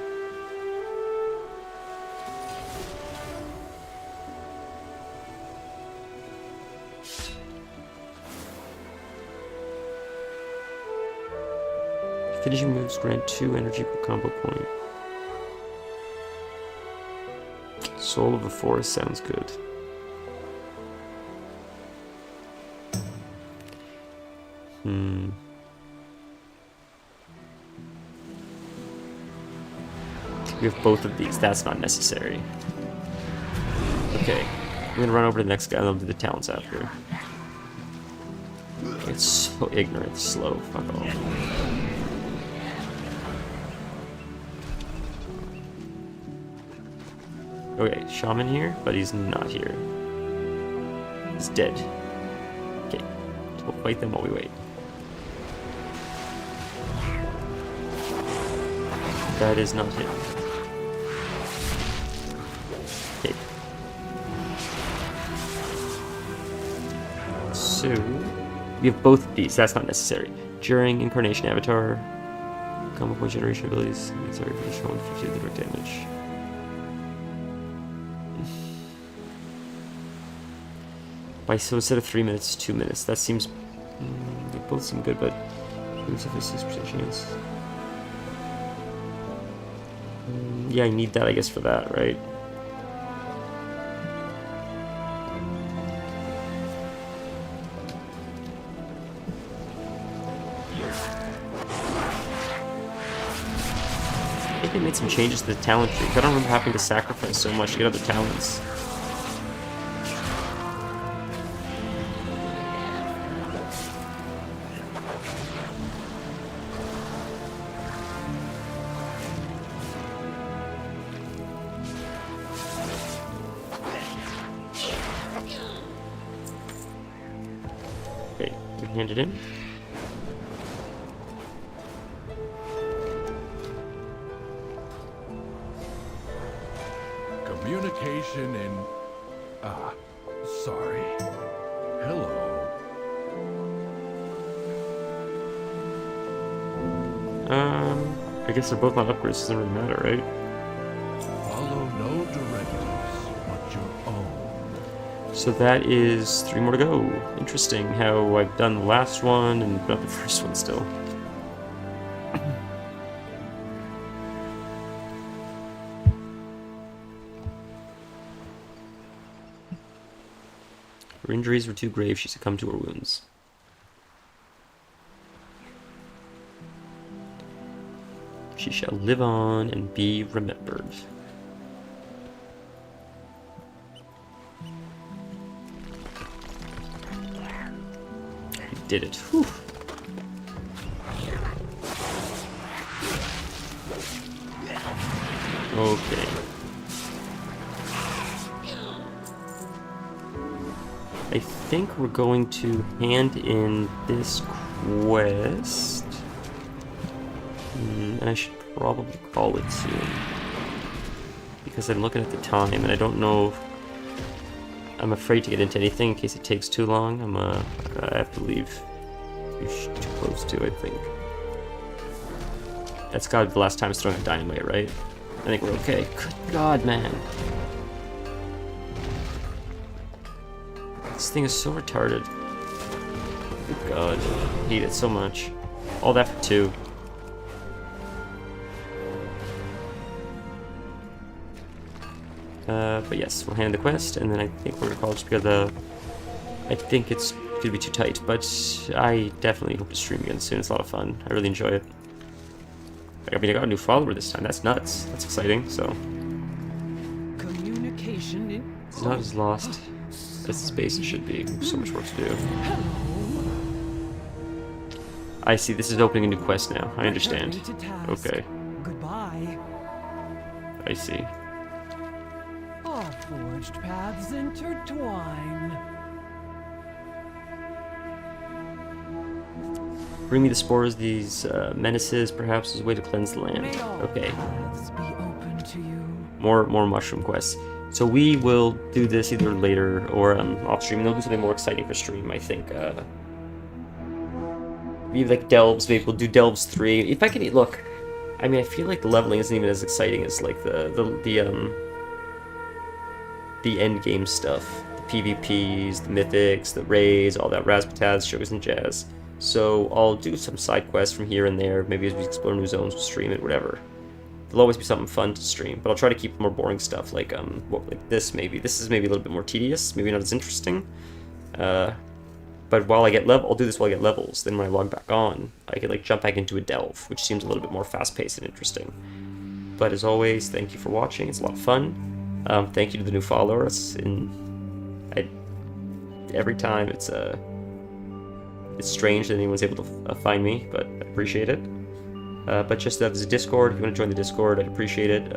Speaker 1: Finishing moves grant 2 energy per combo point. Soul of the Forest sounds good. We have both of these. That's not necessary. Okay. I'm gonna run over to the next guy and I'll do the talents after. It's so ignorant, slow, fuck off. Okay, shaman here, but he's not here. He's dead. Okay, so we'll fight them while we wait. That is not him. Okay. So, we have both of these. That's not necessary. During Incarnation Avatar, combo point generation abilities. Sorry for the show 50 of the direct damage. So instead of 3 minutes, 2 minutes. That seems... they both seem good, but... moves have a 6% chance. Yeah, I need that, I guess, for that, right? I think they made some changes to the talent tree. I don't remember having to sacrifice so much to get other talents. Hand it in.
Speaker 3: Communication in... sorry. Hello.
Speaker 1: I guess they're both not upgrades, so it doesn't really matter, right?
Speaker 3: Follow no directives but your own.
Speaker 1: So that is 3 more to go. Interesting how I've done the last one and not the first one still. Her injuries were too grave, she succumbed to her wounds. She shall live on and be remembered. did it. Whew. Okay. I think we're going to hand in this quest. And I should probably call it soon. Because I'm looking at the time and I don't know. I'm afraid to get into anything in case it takes too long. I have to leave. You're too close to, I think. That's gotta be the last time it's throwing a dynamite, right? I think we're okay. Good God, man. This thing is so retarded. Good God. I hate it so much. All that for 2. But yes, we'll hand the quest, and then I think we're gonna call it just because I think it's gonna be too tight, but I definitely hope to stream again soon. It's a lot of fun. I really enjoy it. I mean, I got a new follower this time. That's nuts. That's exciting. So
Speaker 2: Communication in...
Speaker 1: it's not as lost as the space it should be. So much work to do. I see. This is opening a new quest now. I understand. Okay.
Speaker 2: Goodbye.
Speaker 1: I see.
Speaker 2: Our forged paths intertwine.
Speaker 1: Bring me the spores, these menaces, perhaps as a way to cleanse the land.
Speaker 2: May all
Speaker 1: Okay.
Speaker 2: paths be open to you.
Speaker 1: More mushroom quests. So we will do this either later or off stream. They'll do something more exciting for stream, I think. Maybe like Delves. Maybe we'll do Delves 3. If I can look, I mean, I feel like the leveling isn't even as exciting as like the end game stuff, the PvPs, the mythics, the raids, all that razzmatazz, sugars and jazz. So I'll do some side quests from here and there. Maybe as we explore new zones, we'll stream it, whatever. There'll always be something fun to stream, but I'll try to keep more boring stuff like like this maybe. This is maybe a little bit more tedious, maybe not as interesting. But while I get I'll do this while I get levels. Then when I log back on, I can like jump back into a delve, which seems a little bit more fast-paced and interesting. But as always, thank you for watching. It's a lot of fun. Thank you to the new followers. Every time it's strange that anyone's able to find me, but I appreciate it. But just there's a Discord. If you want to join the Discord, I'd appreciate it.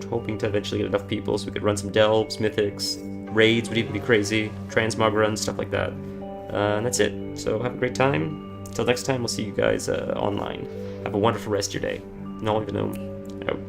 Speaker 1: Hoping to eventually get enough people so we could run some delves, mythics, raids would even be crazy, transmog runs, stuff like that. And that's it. So have a great time. Until next time, we'll see you guys online. Have a wonderful rest of your day. And all even know, out.